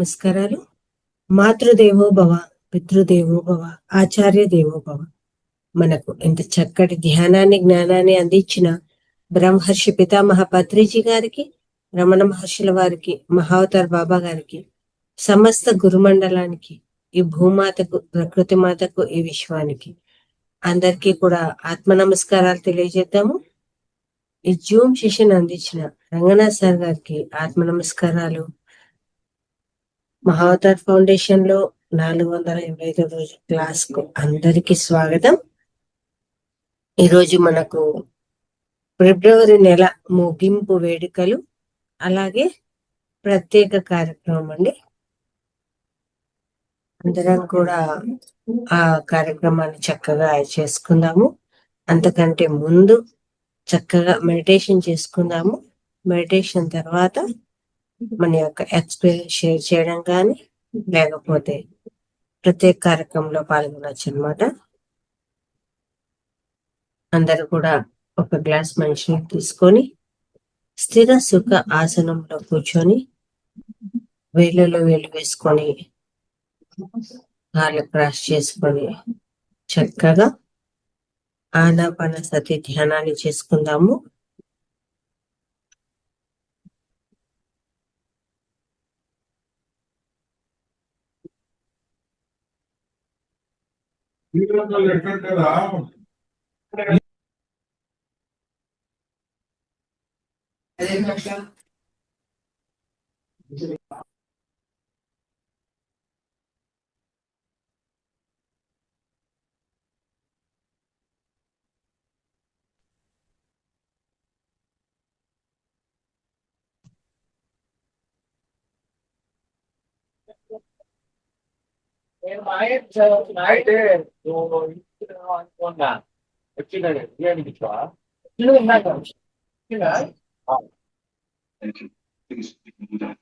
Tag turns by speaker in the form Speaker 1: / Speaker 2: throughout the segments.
Speaker 1: నమస్కారాలు. మాతృదేవో భవ, పితృదేవో భవ, ఆచార్య దేవో భవ. మనకు ఇంత చక్కటి ధ్యానాన్ని, జ్ఞానాన్ని అందించిన బ్రహ్మర్షి పితామహ పత్రిజీ గారికి, రమణ మహర్షుల వారికి, మహావతార్ బాబా గారికి, సమస్త గురుమండలానికి, ఈ భూమాతకు, ప్రకృతి మాతకు, ఈ విశ్వానికి అందరికీ కూడా ఆత్మ నమస్కారాలు తెలియజేద్దాము. ఈ జూమ్ సెషన్ అందించిన రంగనాథ్ సార్ గారికి ఆత్మ నమస్కారాలు. మహావతార్ ఫౌండేషన్ లో 485 రోజు క్లాస్ కు అందరికి స్వాగతం. ఈరోజు మనకు ఫిబ్రవరి నెల ముగింపు వేడుకలు, అలాగే ప్రత్యేక కార్యక్రమం అండి. అందరం కూడా ఆ కార్యక్రమాన్ని చక్కగా చేసుకుందాము. అంతకంటే ముందు చక్కగా మెడిటేషన్ చేసుకుందాము. మెడిటేషన్ తర్వాత మన యొక్క ఎక్స్పీరియన్స్ షేర్ చేయడం కానీ, లేకపోతే ప్రత్యేక కార్యక్రమంలో పాల్గొనొచ్చు అనమాట. అందరూ కూడా ఒక గ్లాస్ మంచినీళ్ళు తీసుకొని స్థిర సుఖ ఆసనంలో కూర్చొని వేళ్ళలో వేలు వేసుకొని కాళ్ళు క్రాస్ చేసుకొని చక్కగా ఆనాపానసతి ధ్యానాన్ని చేసుకుందాము.
Speaker 2: అయితే నువ్వు అనుకున్నా వచ్చిందని బిర్యానీకి ఇచ్చావా ఉన్నాక వచ్చిందా
Speaker 3: Thank you. Please do that.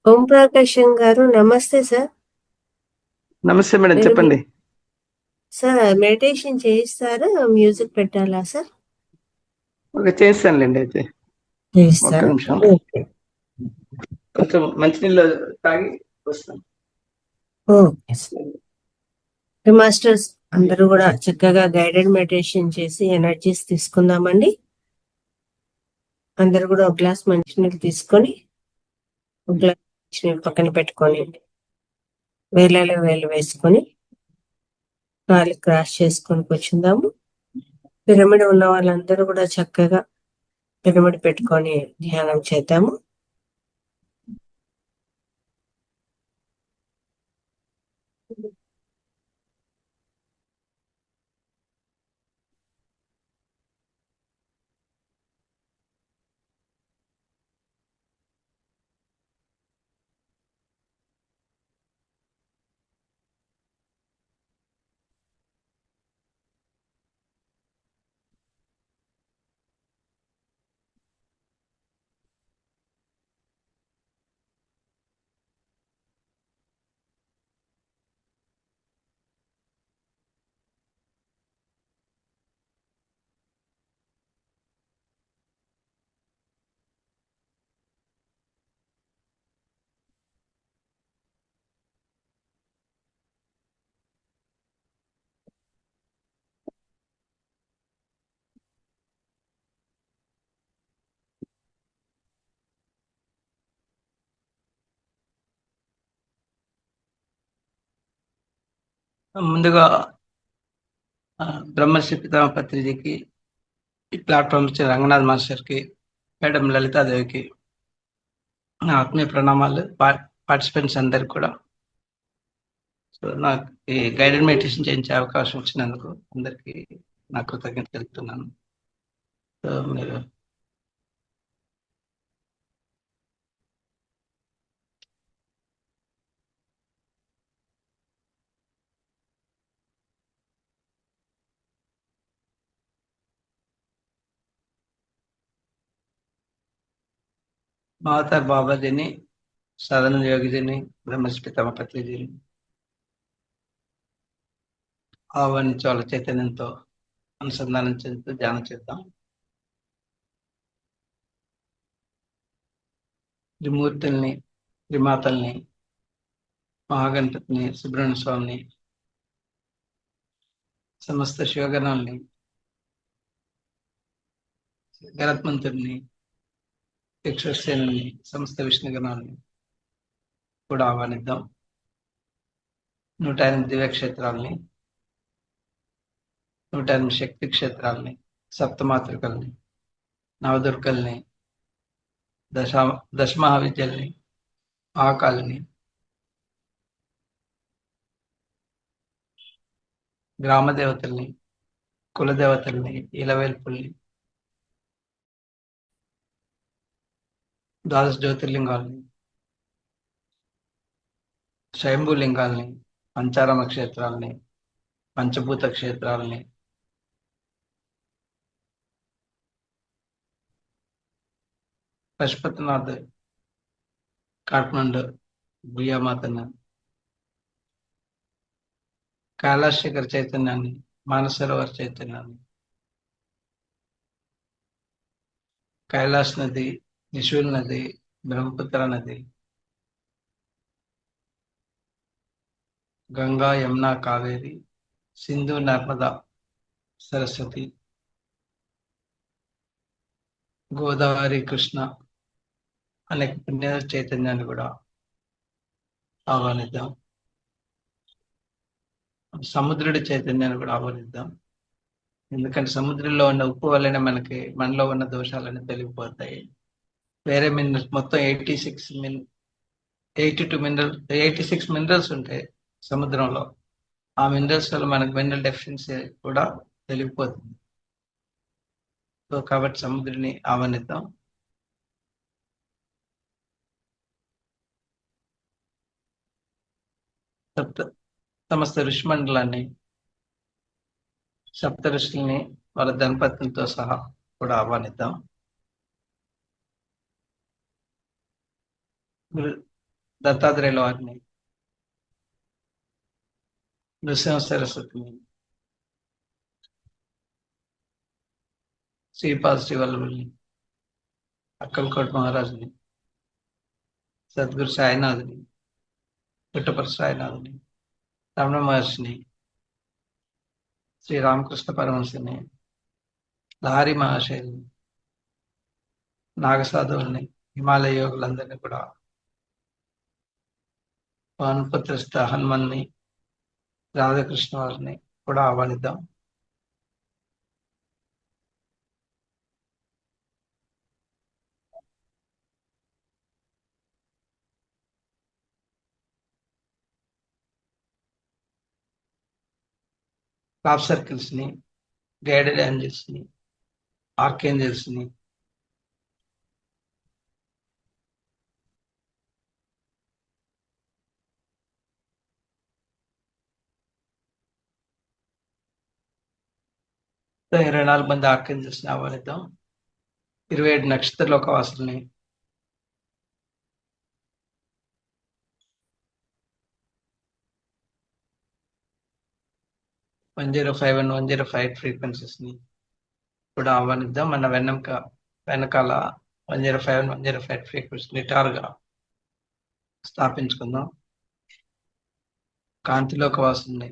Speaker 1: ఓం ప్రకాశం గారు నమస్తే సార్.
Speaker 4: నమస్తే మేడం,
Speaker 1: నేను
Speaker 4: చెప్పండి.
Speaker 1: సార్ మెడిటేషన్ చేయిస్తారా, మ్యూజిక్ పెట్టాలా సార్?
Speaker 4: ఓకే, చేస్తానులేండి. అయితే ఒక్క
Speaker 1: చేయిస్తారా?
Speaker 4: నిమిషం,
Speaker 1: ఓకే
Speaker 4: కొంచెం మంచినీళ్ళు తాగి వస్తాను.
Speaker 1: Okay sir. మాస్టర్స్ అందరూ కూడా చక్కగా గైడెడ్ మెడిటేషన్ చేసి ఎనర్జీస్ తీసుకుందామండి. అందరూ కూడా ఒక గ్లాస్ మంచినీళ్ళు తీసుకొని, ఒక గ్లాస్ మంచినీళ్ళు పక్కన పెట్టుకొని, వేళ్ళలో వేలు వేసుకొని కాలు క్రాస్ చేసుకొని కూర్చుందాము. పిరమిడ్ ఉన్న వాళ్ళందరూ కూడా చక్కగా పిరమిడ్ పెట్టుకొని ధ్యానం చేద్దాము.
Speaker 4: ముందుగా బ్రహ్మర్షి పితామహ పత్రిజీకి ఈ ప్లాట్ఫామ్ ఇచ్చిన రంగనాథ్ మాస్టర్కి, మేడం లలితాదేవికి నా ఆత్మీయ ప్రణామాలు. పార్టిసిపెంట్స్ అందరికి కూడా. సో నాకు ఈ గైడెడ్ మెడిటేషన్ చేయించే అవకాశం ఇచ్చినందుకు అందరికీ నా కృతజ్ఞత తెలుపుతున్నాను. సో మీరు మహాతార్ బాబాజీని, సదానంద యోగిజీని, బ్రహ్మర్షి పితామహ పత్రిజీని ఆహ్వానించి వాళ్ళ చైతన్యంతో అనుసంధానం చెందుతూ ధ్యానం చేద్దాం. త్రిమూర్తుల్ని, త్రిమాతల్ని, మహాగణపతిని, సుబ్రహ్మణ్య స్వామిని, సమస్త శివగణాల్ని, గణత్మంతుడిని, యక్షసేనుని, సమస్త విష్ణుగణాలని కూడా ఆహ్వానిద్దాం. 108 దివ్యక్షేత్రాలని, 108 శక్తి క్షేత్రాలని, సప్తమాతృకల్ని, నవదుర్గల్ని, దశమహావిద్యల్ని, మహాకాళిని, గ్రామ దేవతల్ని, కులదేవతల్ని, ఇలవేల్పుల్ని, ద్వాదశ జ్యోతిర్లింగాల్ని, స్వయంభూలింగాల్ని, పంచారామ క్షేత్రాలని, పంచభూత క్షేత్రాలని, పశుపతినాథ్, కాఠ్మండు, గుయ్యామాతను, కైలాస్ శిఖర్ చైతన్యాన్ని, మానసరోవర్ చైతన్యాన్ని, కైలాస్ నది, త్రిశూల్ నది, బ్రహ్మపుత్ర నది, గంగా, యమున, కావేరి, సింధు, నర్మదా, సరస్వతి, గోదావరి, కృష్ణ అనేక పుణ్య చైతన్యాన్ని కూడా ఆహ్వానిద్దాం. సముద్రుడి చైతన్యాన్ని కూడా ఆహ్వానిద్దాం. ఎందుకంటే సముద్రంలో ఉన్న ఉప్పు వల్లనే మనలో ఉన్న దోషాలన్నీ తొలగిపోతాయి. వేరే మినరల్స్ మొత్తం 86 మినరల్స్ ఉంటాయి సముద్రంలో. ఆ మినరల్స్ వల్ల మనకు మినరల్ డెఫిషియన్సీ కూడా తొలగిపోతుంది. సో కాబట్టి సముద్రుని ఆహ్వానిద్దాం. సమస్త ఋషిమండలాన్ని, సప్త ఋషుల్ని, వాళ్ళ దంపతులతో సహా కూడా ఆహ్వానిద్దాం. దత్తాత్రేయుల వారిని, నృసింహ సరస్వతిని, శ్రీపాద శ్రీవల్లభుల్ని, అక్కల్కోట్ మహారాజుని, సద్గురు సాయినాథుని, పుట్టపర్తి సాయినాథుని, రమణ మహర్షిని, శ్రీరామకృష్ణ పరమహంసని, లహరి మహాశయుల్ని, నాగసాధువుల్ని, హిమాలయ యోగులందరినీ కూడా, పవన్పుత్రస్థ హనుమన్ని, రాధాకృష్ణ వారిని కూడా ఆహ్వానిద్దాం. క్రాప్ సర్కిల్స్ ని, గైడెడ్ ఏంజల్స్ ని, ఆర్కేంజల్స్ ని, సో 24 మంది ఆర్కేంజల్స్ ని ఆహ్వానిద్దాం. 27 నక్షత్ర లోకవాసుల్ని, వన్ 105 ఫ్రీక్వెన్సీస్ ని కూడా ఆహ్వానిద్దాం. మన వెనకాల 105 ఫ్రీక్వెన్సీ నిటారుగా స్థాపించుకుందాం. కాంతిలోక వాసుల్ని,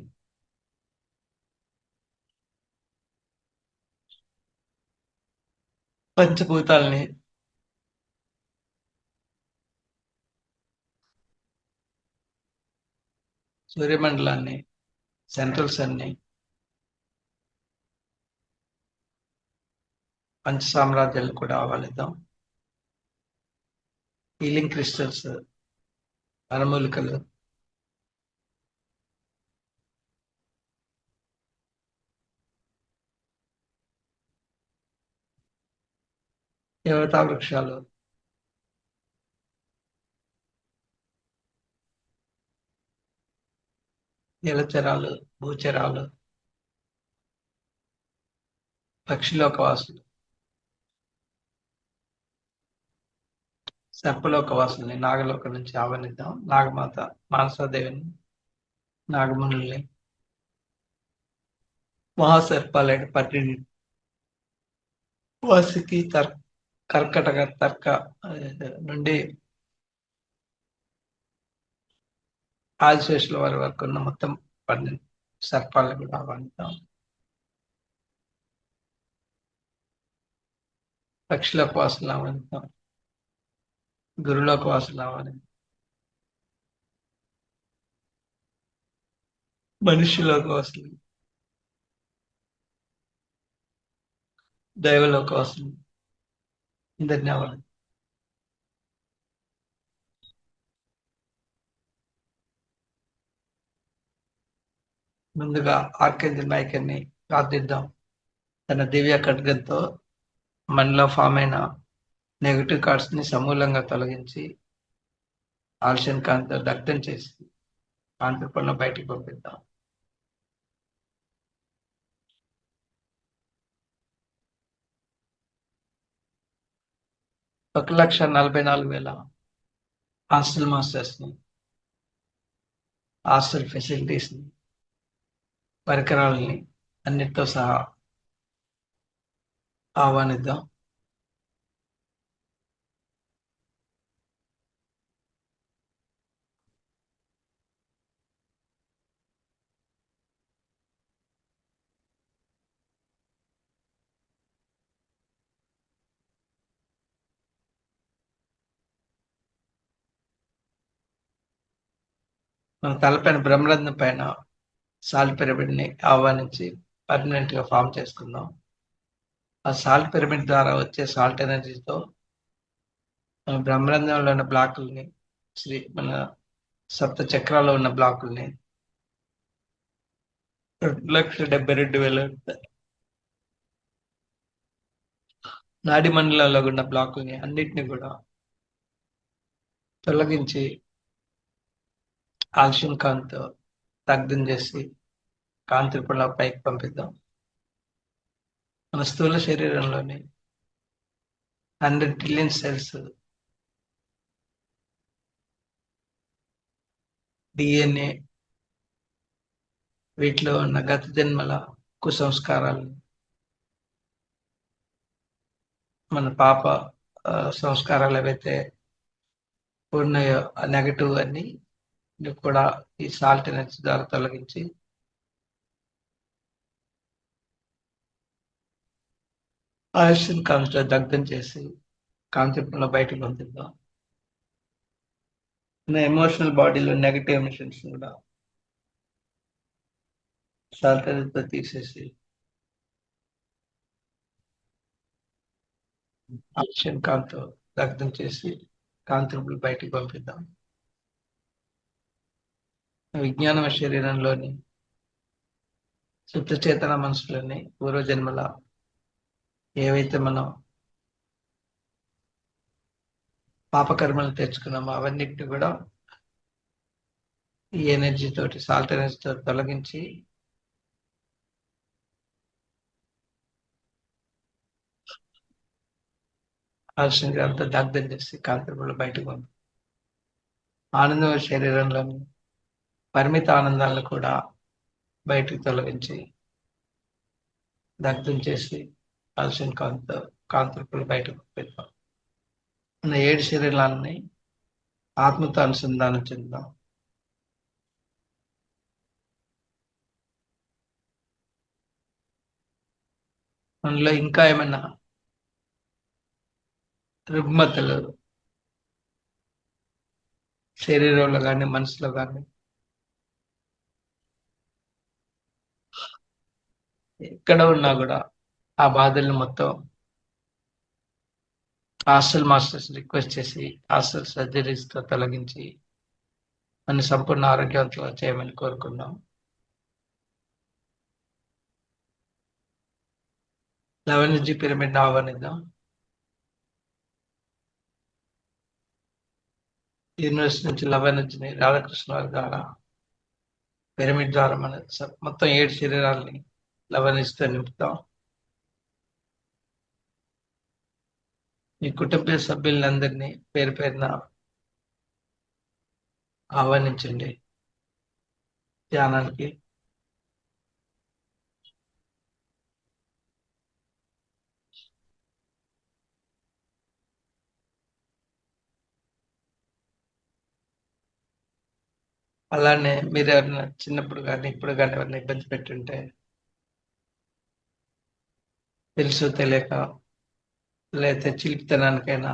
Speaker 4: పంచభూతాల్ని, సూర్యమండలాన్ని, సెంట్రల్స్ అన్ని పంచ సామ్రాజ్యాలు కూడా ఆహ్వానిద్దాం. హీలింగ్ క్రిస్టల్స్, వనమూలికలు, దేవతా వృక్షాలు, జలచరాలు, భూచరాలు, పక్షిలోకవాసులు, సర్పలోకవాసుల్ని నాగలోకం నుంచి ఆహ్వానిద్దాం. నాగమాత మానసాదేవిని, నాగమునుల్ని, మహాసర్పాలైన పన్నెండు వాసుకి కర్కటక తర్క నుండి ఆదిశేషుల వారి వరకు ఉన్న మొత్తం 12 సర్పాలను కూడా ఆహ్వానిద్దాం. పక్షులకు వాసులు ఆహ్వానిద్దాం. గురులోక వాసులు ఆహ్వానిద్దాం. మనుష్యులోక వాసులు, దైవలోక వాసులు అందరినీ ఆహ్వానిద్దాం. ముందుగా ఆర్కేంజల్ మైకేల్ని ప్రార్థిద్దాం. తన దివ్య ఖడ్గంతో మనలో ఫామ్ అయిన నెగటివ్ కార్డ్స్ ని సమూలంగా తొలగించి ఆల్షన్ కాంతితో దగ్ధం చేసి కాంతిపూర్ణ బయటికి పంపిద్దాం. ఒక 1,44,000 హాస్టల్ మాస్టర్స్ ని, హాస్టల్ ఫెసిలిటీస్ ని, పరికరాలని అన్నిటితో సహా ఆహ్వానిద్దాం. మన తలపైన బ్రహ్మరంధ్రం పైన సాల్ట్ పిరమిడ్ ని ఆహ్వానించి పర్మనెంట్ గా ఫామ్ చేసుకుందాం. ఆ సాల్ట్ పిరమిడ్ ద్వారా వచ్చే సాల్ట్ ఎనర్జీతో మన బ్రహ్మరంధ్రంలో ఉన్న బ్లాకుల్ని, మన సప్త చక్రాల్లో ఉన్న బ్లాకుల్ని 2,72,000 నాడి మండలాల్లో ఉన్న బ్లాకుల్ని అన్నిటిని కూడా తొలగించి ఆల్షియం కాంతితో దగ్ధం చేసి కాంతిపుల పైకి పంపిద్దాం. మన స్థూల శరీరంలోని 100 ట్రిలియన్ సెల్స్ డిఎన్ఏ, వీటిలో ఉన్న గత జన్మల కుసంస్కారాలు, మన పాప సంస్కారాలు ఏవైతే ఉన్నాయో ఆ నెగటివ్ అన్ని కూడా ఈ సాల్ట్ ఎనర్జీ ద్వారా తొలగించి ఆయుష్ని కాంతితో దగ్ధం చేసి కాంతిపులో బయటకు పంపిద్దాం. మన ఎమోషనల్ బాడీలో నెగటివ్ ఎమిషన్స్ కూడా సాల్ట్ ఎనర్జీతో తీసేసి ఆయుష్ని కాంతితో దగ్ధం చేసి కాంతిపులు బయటకు పంపిద్దాం. విజ్ఞాన శరీరంలోని సుప్త చేతన మనసులోని పూర్వజన్మల ఏవైతే మనం పాపకర్మలు తెచ్చుకున్నామో అవన్నిటిని కూడా ఈ ఎనర్జీ తోటి, సాల్ట్ ఎనర్జీతో తొలగించి ఆలస్యంగా దగ్ధం చేసి కాంతిపులు బయటకు పంపి ఆనందం శరీరంలోని పరిమిత ఆనందాలను కూడా బయటకు తొలగించి దగ్ధం చేసి ఆలస్యం కాంతిపులు బయటకు పంపిద్దాం. మన 7 శరీరాలని ఆత్మతో అనుసంధానం చెందాం. మనలో ఇంకా ఏమైనా రుగ్మతలు శరీరంలో కానీ మనసులో కానీ ఎక్కడ ఉన్నా కూడా ఆ బాధల్ని మొత్తం హాస్టల్ మాస్టర్స్ రిక్వెస్ట్ చేసి హాస్టల్ సర్జరీస్ తో తొలగించి మన సంపూర్ణ ఆరోగ్యవంతంగా చేయమని కోరుకుందాం. 11 పిరమిడ్ ఆహ్వానిద్దాం. యూనివర్సిటీ నుంచి 11 రాధాకృష్ణ వారి ద్వారా పిరమిడ్ ద్వారా మన మొత్తం 7 శరీరాలని 11తో నింపుతాం. మీ కుటుంబ సభ్యులందరినీ పేరు పేరున ఆహ్వానించండి ధ్యానానికి. అలానే మీరు ఎవరైనా చిన్నప్పుడు కానీ ఇప్పుడు కానీ ఎవరైనా ఇబ్బంది పెట్టుంటే తెలుసు తెలియక లేకపోతే చిలిపితనానికైనా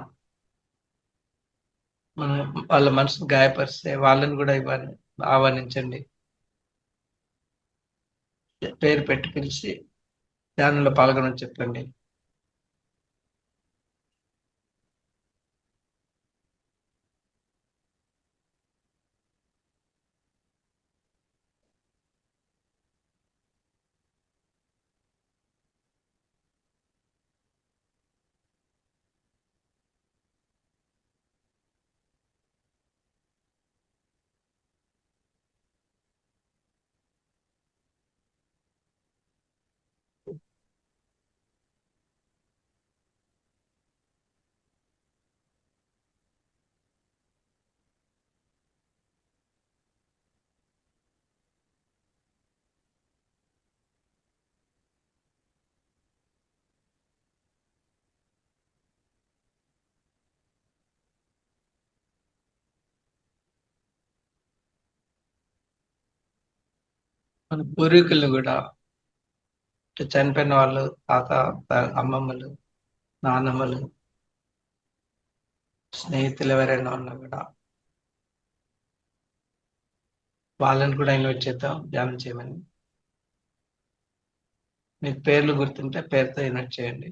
Speaker 4: మనం వాళ్ళ మనసును గాయపరిస్తే వాళ్ళని కూడా ఆహ్వానించండి. పేరు పెట్టి పిలిచి ధ్యానంలో పాల్గొనని చెప్పండి. మన పూర్వీకులను కూడా చనిపోయిన వాళ్ళు తాత అమ్మమ్మలు నాన్నమ్మలు స్నేహితులు ఎవరైనా ఉన్నా కూడా వాళ్ళని కూడా ఇన్వైట్ చేద్దాం ధ్యానం చేయమని. మీకు పేర్లు గుర్తుంటే పేరుతో ఇన్వైట్ చేయండి.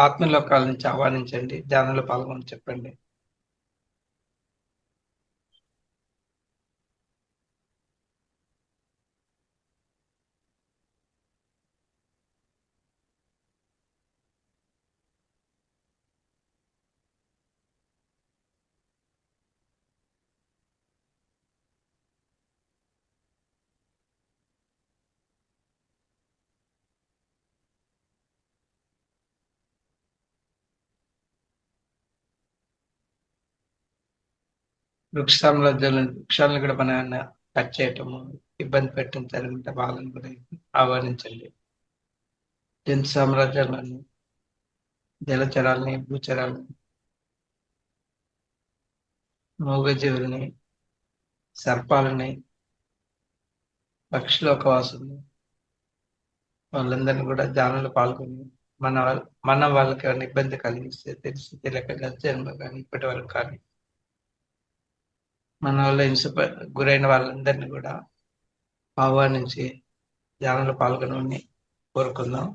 Speaker 4: ఆత్మలోకాల నుంచి ఆహ్వానించండి, ధ్యానంలో పాల్గొని చెప్పండి. వృక్ష సామ్రాజ్యాలను వృక్షాలను కూడా మనం కట్ చేయటము ఇబ్బంది పెట్టించాలంటే వాళ్ళని కూడా ఆహ్వానించండి. జంతు సామ్రాజ్యాలను, జలచరాలని, భూచరాలని, మూగజీవుల్ని, సర్పాలని, పక్షులోకవాసుల్ని వాళ్ళందరినీ కూడా ధ్యానంలో పాల్గొని మన వాళ్ళకి ఏమైనా ఇబ్బంది కలిగిస్తే తెలిసి తెలియక గత జన్మ కానీ ఇప్పటి వరకు కానీ మన వల్ల గురైన వాళ్ళందరినీ కూడా ఆహ్వానించి ధ్యానంలో పాల్గొనమని కోరుకుందాం.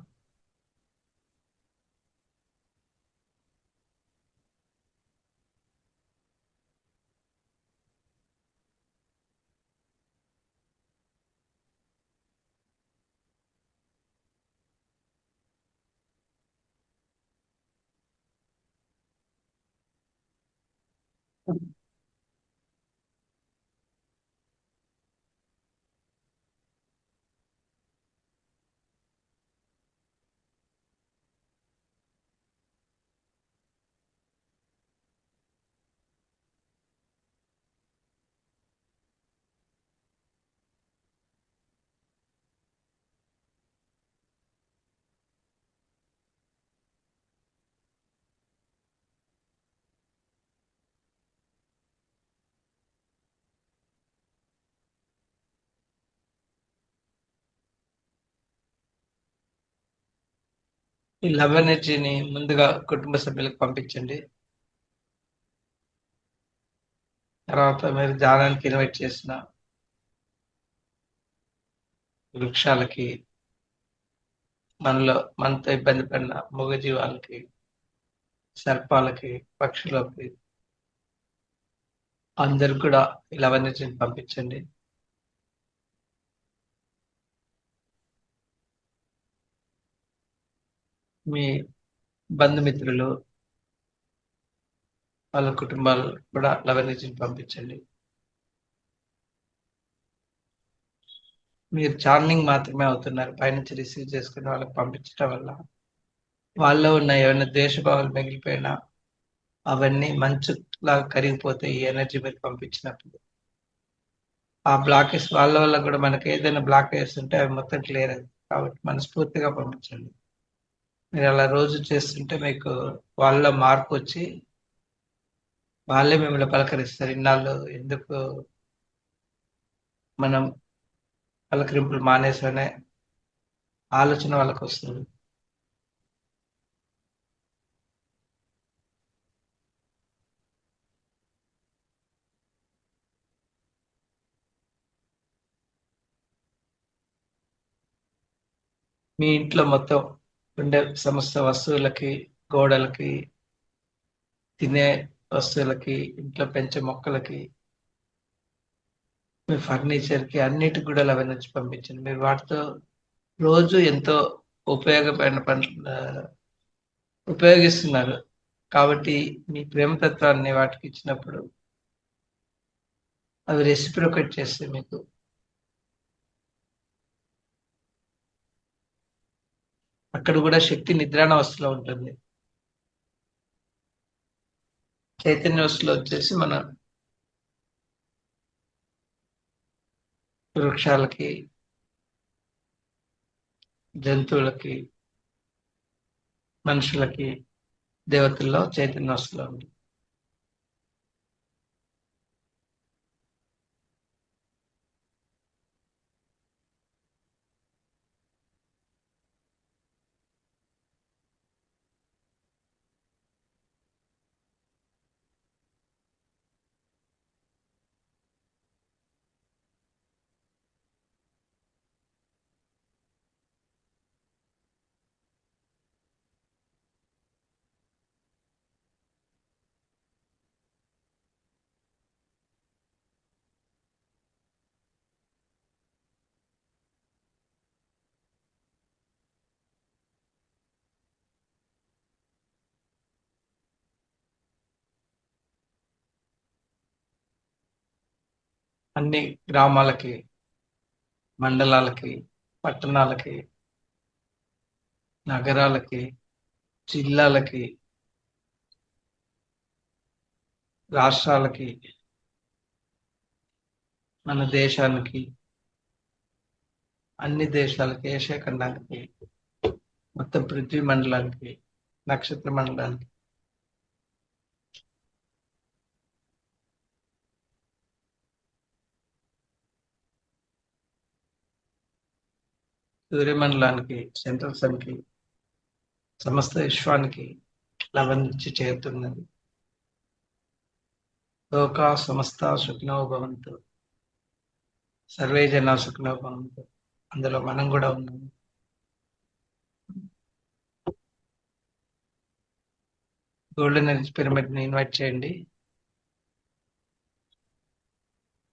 Speaker 4: ఈ లవ్ ఎనర్జీని ముందుగా కుటుంబ సభ్యులకు పంపించండి. తర్వాత మీరు ధ్యానానికి ఇన్వైట్ చేసిన వృక్షాలకి, మనతో ఇబ్బంది పడిన మూగజీవాలకి, సర్పాలకి, పక్షులకి అందరికి కూడా ఈ లవ్ ఎనర్జీని పంపించండి. మీ బంధుమిత్రులు, వాళ్ళ కుటుంబాలు కూడా లవ్ ఎనర్జీని పంపించండి. మీరు ఛానలింగ్ మాత్రమే అవుతున్నారు. పైనుంచి రిసీవ్ చేసుకుని వాళ్ళకి పంపించడం వల్ల వాళ్ళలో ఉన్న ఏమైనా ద్వేషభావాలు మిగిలిపోయినా అవన్నీ మంచులాగా కరిగిపోతాయి ఈ ఎనర్జీ మీరు పంపించినప్పుడు. ఆ బ్లాకేజ్ వాళ్ళ వల్ల కూడా మనకి ఏదైనా బ్లాకేజ్ ఉంటే అవి మొత్తం క్లియర్ అవుతాయి. కాబట్టి మనస్ఫూర్తిగా పంపించండి. మీరు అలా రోజు చేస్తుంటే మీకు వాళ్ళలో మార్పు వచ్చి వాళ్ళే మిమ్మల్ని పలకరిస్తారు. ఇన్నాళ్ళు ఎందుకు మనం పలకరింపులు మానేసనే ఆలోచన వాళ్ళకి వస్తుంది. మీ ఇంట్లో మొత్తం ఉండే సమస్త వస్తువులకి, గోడలకి, తినే వస్తువులకి, ఇంట్లో పెంచే మొక్కలకి, మీ ఫర్నిచర్కి అన్నిటికి కూడా లవ్ ఎనర్జీ పంపించండి. మీరు వాటితో రోజు ఎంతో ఉపయోగపడిన ఉపయోగిస్తున్నారు. కాబట్టి మీ ప్రేమతత్వాన్ని వాటికి ఇచ్చినప్పుడు అవి రెసిప్రొకేట్ చేస్తే మీకు అక్కడ కూడా శక్తి నిద్రాణావస్థలో ఉంటుంది. చైతన్యావస్థలో వచ్చేసి మన వృక్షాలకి, జంతువులకి, మనుషులకి, దేవతల్లో చైతన్యావస్థలో ఉంటుంది. అన్ని గ్రామాలకి, మండలాలకి, పట్టణాలకి, నగరాలకి, జిల్లాలకి, రాష్ట్రాలకి, మన దేశానికి, అన్ని దేశాలకి, ఏషియా ఖండానికి, మొత్తం పృథ్వీ మండలానికి, నక్షత్ర మండలానికి, సూర్యమండలానికి, సెంట్రల్ సన్కి, సమస్త విశ్వానికి లవణించి చేరుతున్నది. లోకా సమస్త సుఖినో భవంతు, సర్వే జనా సుఖినో భవంతు. అందులో మనం కూడా ఉన్నాము. గోల్డెన్ ఎనర్జీ పిరమిడ్ ని ఇన్వైట్ చేయండి.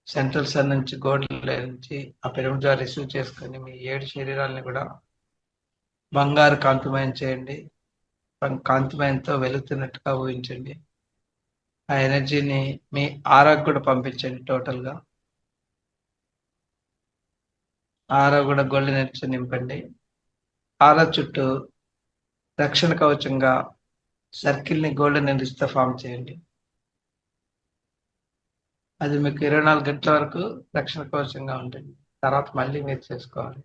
Speaker 4: సెంట్రల్ సన్ నుంచి గోల్డెన్ నుంచి ఆ పిరమిడ్ ద్వారా రిసీవ్ చేసుకొని మీ 7 శరీరాలని కూడా బంగారు కాంతిమయం చేయండి. కాంతిమయంతో వెలుగుతున్నట్టుగా ఊహించండి. ఆ ఎనర్జీని మీ ఆరాకు కూడా పంపించండి. టోటల్ గా ఆరా కూడా గోల్డెన్ ఎనర్జీ నింపండి. ఆరా చుట్టూ రక్షణ కవచంగా సర్కిల్ ని గోల్డెన్ ఎనర్జీతో ఫామ్ చేయండి. అది మీకు 24 గంటల వరకు రక్షణ కవచంగా ఉంటుంది. తర్వాత మళ్ళీ మీరు చేసుకోవాలి.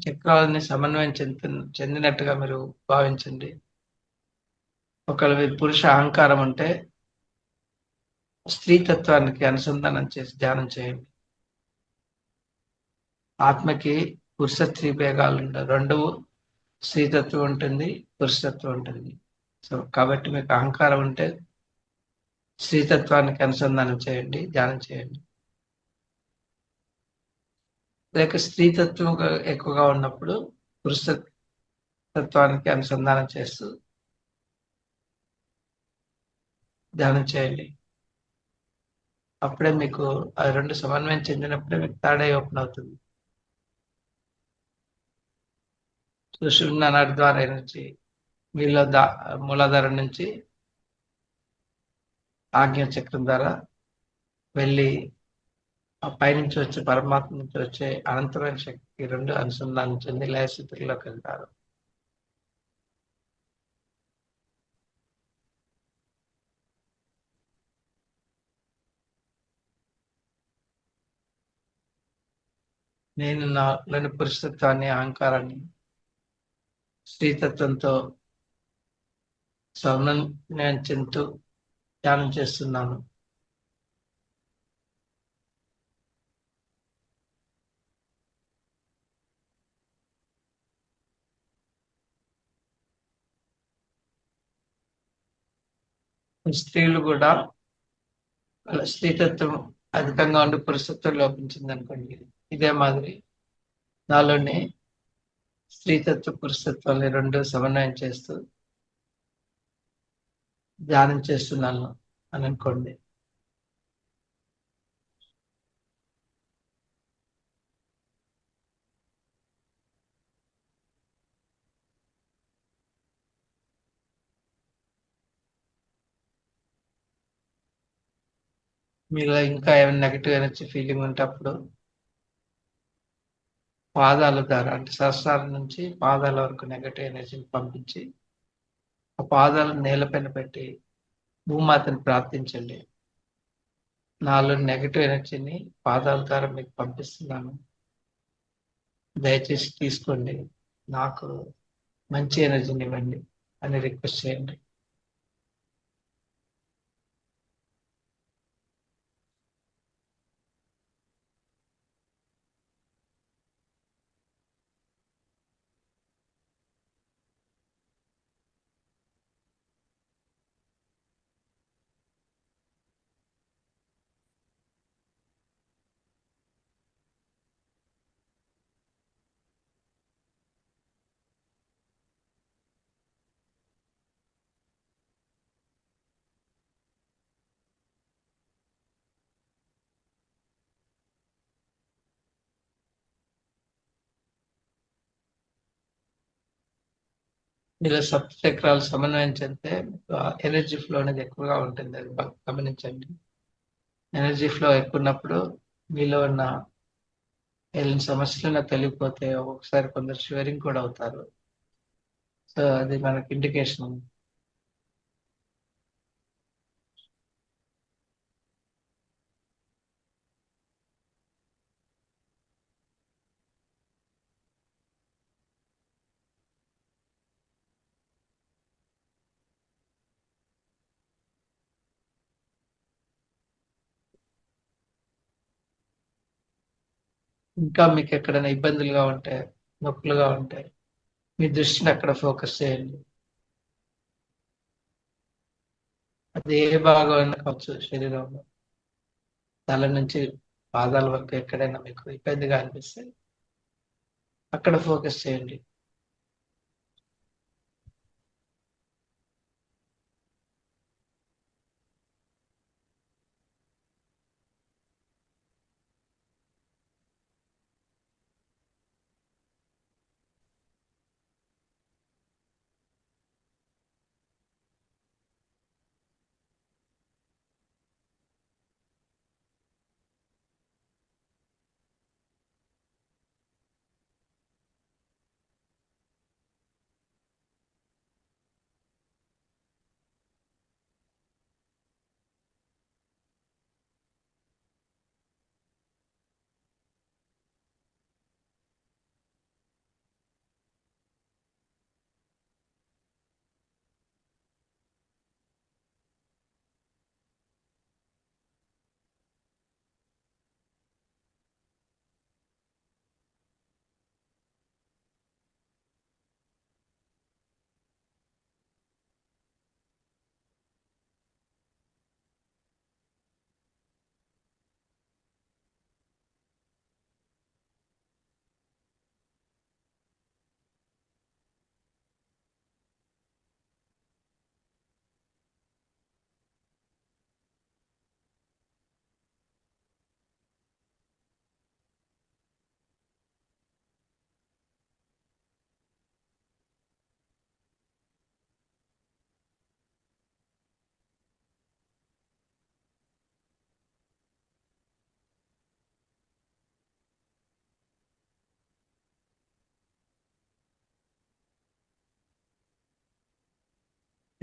Speaker 4: చక్రాలని సమన్వయం చెందినట్టుగా మీరు భావించండి. ఒకవేళ మీరు పురుష అహంకారం ఉంటే స్త్రీతత్వానికి అనుసంధానం చేసి ధ్యానం చేయండి. ఆత్మకి పురుష స్త్రీ భేదాలు ఉండవు. రెండు స్త్రీతత్వం ఉంటుంది, పురుషతత్వం ఉంటుంది. సో కాబట్టి మీకు అహంకారం ఉంటే స్త్రీతత్వానికి అనుసంధానం చేయండి, ధ్యానం చేయండి. లేక స్త్రీతత్వం ఎక్కువగా ఉన్నప్పుడు పురుష తత్వానికి అనుసంధానం చేస్తూ ధ్యానం చేయండి. అప్పుడే మీకు ఆ రెండు సమన్వయం చెందినప్పుడే మీకు తాడే ఓపెన్ అవుతుంది. సుషుమ్న నాడి ద్వారా నుంచి మీలో మూలాధారం నుంచి ఆజ్ఞ చక్రం ద్వారా వెళ్ళి ఆ పైనుంచి వచ్చే పరమాత్మ నుంచి వచ్చే అనంతమైన శక్తి రెండు అనుసంధానం చెంది లయస్థితిలోకి వెళ్తారు. నేను నాలోని పురుషత్వాన్ని, అహంకారాన్ని స్త్రీతత్వంతో సమన్వయం చెందుతూ ధ్యానం చేస్తున్నాను. స్త్రీలు కూడా వాళ్ళ స్త్రీతత్వం అధికంగా ఉండి పురుషత్వం లోపించింది అనుకోండి, ఇదే మాదిరి నాలోని స్త్రీతత్వ పురుషత్వాన్ని రెండు సమన్వయం చేస్తూ ధ్యానం చేస్తున్నాను అని అనుకోండి. మీలో ఇంకా ఏమైనా నెగిటివ్ ఎనర్జీ ఫీలింగ్ ఉంటే అప్పుడు పాదాల ద్వారా అంటే సహస్రాల నుంచి పాదాల వరకు నెగటివ్ ఎనర్జీని పంపించి ఆ పాదాలను నేలపైన పెట్టి భూమాతని ప్రార్థించండి. నాలో నెగటివ్ ఎనర్జీని పాదాల ద్వారా మీకు పంపిస్తున్నాను, దయచేసి తీసుకోండి, నాకు మంచి ఎనర్జీని ఇవ్వండి అని రిక్వెస్ట్ చేయండి. మీలో సప్త చక్రాలు సమన్వయం చెందితే ఎనర్జీ ఫ్లో అనేది ఎక్కువగా ఉంటుంది. అది గమనించండి. ఎనర్జీ ఫ్లో ఎక్కువ ఉన్నప్పుడు మీలో ఉన్న ఏదైనా సమస్యలు తెలియకపోతే ఒక్కొక్కసారి కొందరు షివరింగ్ కూడా అవుతారు. సో అది మనకి ఇండికేషన్. ఇంకా మీకు ఎక్కడైనా ఇబ్బందులుగా ఉంటే, నొప్పులుగా ఉంటే మీ దృష్టిని అక్కడ ఫోకస్ చేయండి. అది ఏ భాగం అయినా కావచ్చు శరీరంలో, తల నుంచి పాదాల వరకు ఎక్కడైనా మీకు ఇబ్బందిగా అనిపిస్తే అక్కడ ఫోకస్ చేయండి.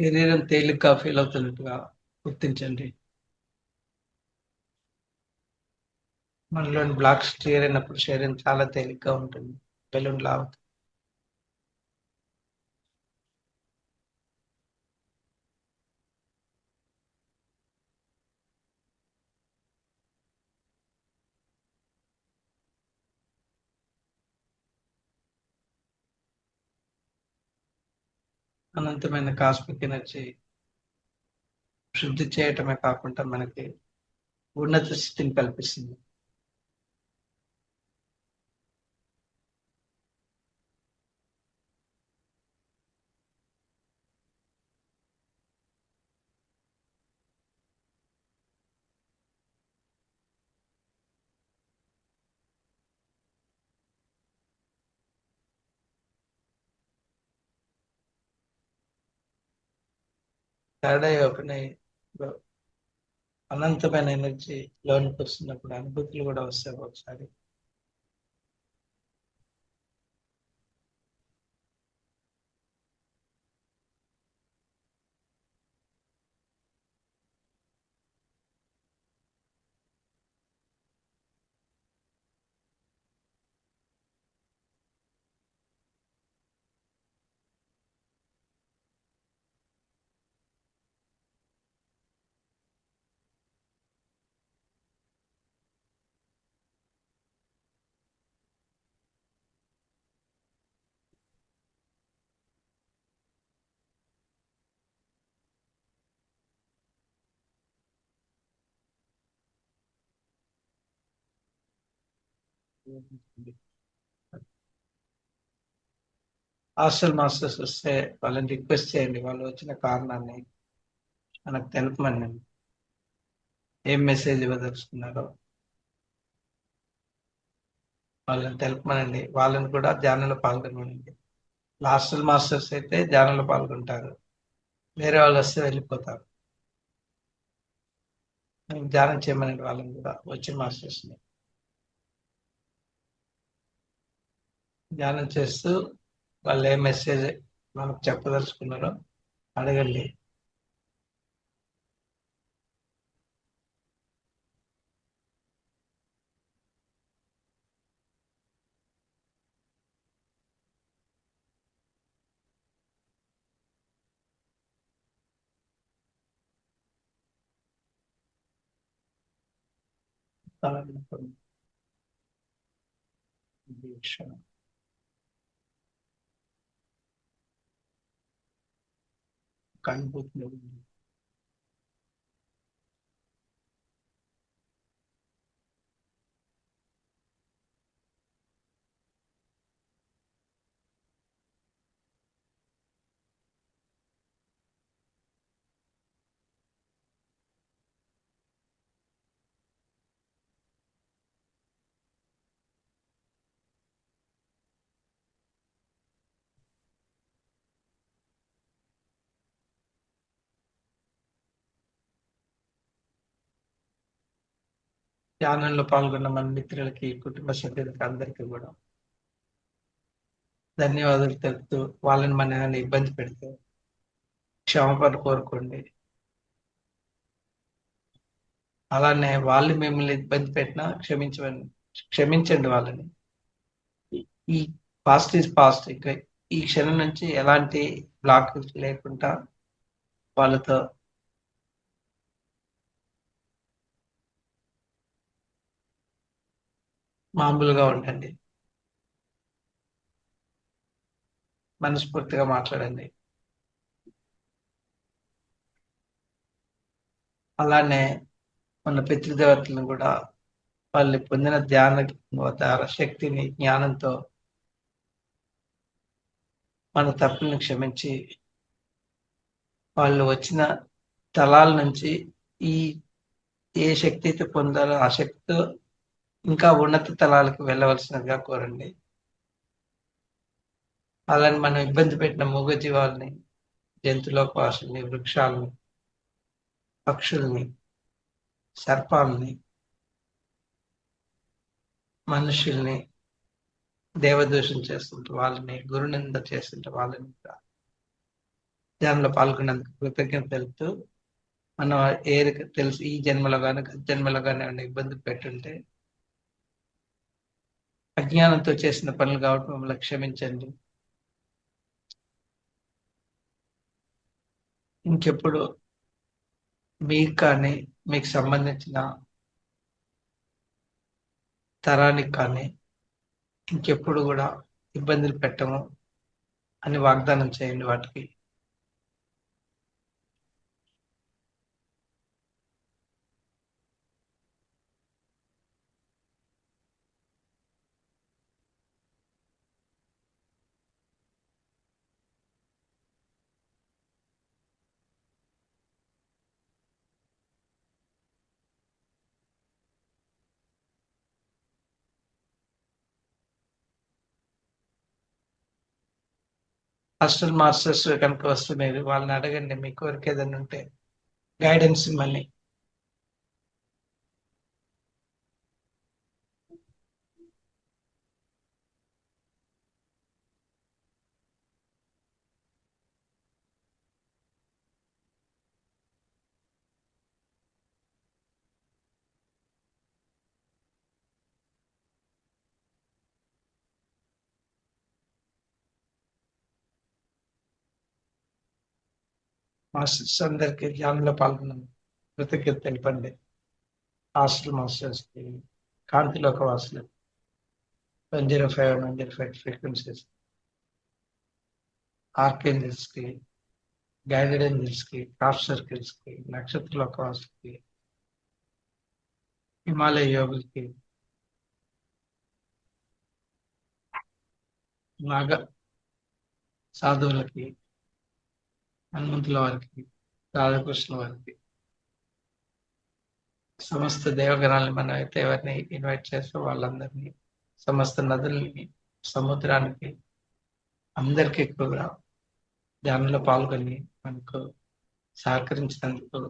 Speaker 4: శరీరం తేలిగ్గా ఫీల్ అవుతున్నట్టుగా గుర్తించండి. మనలోని బ్లాక్స్ క్లియర్ అయినప్పుడు శరీరం చాలా తేలిగ్గా ఉంటుంది, బెలూన్ లా అవుతుంది. అనంతమైన కాస్మిక్ ఎనర్జీ శుద్ధి చేయటమే కాకుండా మనకి ఉన్నత స్థితిని కల్పిస్తుంది. థర్డ్ ఐ ఓపెన్ అయ్యి అనంతమైన ఎనర్జీ లోనికి వస్తున్నప్పుడు అనుభూతులు కూడా వస్తాయి. ఒకసారి హాస్టల్ మాస్టర్స్ వస్తే వాళ్ళని రిక్వెస్ట్ చేయండి, వాళ్ళు వచ్చిన కారణాన్ని మనకు తెలుపమని, ఏం మెసేజ్ ఇవ్వదలుచుకున్నారో వాళ్ళని తెలుపమనండి. వాళ్ళని కూడా ధ్యానంలో పాల్గొనమనండి. హాస్టల్ మాస్టర్స్ అయితే ధ్యానంలో పాల్గొంటారు, వేరే వాళ్ళు వస్తే వెళ్ళిపోతారు. ధ్యానం చేయమనండి వాళ్ళని కూడా, వచ్చిన మాస్టర్స్ని ధ్యానం చేస్తూ వాళ్ళు ఏ మెసేజ్ మనకు చెప్పదలుచుకున్నారో అడగండి. దీక్ష కనుభూతులు ధ్యానంలో పాల్గొన్న మన మిత్రులకి, కుటుంబ సభ్యులకి అందరికీ కూడా ధన్యవాదాలు తెలుపుతూ, వాళ్ళని మన ఏమైనా ఇబ్బంది పెడితే క్షమాపణ కోరుకోండి. అలానే వాళ్ళు మిమ్మల్ని ఇబ్బంది పెట్టినా క్షమించండి వాళ్ళని. ఈ పాస్ట్ ఈజ్ పాస్ట్, ఇంకా ఈ క్షణం నుంచి ఎలాంటి బ్లాక్ లేకుండా వాళ్ళతో మామూలుగా ఉండండి, మనస్ఫూర్తిగా మాట్లాడండి. అలానే మన పితృదేవతలను కూడా వాళ్ళు పొందిన ధ్యాన శక్తిని, జ్ఞానంతో మన తప్పులను క్షమించి వాళ్ళు వచ్చిన తలాల నుంచి ఈ ఏ శక్తి అయితే పొందాలో ఆ శక్తితో ఇంకా ఉన్నత తలాలకు వెళ్ళవలసినదిగా కోరండి. అలాని మనం ఇబ్బంది పెట్టిన మూగజీవాలని, జంతులోకవాసుల్ని, వృక్షాలని, పక్షుల్ని, సర్పాలని, మనుషుల్ని దేవదూషణ చేస్తుంటే వాళ్ళని, గురునింద చేస్తుంటే వాళ్ళని ధ్యానంలో పాల్గొన్నందుకు కృతజ్ఞత తెలుపుతూ, మనం ఏది తెలుసు ఈ జన్మలో కానీ గత జన్మలో కానీ ఏమైనా ఇబ్బంది పెట్టుంటే అజ్ఞానంతో చేసిన పనులు కాబట్టి మమ్మల్ని క్షమించండి. ఇంకెప్పుడు మీకు కానీ మీకు సంబంధించిన తరానికి కానీ ఇంకెప్పుడు కూడా ఇబ్బందులు పెట్టము అని వాగ్దానం చేయండి వాటికి. హాస్టల్ మాస్టర్స్ కనుక వస్తే మీరు వాళ్ళని అడగండి, మీ కోరిక ఏదైనా ఉంటే గైడెన్స్ ఇవ్వండి. మాస్టర్స్ అందరికి ధ్యానంలో పాల్గొన్నాను కృతజ్ఞత తెలిపండి. హాస్టల్ మాస్టర్స్ కి, కాంతిలోక వాసులు 105 105 ఫ్రీక్వెన్సీస్, ఆర్కేంజల్స్ కి, గైడెడ్ ఏంజల్స్ కి, క్రాఫ్ట్ సర్కిల్స్ కి, నక్షత్రలోక వాసులకి, హిమాలయ యోగులకి, నాగ సాధువులకి, హనుమంతుల వారికి, రాధాకృష్ణ వారికి, సమస్త దేవగణాలని మనం అయితే ఎవరిని ఇన్వైట్ చేస్తే వాళ్ళందరినీ, సమస్త నదుల్ని, సముద్రానికి, అందరికీ కూడా ధ్యానంలో పాల్గొని మనకు సహకరించినందుకు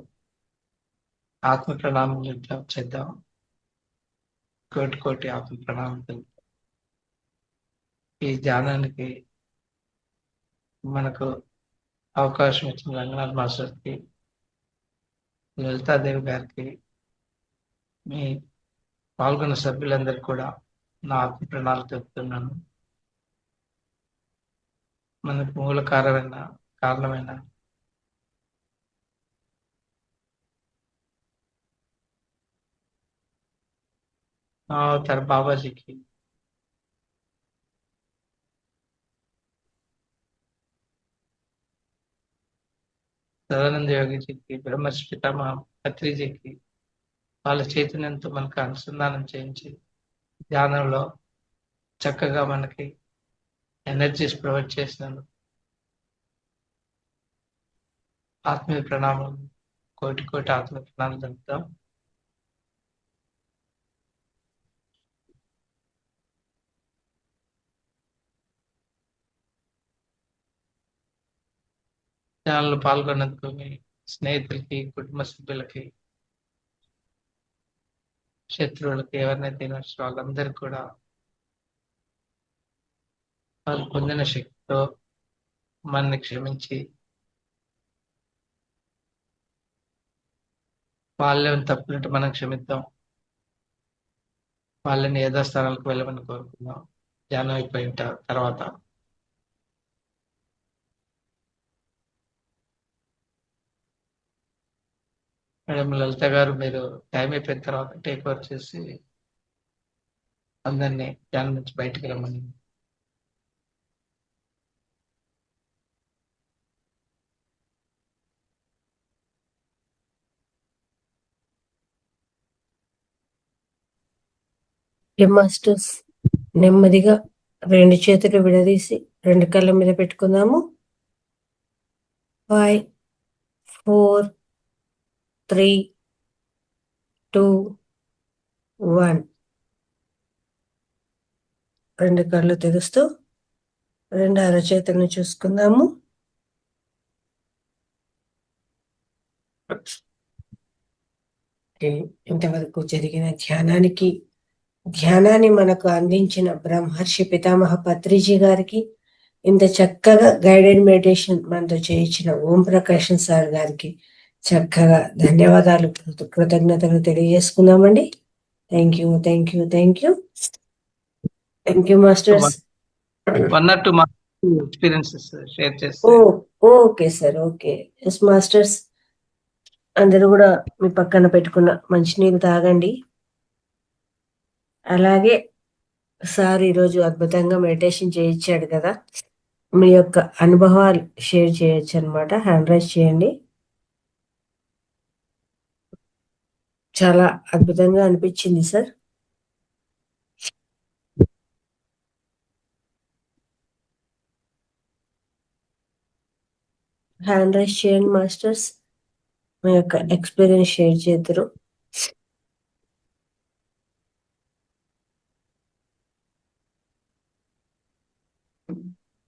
Speaker 4: ఆత్మ ప్రణామాలు చేద్దాం. కోటి కోటి ఆత్మ ప్రణామాలు. ఈ ధ్యానానికి మనకు అవకాశం ఇచ్చిన రంగనాథ్ మాస్టర్కి, లలితాదేవి గారికి, మీ పాల్గొన్న సభ్యులందరికీ కూడా నా ఆత్మ ప్రణాళిక చెప్తున్నాను. మనకు మూల కారణమైన అవతార బాబాజీకి, సదానంద యోగిజీకి, బ్రహ్మర్షి పితామహ పత్రిజీకి వాళ్ళ చైతన్యంతో మనకు అనుసంధానం చేయించి ధ్యానంలో చక్కగా మనకి ఎనర్జీస్ ప్రొవైడ్ చేసినందుకు ఆత్మీయ ప్రణామం, కోటి కోటి ఆత్మీయ ప్రణామం చెప్తాం. ధ్యానంలో పాల్గొన్నందుకు మీ స్నేహితులకి, కుటుంబ సభ్యులకి, శత్రువులకి, ఎవరినైతే వాళ్ళందరికీ కూడా వాళ్ళు పొందిన శక్తితో మనని క్షమించి వాళ్ళని తప్పులుంటే మనం క్షమిద్దాం. వాళ్ళని యథాస్థానాలకు వెళ్ళమని కోరుకుందాం ధ్యానం అయిపోయిన తర్వాత. మేడం లలిత గారు, మీరు టైం అయిపోయిన తర్వాత టేక్ ఓవర్ చేసి అందరినీ ధ్యానం నుంచి బయటకు రమ్మని.
Speaker 1: మాస్టర్స్ నెమ్మదిగా 2 చేతులు విడదీసి 2 కళ్ళ మీద పెట్టుకుందాము. 5 4 3 2 1. 2 కళ్ళు తెరుస్తూ 2 అరచేతులను చూసుకుందాము. ఇంతవరకు జరిగిన ధ్యానాన్ని మనకు అందించిన బ్రహ్మర్షి పితామహ పత్రిజీ గారికి, ఇంత చక్కగా గైడెడ్ మెడిటేషన్ మనతో చేయించిన ఓం ప్రకాశం సార్ గారికి చక్కగా ధన్యవాదాలు, కృతజ్ఞతలు తెలియజేసుకుందామండి. Thank you, thank you, thank you, thank you masters.
Speaker 4: 1 or 2 experiences share
Speaker 1: ఓ
Speaker 4: చేస్తే.
Speaker 1: Okay sir, okay. Yes masters, అందరూ కూడా మీ పక్కన పెట్టుకున్న మంచినీళ్ళు తాగండి. అలాగే సార్ ఈరోజు అద్భుతంగా మెడిటేషన్ చేయించాడు కదా, మీ యొక్క అనుభవాలు షేర్ చేయొచ్చు అనమాట. హ్యాండ్ రైజ్ చేయండి. చాలా అద్భుతంగా అనిపించింది సార్. హ్యాండ్ రైజ్ చేయండి మాస్టర్స్, మీ యొక్క ఎక్స్పీరియన్స్ షేర్ చేద్దరు.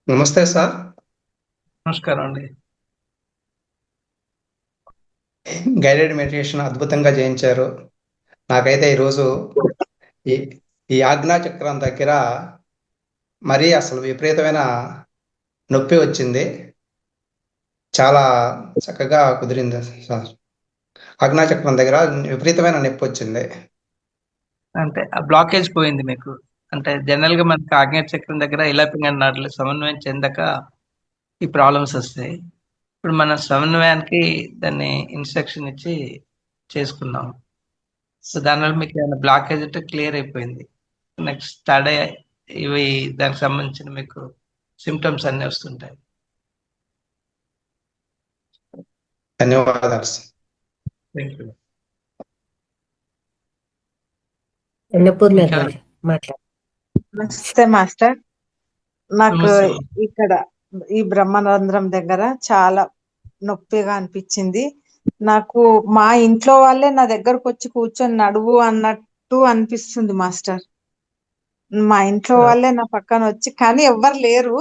Speaker 5: నమస్తే సార్.
Speaker 4: నమస్కారం అండి.
Speaker 5: గైడెడ్ మెడిటేషన్ అద్భుతంగా చేయించారు. నాకైతే ఈరోజు ఈ ఈ ఆజ్ఞా చక్రం దగ్గర మరీ అసలు విపరీతమైన నొప్పి వచ్చింది. చాలా చక్కగా కుదిరింది సార్. ఆజ్ఞా చక్రం దగ్గర విపరీతమైన నొప్పి వచ్చింది.
Speaker 4: అంటే ఆ బ్లాకేజ్ పోయింది మీకు. అంటే జనరల్ గా మనకి ఆగ్నేయ చక్రం దగ్గర ఇలాపింగ్ అన్నట్లు సమన్వయం చెందక ఈ ప్రాబ్లమ్స్ వస్తాయి. ఇప్పుడు మన సమన్వయానికి దాన్ని ఇన్స్ట్రక్షన్ ఇచ్చి చేసుకున్నాం. సో దానివల్ల మీకు ఏమైనా బ్లాకేజ్ ఉంటే క్లియర్ అయిపోయింది. నెక్స్ట్ థర్డ్ ఇవి దానికి సంబంధించిన మీకు సిమ్టమ్స్ అన్నీ వస్తుంటాయి.
Speaker 5: ధన్యవాదాలు సార్.
Speaker 4: Thank you.
Speaker 1: అన్నపూర్ణ
Speaker 4: ఇంకా
Speaker 1: గారు మాట్లాడు.
Speaker 6: నమస్తే మాస్టర్. నాకు
Speaker 4: నమస్తే.
Speaker 6: ఇక్కడ ఈ బ్రహ్మరంధ్రం దగ్గర చాలా నొప్పిగా అనిపించింది. నాకు మా ఇంట్లో వాళ్ళే నా దగ్గరకు వచ్చి కూర్చొని నడువు అన్నట్టు అనిపిస్తుంది మాస్టర్. మా ఇంట్లో వాళ్ళే నా పక్కన వచ్చి, కానీ ఎవ్వరు లేరు,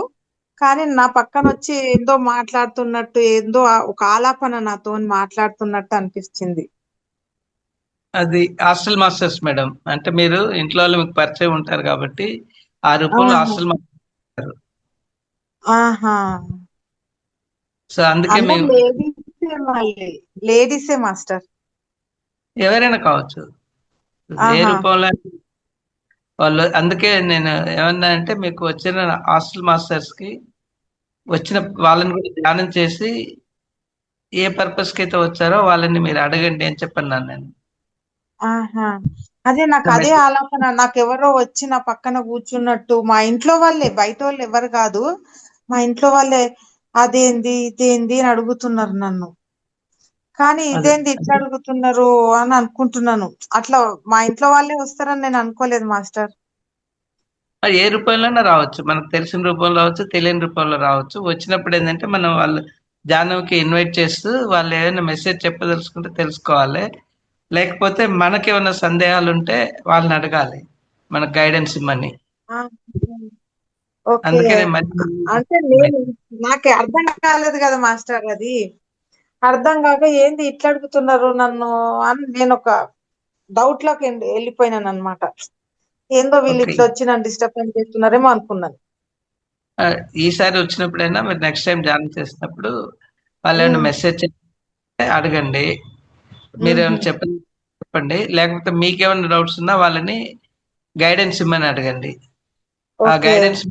Speaker 6: కానీ నా పక్కన వచ్చి ఏందో మాట్లాడుతున్నట్టు, ఏందో ఒక ఆలాపన నాతో మాట్లాడుతున్నట్టు అనిపించింది.
Speaker 4: అది హాస్టల్ మాస్టర్స్ మేడం. అంటే మీరు ఇంట్లో వాళ్ళు మీకు పరిచయం ఉంటారు కాబట్టి ఆ రూపంలో హాస్టల్ మాస్టర్.
Speaker 6: ఆహా,
Speaker 4: సో అందుకే
Speaker 6: అంటే
Speaker 4: మేము
Speaker 6: లేడీసే మాస్టర్.
Speaker 4: ఎవరైనా కావచ్చు ఏ
Speaker 6: ఆహా.
Speaker 4: రూపంలో వాళ్ళు. అందుకే నేను ఏమన్నా అంటే మీకు వచ్చిన హాస్టల్ మాస్టర్స్ కి వచ్చిన వాళ్ళని కూడా ధ్యానం చేసి ఏ పర్పస్ కి అయితే వచ్చారో వాళ్ళని మీరు అడగండి అని చెప్పన్నాను నేను.
Speaker 6: ఆహా, అదే నాకు అదే ఆలాపన. నాకెవరో వచ్చి నా పక్కన కూర్చున్నట్టు, మా ఇంట్లో వాళ్ళే, బయట వాళ్ళు ఎవరు కాదు, మా ఇంట్లో వాళ్ళే అదేంది ఇదేంది అని అడుగుతున్నారు నన్ను. కానీ ఇదేంది ఇట్లా అడుగుతున్నారు అని అనుకుంటున్నాను. అట్లా మా ఇంట్లో వాళ్ళే వస్తారని నేను అనుకోలేదు మాస్టర్.
Speaker 4: అది ఏ రూపంలోనే రావచ్చు, మనకు తెలిసిన రూపంలో రావచ్చు, తెలియని రూపంలో రావచ్చు. వచ్చినప్పుడు ఏంటంటే మనం వాళ్ళు ధ్యానంకి ఇన్వైట్ చేస్తూ వాళ్ళు ఏదైనా మెసేజ్ చెప్పదలుచుకుంటే తెలుసుకోవాలి. లేకపోతే మనకేమైనా సందేహాలు ఉంటే వాళ్ళని అడగాలి, మనకు గైడెన్స్ ఇమ్మని.
Speaker 6: ఓకే,
Speaker 4: అందుకనే
Speaker 6: అంటే నేను నాకు అర్థం కాలేదు కదా మాస్టర్. అది అర్థం కాక ఏంది ఇట్లా అడుగుతున్నారు నన్ను అని నేను ఒక డౌట్ లోకి వెళ్ళిపోయినాను అనమాట. ఏందో వీళ్ళు ఇట్లా వచ్చి నన్ను డిస్టర్బ్ చేస్తున్నారేమో అనుకున్నాను.
Speaker 4: ఈసారి వచ్చినప్పుడైనా మీరు నెక్స్ట్ టైం ధ్యానం చేసినప్పుడు వాళ్ళు ఏమైనా మెసేజ్ చెప్తే అడగండి. మీరు ఏమైనా చెప్పండి, లేకపోతే మీకేమైనా డౌట్స్ ఉన్నా వాళ్ళని గైడెన్స్ ఇమ్మని అడగండి. ఆ గైడెన్స్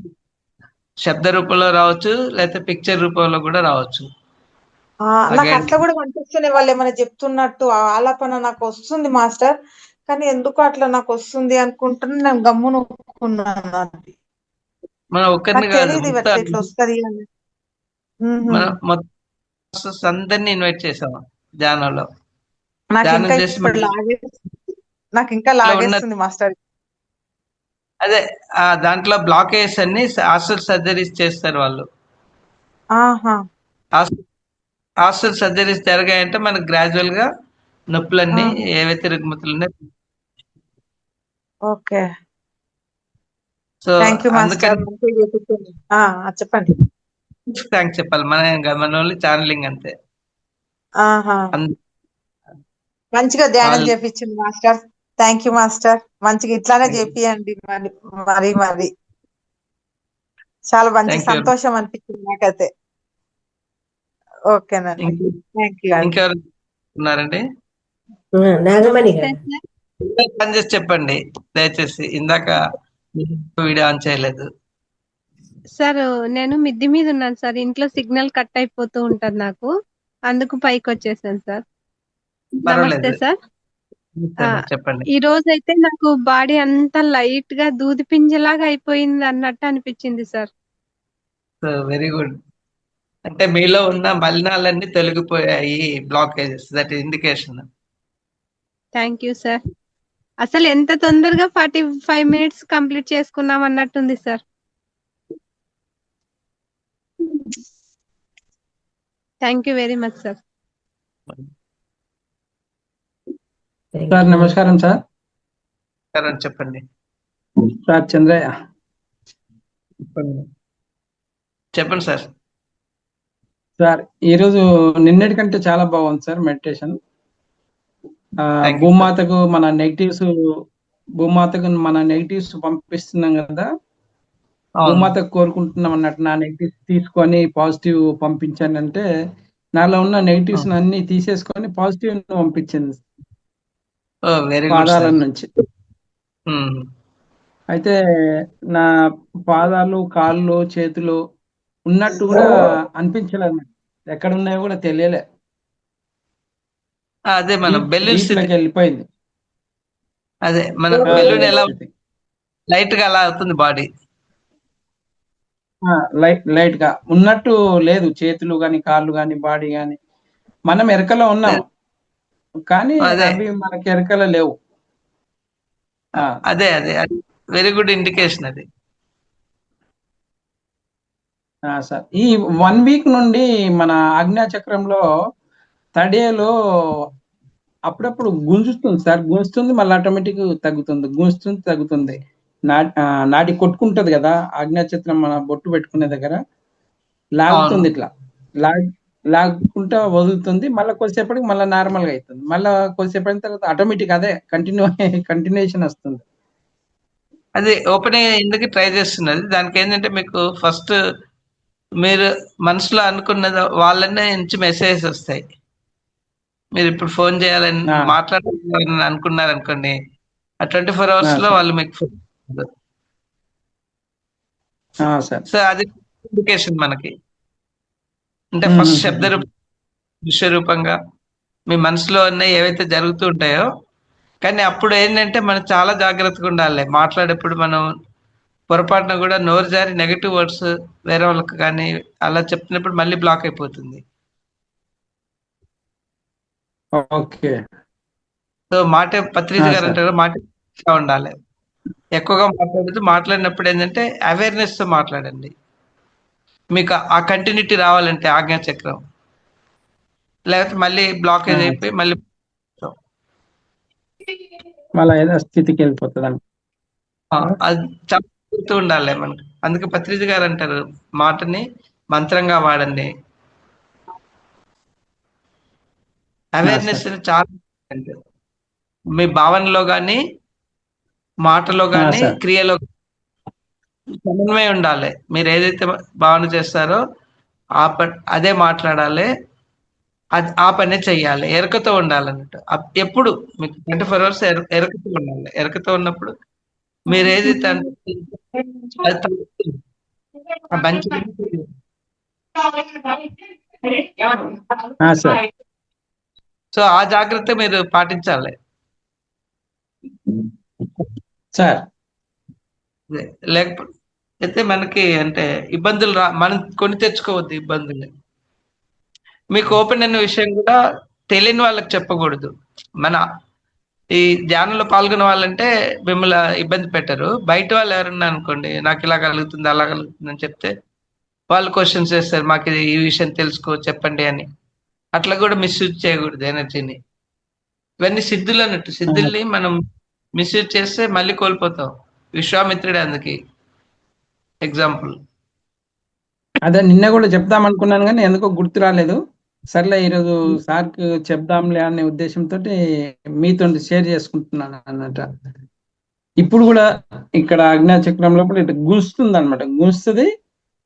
Speaker 4: శబ్ద రూపంలో రావచ్చు, లేకపోతే పిక్చర్ రూపంలో కూడా రావచ్చు.
Speaker 6: నాకు అట్లా కూడా కనిపిస్తున్నాయి, వాళ్ళు ఏమైనా చెప్తున్నట్టు ఆ ఆలాపన నాకు వస్తుంది మాస్టర్. కానీ ఎందుకు అట్లా నాకు వస్తుంది అనుకుంటున్నా, నేను గమ్మున ఒప్పుకున్నాను. అది
Speaker 4: మనం ఒక్కరిని
Speaker 6: నాకు
Speaker 4: కాదు,
Speaker 6: తెలియదు ఇట్లా వస్తుంది అని.
Speaker 4: మనం మొత్తం అందరినీ ఇన్వైట్ చేసాము ధ్యానంలో.
Speaker 6: నాకు
Speaker 4: ధ్యానం
Speaker 6: ఇంకా
Speaker 4: చేసి
Speaker 6: ఇప్పుడు నాకు ఇంకా లాగేస్తుంది మాస్టర్.
Speaker 4: అదే ఆ దాంట్లో బ్లాకేజ్ అన్ని హాస్టల్ సర్జరీస్ చేస్తారు వాళ్ళు. హాస్టల్ సర్జరీస్ జరిగాయంటే మనకు గ్రాడ్యువల్ గా నొప్పులన్నీ ఏవైతే రుగ్మతులు ఉన్నాయో.
Speaker 6: ఓకే,
Speaker 4: సో
Speaker 6: అందుకని చెప్పండి.
Speaker 4: థ్యాంక్స్ చెప్పాలి మన ఓన్లీ ఛానలింగ్ అంతే.
Speaker 6: మంచిగా ధ్యానం చేపించింది మాస్టర్. Thank you master. మంచిగా ఇట్లానే చేపియండి మరి మరి మరి. చాలా మంచి
Speaker 4: థ్యాంక్ యూ.
Speaker 6: సంతోషం అనిపించింది నాకైతే. ఓకేనండి, థ్యాంక్ యూ అండి.
Speaker 4: ఇంకెవరు ఉన్నారండి?
Speaker 1: నాగమణి గారు.
Speaker 4: ఆన్ చేసి చెప్పండి దయచేసి, ఇందాక వీడియో ఆన్ చేయలేదు.
Speaker 7: సార్ నేను మిద్ది మీద ఉన్నాను సార్, ఇంట్లో సిగ్నల్ కట్ అయిపోతూ ఉంటది నాకు, అందుకు పైకి వచ్చేసాను సార్. నమస్తే
Speaker 4: పర్వాలేదు,
Speaker 7: సార్.
Speaker 4: చెప్పండి.
Speaker 7: ఈ రోజు అయితే నాకు బాడీ అంతా లైట్ గా దూది పింజలాగా అయిపోయింది అన్నట్టు అనిపించింది సార్.
Speaker 4: Very good. అంటే మీలో ఉన్న మలినాలన్నీ తొలగిపోయాయి, blockages, that indication.
Speaker 7: Thank you sir. అసలు ఎంత తొందరగా 45 minutes కంప్లీట్ చేసుకున్నాం అన్నట్టుంది sir. Thank you very much sir.
Speaker 8: Sir నమస్కారం సార్.
Speaker 4: చెప్పండి
Speaker 8: సార్ చంద్రయ్య.
Speaker 4: చెప్పండి సార్.
Speaker 8: సార్ ఈరోజు నిన్నటి కంటే చాలా బాగుంది సార్ మెడిటేషన్.
Speaker 4: Thank you,
Speaker 8: భూమాతకు మన నెగిటివ్స్ పంపిస్తున్నాం కదా, భూమాతకు కోరుకుంటున్నాం అన్నట్టు నా నెగిటివ్స్ తీసుకొని పాజిటివ్ పంపించాను అంటే నాలో ఉన్న నెగిటివ్స్ అన్ని తీసేసుకొని పాజిటివ్ పంపించింది
Speaker 4: వెరీ గుడ్
Speaker 8: పాదాల
Speaker 4: సార్.
Speaker 8: నుంచి. అయితే నా పాదాలు, కాళ్ళు, చేతులు ఉన్నట్టు కూడా అనిపించలేదు, ఎక్కడ ఉన్నాయో కూడా తెలియలే,
Speaker 4: అదే మన బెలూన్స్
Speaker 8: డీప్లోకి వెళ్ళిపోయింది.
Speaker 4: అదే మన బెలూన్ ఎలా లైట్ గా అలా అవుతుంది బాడీ.
Speaker 8: లైట్ గా ఉన్నట్టు లేదు, చేతులు గాని కాళ్ళు గాని బాడీ గాని. మనం ఎరకలో ఉన్నాం కానీ
Speaker 4: అదే.
Speaker 8: అవి మనకి ఎరకలో లేవు.
Speaker 4: అదే అదే వెరీ గుడ్ ఇండికేషన్ అది.
Speaker 8: సార్ ఈ 1 week నుండి మన ఆజ్ఞా చక్రంలో తడియలో అప్పుడప్పుడు గుంజుతుంది సార్, గుంజుతుంది మళ్ళీ ఆటోమేటిక్ తగ్గుతుంది, గుంజుతుంది తగ్గుతుంది. నాటి కొట్టుకుంటది కదా ఆజ్ఞా చక్రం, మన బొట్టు పెట్టుకునే దగ్గర లాగుతుంది, ఇట్లా లాగుకుంటా వదులుతుంది, మళ్ళీ కొద్దిసేపటికి మళ్ళీ నార్మల్ గా అవుతుంది, మళ్ళీ కొద్దిసేపటి తర్వాత ఆటోమేటిక్ అదే కంటిన్యూషన్ వస్తుంది.
Speaker 4: అది ఓపెన్ ఎందుకు ట్రై చేస్తున్నది, దానికి ఏంటంటే మీకు ఫస్ట్ మీరు మనసులో అనుకున్నది వాళ్ళనే నుంచి మెసేజెస్ వస్తాయి. మీరు ఇప్పుడు ఫోన్ చేయాలని మాట్లాడాలని అనుకున్నారు అనుకోండి, ఆ 24 hours లో వాళ్ళు మీకు ఫోన్. సో అది ఇండికేషన్ మనకి. అంటే ఫస్ట్ శబ్ద దృశ్య రూపంగా మీ మనసులో ఉన్న ఏవైతే జరుగుతూ ఉంటాయో, కానీ అప్పుడు ఏంటంటే మనం చాలా జాగ్రత్తగా ఉండాలి. మాట్లాడేప్పుడు మనం పొరపాటున కూడా నోరు జారి నెగటివ్ వర్డ్స్ వేరే వాళ్ళకి కానీ అలా చెప్పినప్పుడు మళ్ళీ బ్లాక్ అయిపోతుంది.
Speaker 8: ఓకే.
Speaker 4: సో మాట పత్రిజ గారు అంటారు మాట ఉండాలి, ఎక్కువగా మాట్లాడినప్పుడు ఏంటంటే అవేర్నెస్ తో మాట్లాడండి. మీకు ఆ కంటిన్యూటీ రావాలంటే ఆజ్ఞా చక్రం, లేకపోతే మళ్ళీ బ్లాకేజ్ అయిపోయి మళ్ళీ
Speaker 8: ఏదో స్థితికి వెళ్ళిపోతుంది అంట.
Speaker 4: అది చెప్తూ ఉండాలి మనకు. అందుకే పత్రిజ గారు అంటారు మాటని మంత్రంగా వాడండి. అవేర్నెస్ చాలా మీ భావనలో కానీ మాటలో కానీ క్రియలో సమన్వయం ఉండాలి. మీరు ఏదైతే భావన చేస్తారో అదే మాట్లాడాలి, ఆ పనే చెయ్యాలి, ఎరకతో ఉండాలన్నట్టు. ఎప్పుడు మీకు 24 hours ఎరకతో ఉండాలి. ఎరకతో ఉన్నప్పుడు మీరు ఏదైతే సో ఆ జాగ్రత్త మీరు పాటించాలి
Speaker 8: సార్.
Speaker 4: లేకపోతే మనకి అంటే ఇబ్బందులు మనం కొని తెచ్చుకోవద్దు ఇబ్బందులు. మీకు ఓపెన్ అనే విషయం కూడా తెలియని వాళ్ళకి చెప్పకూడదు. మన ఈ ధ్యానంలో పాల్గొనే వాళ్ళంటే మిమ్మల్ని ఇబ్బంది పెట్టరు. బయట వాళ్ళు ఎవరన్నా అనుకోండి నాకు ఇలా కలుగుతుంది అలా కలుగుతుంది అని చెప్తే వాళ్ళు క్వశ్చన్స్ చేస్తారు, మాకు ఈ విషయం తెలుసుకో చెప్పండి అని. అట్లా కూడా మిస్యూజ్ చేయకూడదు ఎనర్జీని. ఇవన్నీ సిద్ధులు అన్నట్టు, సిద్ధుల్ని మనం మిస్యూజ్ చేస్తే మళ్ళీ కోల్పోతాం. విశ్వామిత్రుడే అందుకే ఎగ్జాంపుల్.
Speaker 8: అదే నిన్న కూడా చెప్దాం అనుకున్నాను కానీ ఎందుకో గుర్తు రాలేదు. సర్లే ఈరోజు సార్కి చెప్దాంలే అనే ఉద్దేశంతో మీతో షేర్ చేసుకుంటున్నాను అన్నమాట. ఇప్పుడు కూడా ఇక్కడ ఆజ్ఞా చక్రం లోపల ఇట్లా గుంస్తుంది అనమాట, గుంస్తుంది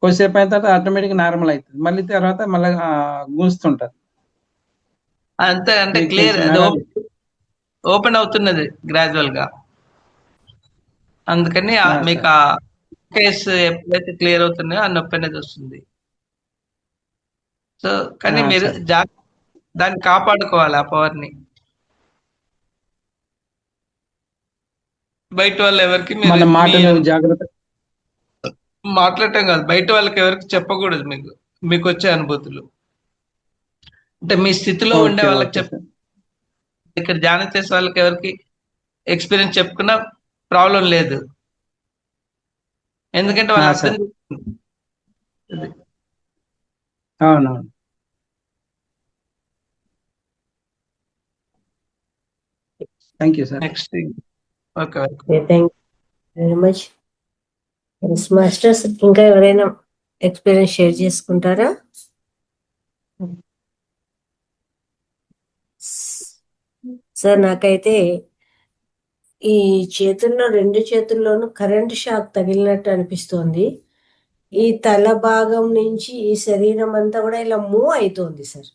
Speaker 8: కొద్దిసేపు అయిన తర్వాత ఆటోమేటిక్ నార్మల్ అవుతుంది, మళ్ళీ తర్వాత మళ్ళీ గుంజుతుంటది.
Speaker 4: అంతే, అంటే
Speaker 8: మీకు
Speaker 4: క్లియర్ అది
Speaker 8: తెలిసిందా?
Speaker 4: ఓపెన్ అవుతున్నది గ్రాడ్యువల్ గా. అందుకని మీకు
Speaker 8: సార్.
Speaker 4: ఆ కేసు ఎప్పుడైతే క్లియర్ అవుతున్నాయో ఆ నొప్పి అనేది వస్తుంది. సో కానీ మీరు
Speaker 8: సార్.
Speaker 4: దాన్ని కాపాడుకోవాలి, ఆ పవర్ ని. బయట వాళ్ళు ఎవరికి
Speaker 8: మన
Speaker 4: మీరు
Speaker 8: మాటలు జాగ్రత్త.
Speaker 4: మాట్లాడటం కాదు, బయట వాళ్ళకి ఎవరికి చెప్పకూడదు మీకు వచ్చే అనుభూతులు. అంటే మీ స్థితిలో ఉండే
Speaker 8: ఓకే,
Speaker 4: వాళ్ళకి
Speaker 8: ఓకే
Speaker 4: చెప్
Speaker 8: సార్.
Speaker 4: ఇక్కడ ధ్యానం చేసే వాళ్ళకి ఎవరికి ఎక్స్పీరియన్స్ చెప్పుకున్నా ప్రాబ్లం లేదు, ఎందుకంటే వాళ్ళు అర్థం
Speaker 8: సార్.
Speaker 4: చేసుకుంటారు.
Speaker 8: అవునవును. Thank you sir.
Speaker 4: Next. Okay,
Speaker 1: thank very much. Masters ఇంకా ఎవరైనా ఎక్స్పీరియన్స్ షేర్ చేసుకుంటారా? సార్ నాకైతే ఈ చేతుల్లో, 2 చేతుల్లోనూ కరెంట్ షాక్ తగిలినట్టు అనిపిస్తోంది. ఈ తల భాగం నుంచి ఈ శరీరం అంతా కూడా ఇలా మూవ్ అవుతోంది సార్.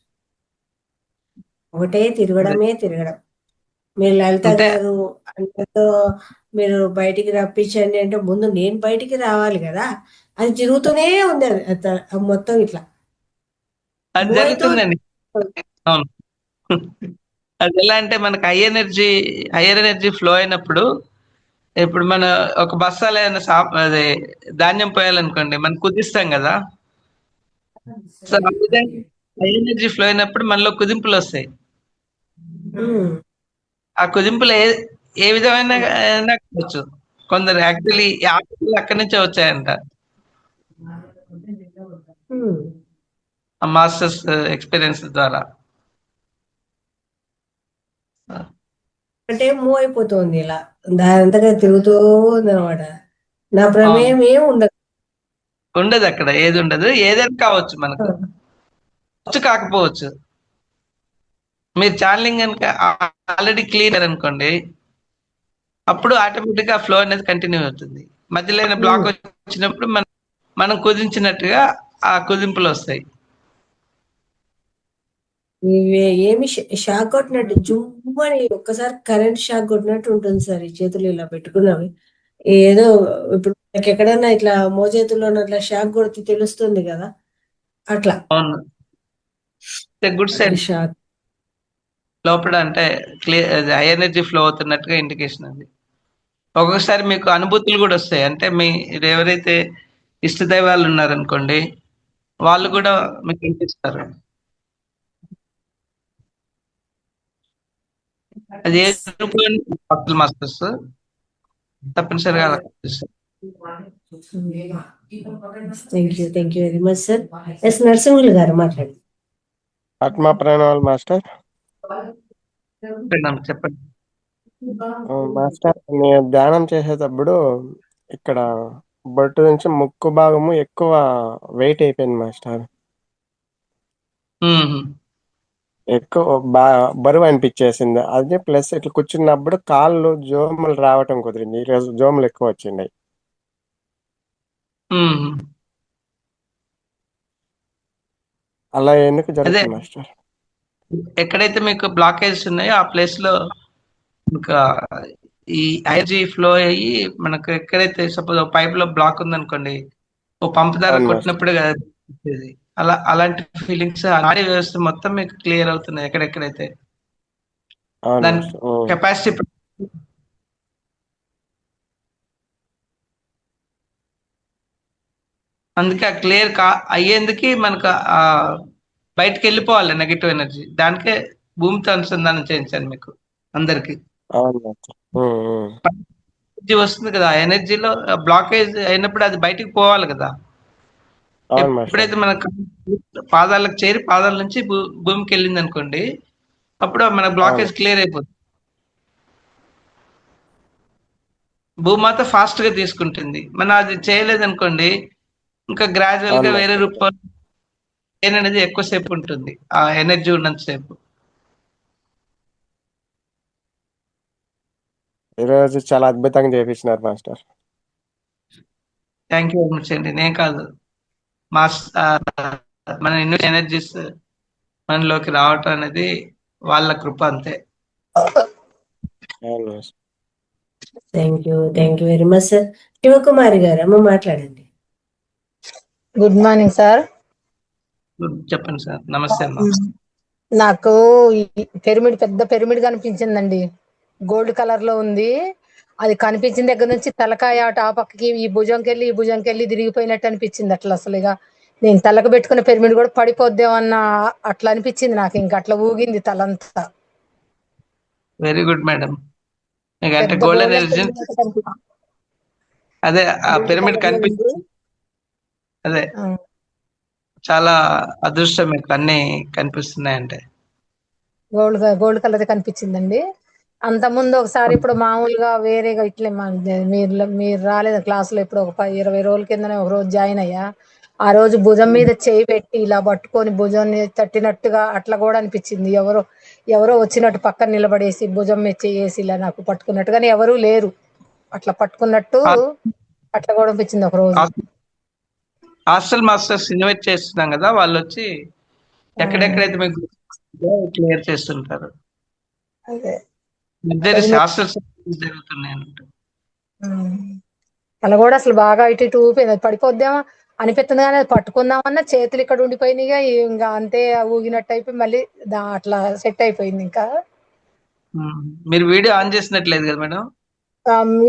Speaker 1: ఒకటే తిరగడం. మీరు లలిత
Speaker 4: అంటే
Speaker 1: గారు అందరితో మీరు బయటికి రప్పించండి అంటే ముందు నేను బయటికి రావాలి కదా. అది తిరుగుతూనే ఉంది, అది మొత్తం ఇట్లా
Speaker 4: అది
Speaker 1: మూవ్ అవుతూ
Speaker 4: జరుగుతుందండి. అవును. అది ఎలా అంటే మనకు హైయర్ ఎనర్జీ ఫ్లో అయినప్పుడు, ఇప్పుడు మన ఒక బస్తాలో ఏదైనా అదే ధాన్యం పోయాలనుకోండి, మనం కుదిస్తాం కదా. సో ఆ విధంగా హై ఎనర్జీ ఫ్లో అయినప్పుడు మనలో కుదింపులు వస్తాయి. ఆ కుదింపులు ఏ విధమైన అయినా కావచ్చు. కొందరు యాక్చువల్లీ అక్కడి నుంచే వచ్చాయంట, ఆ మాస్టర్స్ ఎక్స్పీరియన్స్ ద్వారా.
Speaker 1: అంటే మూవ్ అయిపోతుంది ఇలా, దాని అంతగా తిరుగుతూ ఉంది అనమాట. నా ప్రమేయం ఏం
Speaker 4: ఉండదు అక్కడ, ఏది ఉండదు, ఏదైనా కావచ్చు మనకు, కాకపోవచ్చు. మీరు ఛానలింగ్ కనుక ఆల్రెడీ క్లియర్ అనుకోండి, అప్పుడు ఆటోమేటిక్ గా ఫ్లో అనేది కంటిన్యూ అవుతుంది. మధ్యలో బ్లాక్ వచ్చినప్పుడు మనం కుదించినట్టుగా ఆ కుదింపులు వస్తాయి.
Speaker 1: ఏమి షాక్ కొట్టినట్టు జుమ్మని ఒక్కసారి కరెంట్ షాక్ కొట్టినట్టు ఉంటుంది సార్. ఈ చేతులు ఇలా పెట్టుకున్నవి ఏదో ఇప్పుడు మనకి ఎక్కడన్నా ఇట్లా మోచేతుల్లో అట్లా షాక్ కొడితే తెలుస్తుంది కదా, అట్లా.
Speaker 4: అవును, గుడ్ సైడ్.
Speaker 1: షాక్
Speaker 4: లోపల అంటే క్లియర్ హై ఎనర్జీ ఫ్లో అవుతున్నట్టుగా ఇండికేషన్ అది. ఒక్కొక్కసారి మీకు అనుభూతులు కూడా వస్తాయి. అంటే మీరు ఎవరైతే ఇష్టదైవాలు ఉన్నారనుకోండి, వాళ్ళు కూడా మీకు వినిపిస్తారు. అది ఏ రూపంలో మాస్టర్స్ తప్పనిసరిగా అలా కనిపిస్తారు.
Speaker 1: Thank you very much sir. S Narasimhulu గారు మాట్లాడండి.
Speaker 9: ఆత్మ ప్రణాళిక మాస్టర్.
Speaker 4: చెప్పండి
Speaker 9: మాస్టర్, నేను ధ్యానం చేసేటప్పుడు ఇక్కడ బొట్టు నుంచి ముక్కు భాగము ఎక్కువ వెయిట్ అయిపోయింది మాస్టర్. ఎక్కువ బరువు అనిపించేసింది అది. ప్లస్ ఇట్లా కూర్చున్నప్పుడు కాళ్ళు జోములు రావటం కుదిరింది. ఈరోజు జోములు ఎక్కువ వచ్చినాయి. అలా ఎందుకు జరుగుతుంది మాస్టర్?
Speaker 4: ఎక్కడైతే మీకు బ్లాకేజ్ ఉన్నాయో ఆ ప్లేస్ లో ఇంకా ఈ ఎనర్జీ ఫ్లో అయ్యి మనకు ఎక్కడైతే సపోజ్ పైప్ లో బ్లాక్ ఉందనుకోండి, ఓ పంప్ ద్వారా కొట్టినప్పుడు కదా అలాంటి ఫీలింగ్స్ నాడీ వ్యవస్థ మొత్తం మీకు క్లియర్ అవుతున్నాయి ఎక్కడెక్కడైతే దాని కెపాసిటీ. అందుకే ఆ క్లియర్ అయ్యేందుకు మనకు బయటకు వెళ్ళిపోవాలి నెగటివ్ ఎనర్జీ. దానికే భూమితో అనుసంధానం చేయించాను మీకు అందరికి. ఎనర్జీ వస్తుంది కదా, ఆ ఎనర్జీలో బ్లాకేజ్ అయినప్పుడు అది బయటికి పోవాలి కదా. ఎప్పుడైతే మన పాదాలకు చేరి పాదాల నుంచి భూమికి వెళ్ళింది అనుకోండి, అప్పుడు మన బ్లాకేజ్ క్లియర్ అయిపోతుంది. భూమాత ఫాస్ట్ గా తీసుకుంటుంది. మనం అది చేయలేదనుకోండి, ఇంకా గ్రాడ్యువల్ గా వేరే రూపం అనేది ఎక్కువసేపు ఉంటుంది, ఆ ఎనర్జీ ఉన్నంతసేపు.
Speaker 9: ఈరోజు చాలా అద్భుతంగా చేపించినారు master.
Speaker 4: Thank you very much అండి. నేను కాదు, మాస్ మన ఎనర్జీస్ మనలోకి రావటం అనేది వాళ్ళ కృప అంతే.
Speaker 9: అవును master.
Speaker 1: Thank you very much sir. Sivakumari గారు అమ్మ మాట్లాడండి.
Speaker 10: Good morning sir.
Speaker 4: చెప్పండి సార్. నమస్తే అమ్మా.
Speaker 10: నాకు ఈ పిరమిడ్ పెద్ద పిరమిడ్ కనిపించిందండి. గోల్డ్ కలర్ లో ఉంది. అది కనిపించిన దగ్గర నుంచి తలకాయ అటు ఆ పక్కకి ఈ భుజంకెళ్ళి ఈ భుజంకెళ్ళి తిరిగిపోయినట్టు అనిపించింది. అట్లా అసలు ఇక నేను తలకు పెట్టుకున్న పిరమిడ్ కూడా పడిపోద్దామన్న అట్లా అనిపించింది నాకు. ఇంకా అట్లా ఊగింది తలంతా.
Speaker 4: Very good madam. మీకు అంటే
Speaker 10: పెద్ద
Speaker 4: గోల్డెన్
Speaker 10: గోల్డెన్
Speaker 4: ఎలిజెన్స్
Speaker 10: పిరమిడ్ కనిపించింది.
Speaker 4: అదే ఆ
Speaker 10: గోల్డ్
Speaker 4: పిరమిడ్
Speaker 10: కలర్ లో ఉంది.
Speaker 4: కనిపించింది. అదే
Speaker 10: ఆ,
Speaker 4: చాలా అదృష్టం మీకు అన్ని కనిపిస్తున్నాయంటే.
Speaker 10: గోల్డ్ కలర్ కనిపించిందండి. అంత ముందు ఒకసారి ఇప్పుడు మామూలుగా వేరేగా ఇట్లే మీరు రాలేదు క్లాసులో. ఇప్పుడు ఒక 20 రోజుల కిందనే ఒక రోజు జాయిన్ అయ్యా. ఆ రోజు భుజం మీద చేయి పెట్టి ఇలా పట్టుకొని భుజాన్ని తట్టినట్టుగా అట్లా కూడా అనిపించింది. ఎవరో వచ్చినట్టు పక్కన నిలబడేసి భుజం మీద చేసి ఇలా నాకు పట్టుకున్నట్టుగానే ఎవరూ లేరు. అట్లా పట్టుకున్నట్టు అట్లా కూడా అనిపించింది ఒక రోజు.
Speaker 4: హాస్టల్ మాస్టర్స్ ఇన్వైట్ చేస్తున్నాం కదా, వాళ్ళు వచ్చి ఎక్కడెక్కడైతే మీకు క్లియర్ చేస్తుంటారు.
Speaker 10: అదే
Speaker 4: ఇద్దరు హాస్టల్స్ జరుగుతున్నాయి అన్నట్టు.
Speaker 10: అలా కూడా అసలు బాగా ఇటు ఇటు ఊపింది. అది పడిపోద్దామా అనిపిస్తుంది కానీ అది పట్టుకుందామన్నా చేతులు ఇక్కడ ఉండిపోయినాయి. ఇంకా అంతే ఊగినట్టు అయిపోయి మళ్ళీ అట్లా సెట్ అయిపోయింది. ఇంకా
Speaker 4: మీరు వీడియో ఆన్ చేసినట్లేదు కదా మేడం?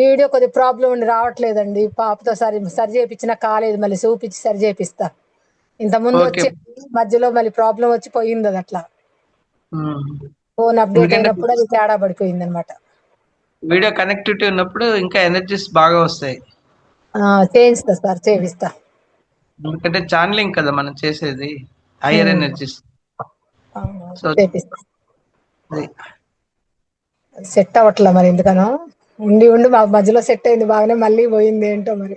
Speaker 10: వీడియో కొద్దిగా ప్రాబ్లం ఉండి రావట్లేదండి. పాపతో సరి చేయించినా కాలేదు. మళ్ళీ చూపించి సరి చేపిస్తా. ఇంత ముందు వచ్చి మధ్యలో మళ్ళీ ప్రాబ్లం వచ్చి పోయింది. అది అట్లా ఫోన్ అప్డేట్ అయినప్పుడు అది తేడా పడిపోయింది అనమాట.
Speaker 4: వీడియో కనెక్టివిటీ ఉన్నప్పుడు ఇంకా ఎనర్జీస్ బాగా వస్తాయి.
Speaker 10: చేయిస్తా సార్, చేపిస్తా.
Speaker 4: ఎందుకంటే ఛానలింగ్ కదా మనం చేసేది, హైయర్ ఎనర్జీస్. సో
Speaker 10: సెట్ అవ్వట్లా మరి ఎందుకనో. ఉండి మా మధ్యలో సెట్ అయింది బాగానే, మళ్ళీ పోయింది ఏంటో మరి.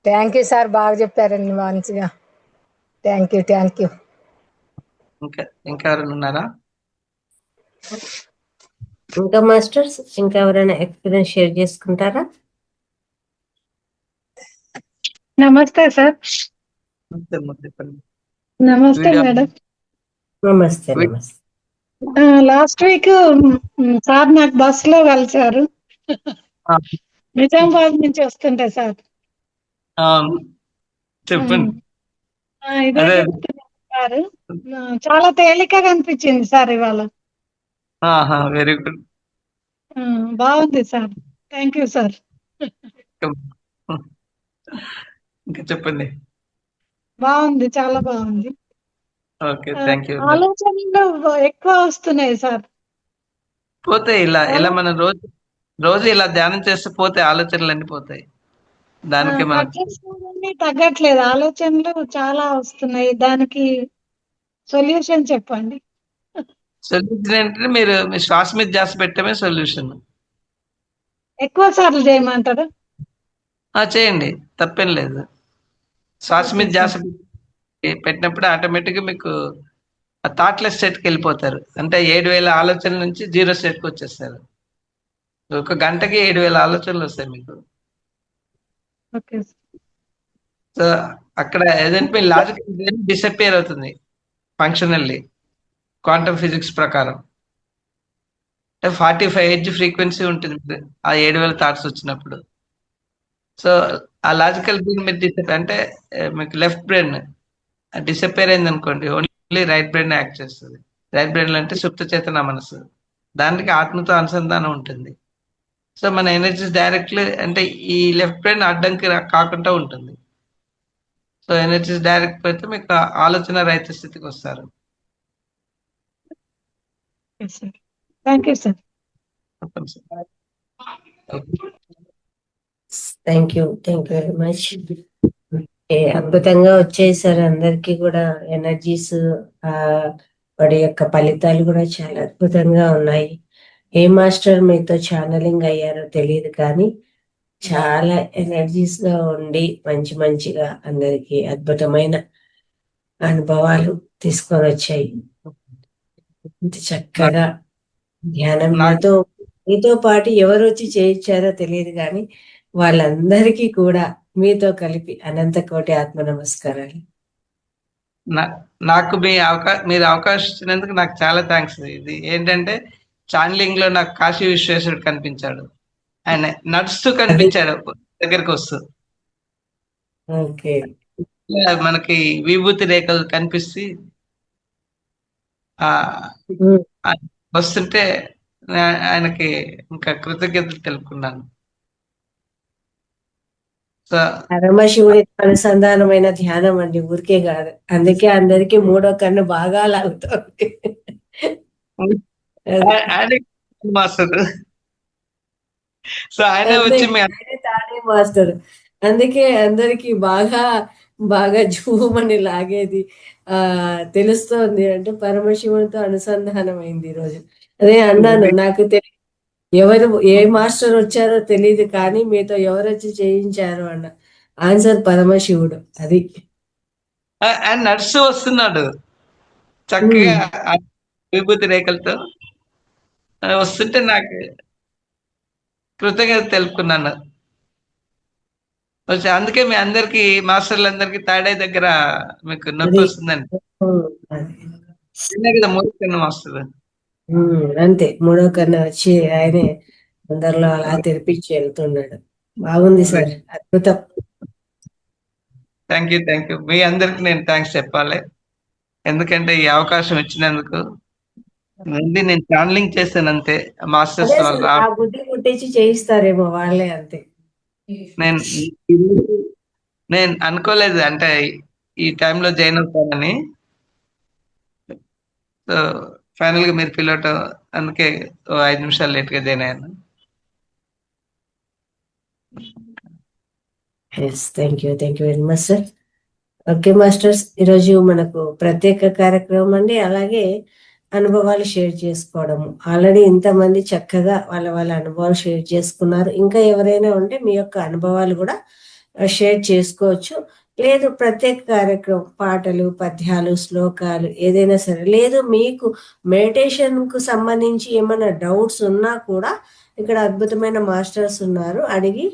Speaker 10: థ్యాంక్ యూ సార్, బాగా చెప్పారండి మంచిగా. Thank you.
Speaker 4: ఇంకా ఎవరైనా ఉన్నారా?
Speaker 1: ఇంకా మాస్టర్స్ ఇంకా ఎవరైనా ఎక్స్పీరియన్స్ షేర్ చేసుకుంటారా?
Speaker 11: నమస్తే సార్. నమస్తే మేడం.
Speaker 1: నమస్తే.
Speaker 11: లాస్ట్ వీక్ సార్ నాకు బస్ లో కలిసారు, నిజామాబాద్ నుంచి వస్తుంటే సార్.
Speaker 4: చెప్పండి.
Speaker 11: ఇదే చెప్తున్నారు. చాలా తేలికగా అనిపించింది సార్ ఇవాళ.
Speaker 4: Very good.
Speaker 11: బాగుంది సార్. Thank you sir.
Speaker 4: ఇంకా చెప్పండి.
Speaker 11: బాగుంది, చాలా బాగుంది.
Speaker 4: Okay, thank you.
Speaker 11: ఆలోచనలు ఎక్కువ వస్తున్నాయి సార్.
Speaker 4: పోతే ఇలా మనం రోజు ఇలా ధ్యానం చేస్తే పోతే ఆలోచనలు అన్ని పోతాయి. దానికి
Speaker 11: తగ్గట్లేదు, ఆలోచనలు చాలా వస్తున్నాయి. దానికి సొల్యూషన్ చెప్పండి.
Speaker 4: సొల్యూషన్ ఏంటంటే మీరు మీ శ్వాస మీద ధ్యాస పెట్టడమే సొల్యూషన్.
Speaker 11: ఎక్కువ సార్లు చేయమంటారా?
Speaker 4: చేయండి, తప్పేం లేదు. శ్వాస మీద ధ్యాస పెట్టినప్పుడు ఆటోమేటిక్గా మీకు థాట్లెస్ స్టేట్కి వెళ్ళిపోతారు. అంటే 7,000 ఆలోచనల నుంచి 0 స్టేట్కి వచ్చేస్తారు. ఒక గంటకి 7,000 ఆలోచనలు వస్తాయి మీకు. సో అక్కడ ఏదంటే మీ లాజికల్ డిసపియర్ అవుతుంది ఫంక్షనల్లీ, క్వాంటమ్ ఫిజిక్స్ ప్రకారం. అంటే 45 హెర్ట్జ్ ఫ్రీక్వెన్సీ ఉంటుంది ఆ 7,000 థాట్స్ వచ్చినప్పుడు. సో ఆ లాజికల్ బీయింగ్ మీరు అంటే మీకు లెఫ్ట్ బ్రెయిన్ డిసపేర్ అయింది అనుకోండి, ఓన్లీ రైట్ బ్రెయిన్ యాక్ట్ చేస్తుంది. రైట్ బ్రెయిన్ అంటే సుప్త చేతన మనసు, దానికి ఆత్మతో అనుసంధానం ఉంటుంది. సో మన ఎనర్జీస్ డైరెక్ట్లీ అంటే ఈ లెఫ్ట్ బ్రెయిన్ అడ్డంకి కాకుండా ఉంటుంది. సో ఎనర్జీస్ డైరెక్ట్ పెడితే మీకు ఆలోచన రహిత స్థితికి వస్తారు.
Speaker 11: Thank you sir.
Speaker 1: Thank you very much. అద్భుతంగా వచ్చాయి సార్. అందరికీ కూడా ఎనర్జీస్, వాడి యొక్క ఫలితాలు కూడా చాలా అద్భుతంగా ఉన్నాయి. ఏ మాస్టర్ మీతో ఛానలింగ్ అయ్యారో తెలియదు కానీ చాలా ఎనర్జీస్ గా ఉండి మంచిగా అందరికి అద్భుతమైన అనుభవాలు తీసుకొని వచ్చాయి. చక్కగా ధ్యానం మీతో పాటు ఎవరు వచ్చి చేయించారో తెలియదు కానీ వాళ్ళందరికీ కూడా మీతో కలిపి అనంత కోటి ఆత్మ నమస్కారాలు.
Speaker 4: నాకు మీరు అవకాశం ఇచ్చినందుకు నాకు చాలా థ్యాంక్స్. ఇది ఏంటంటే చాన్లింగ్ లో నాకు కాశీ విశ్వేశ్వరుడు కనిపించాడు, ఆయన నడుస్తూ కనిపించాడు దగ్గరికి వస్తూ.
Speaker 1: ఓకే,
Speaker 4: మనకి విభూతి రేఖలు కనిపిస్తే వస్తుంటే ఆయనకి ఇంకా కృతజ్ఞతలు తెలుపుకున్నాను. సో
Speaker 1: పరమశివుడి అనుసంధానమైన ధ్యానం అండి, ఊరికే కాదు. అందుకే అందరికి మూడో కన్ను బాగా లాగుతుంది.
Speaker 4: ఆయన మాస్టర్, సో ఆయన వచ్చి
Speaker 1: తానే మాస్టర్. అందుకే అందరికి బాగా బాగా జూమని లాగేది తెలుస్తోంది. అంటే పరమశివునితో అనుసంధానం అయింది ఈరోజు. అదే అన్నాను, నాకు ఎవరు ఏ మాస్టర్ వచ్చారో తెలియదు, కానీ మీతో ఎవరు వచ్చి చేయించారు అన్న ఆన్సర్ పరమశివుడు. అది
Speaker 4: ఆయన నడుస్తూ వస్తున్నాడు చక్కగా విభూతి రేఖలతో వస్తుంటే నాకు కృతజ్ఞత తెలుపుకున్నాను. అందుకే మీ అందరికి మాస్టర్లందరికి తాడే దగ్గర మీకు నొప్పి వస్తుందండి. కదా మూడో కన్ను మాస్టర్,
Speaker 1: అంతే, మూడో కన్ను వచ్చి ఆయనే అందరిలో అలా తెరిపించి వెళ్తున్నాడు. బాగుంది సార్, అద్భుతం.
Speaker 4: Thank you. మీ అందరికి నేను థ్యాంక్స్ చెప్పాలి, ఎందుకంటే ఈ అవకాశం ఇచ్చినందుకు. నేను ఛానలింగ్ చేస్తాను అంతే, మాస్టర్స్ వాళ్ళు
Speaker 1: బుద్ధి పుట్టించి చేయిస్తారేమో వాళ్ళే, అంతే.
Speaker 4: నేను అనుకోలేదు అంటే ఈ టైంలో జాయిన్ అవుతానని. సో ఫైనల్ గా మీరు పిలవటం, అందుకే 5 నిమిషాలు లేట్ గా జాయిన్ అయ్యాను.
Speaker 1: Thank you very much sir. Okay masters, ఈరోజు మనకు ప్రత్యేక కార్యక్రమం అండి. అలాగే అనుభవాలు షేర్ చేసుకోవడము. ఆల్రెడీ ఇంతమంది చక్కగా వాళ్ళ అనుభవాలు షేర్ చేసుకున్నారు. ఇంకా ఎవరైనా ఉంటే మీ యొక్క అనుభవాలు కూడా షేర్ చేసుకోవచ్చు. లేదు ప్రత్యేక కార్యక్రమం, పాటలు, పద్యాలు, శ్లోకాలు ఏదైనా సరే, లేదు మీకు మెడిటేషన్ కు సంబంధించి ఏమైనా డౌట్స్ ఉన్నా కూడా ఇక్కడ అద్భుతమైన మాస్టర్స్ ఉన్నారు, అడిగి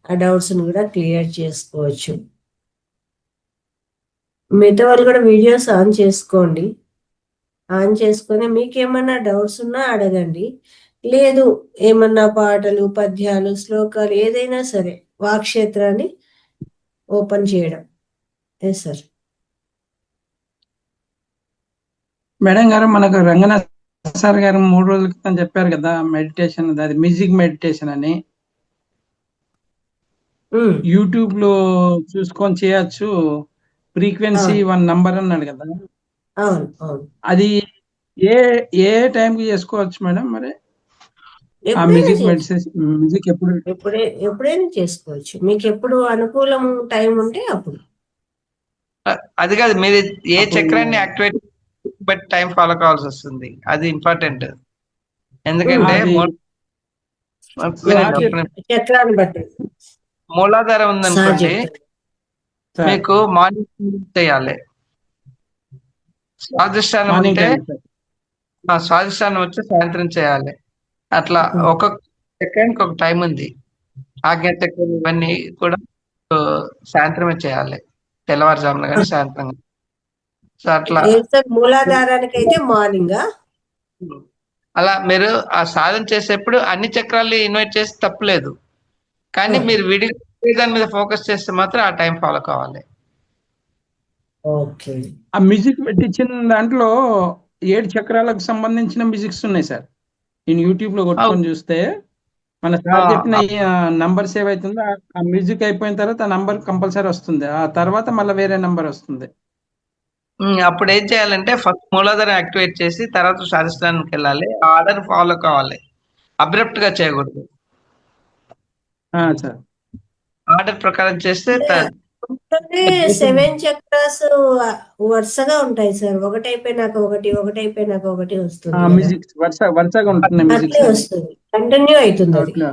Speaker 1: ఆ డౌట్స్ కూడా క్లియర్ చేసుకోవచ్చు. మిగతా వాళ్ళు కూడా వీడియోస్ ఆన్ చేసుకోండి. ఆన్ చేసుకొని మీకేమన్నా డౌట్స్ ఉన్నా అడగండి. లేదు ఏమన్నా పాటలు, పద్యాలు, శ్లోకాలు ఏదైనా సరే, వాక్క్షేత్రాన్ని ఓపెన్ చేయడం. Yes sir.
Speaker 8: మేడం గారు, మనకు రంగనాథ్ సార్ గారు 3 రోజుల క్రితం చెప్పారు కదా మెడిటేషన్, అది మ్యూజిక్ మెడిటేషన్ అని. యూట్యూబ్ లో చూసుకొని చేయొచ్చు, ఫ్రీక్వెన్సీ 1 నంబర్ అన్నాడు కదా. అది ఏ టైం కి చేసుకోవచ్చు మేడం? మరి ఆ మ్యూజిక్ మ్యూజిక్
Speaker 1: ఎప్పుడైనా చేసుకోవచ్చు, మీకు ఎప్పుడు అనుకూలం టైం ఉంటే అప్పుడు.
Speaker 4: అది కాదు, మీరు ఏ చక్రాన్ని యాక్టివేట్ బట్ టైం ఫాలో కావాల్సి వస్తుంది, అది ఇంపార్టెంట్. ఎందుకంటే
Speaker 1: చక్రాన్ని బట్టి
Speaker 4: మూలాధారం ఉందనుకోండి, మీకు మార్నింగ్ చేయాలి. స్వాధిష్టానం ఉంటే స్వాధిష్టానం వచ్చి సాయంత్రం చేయాలి. అట్లా ఒక్కొక్క చక్రానికి ఒక టైం ఉంది. ఆజ్ఞా చక్రం ఇవన్నీ కూడా సాయంత్రమే చేయాలి, తెల్లవారుజామున కానీ సాయంత్రం. సో అట్లా
Speaker 1: మూలాధారానికి అయితే మార్నింగ్.
Speaker 4: అలా మీరు ఆ సాధన చేసేప్పుడు అన్ని చక్రాలు ఇన్వైట్ చేసి తప్పులేదు, కానీ మీరు దాని మీద ఫోకస్ చేస్తే మాత్రం ఆ టైం ఫాలో కావాలి.
Speaker 8: ఆ మ్యూజిక్ పెట్టించిన దాంట్లో 7 చక్రాలకు సంబంధించిన మ్యూజిక్స్ ఉన్నాయి సార్. నేను యూట్యూబ్ లో కొట్టుకొని చూస్తే మన సార్ చెప్పిన నంబర్స్ ఏవైతుందో ఆ మ్యూజిక్ అయిపోయిన తర్వాత ఆ నంబర్ కంపల్సరీ వస్తుంది. ఆ తర్వాత మళ్ళీ వేరే నంబర్ వస్తుంది.
Speaker 4: అప్పుడు ఏం చేయాలంటే ఫస్ట్ మూలాధారం యాక్టివేట్ చేసి తర్వాత స్వాధిష్టానానికి వెళ్ళాలి. ఆర్డర్ ఫాలో కావాలి, అబ్రప్ట్ గా చేయకూడదు.
Speaker 8: సార్
Speaker 4: ఆర్డర్ ప్రకారం చేస్తే
Speaker 1: 7 చక్రాస్ వరుసగా ఉంటాయి సార్. ఒకటైపోయినాక ఒకటి, ఒకటైపోయినాక ఒకటి వస్తుంది, అట్లే వస్తుంది, కంటిన్యూ అవుతుంది.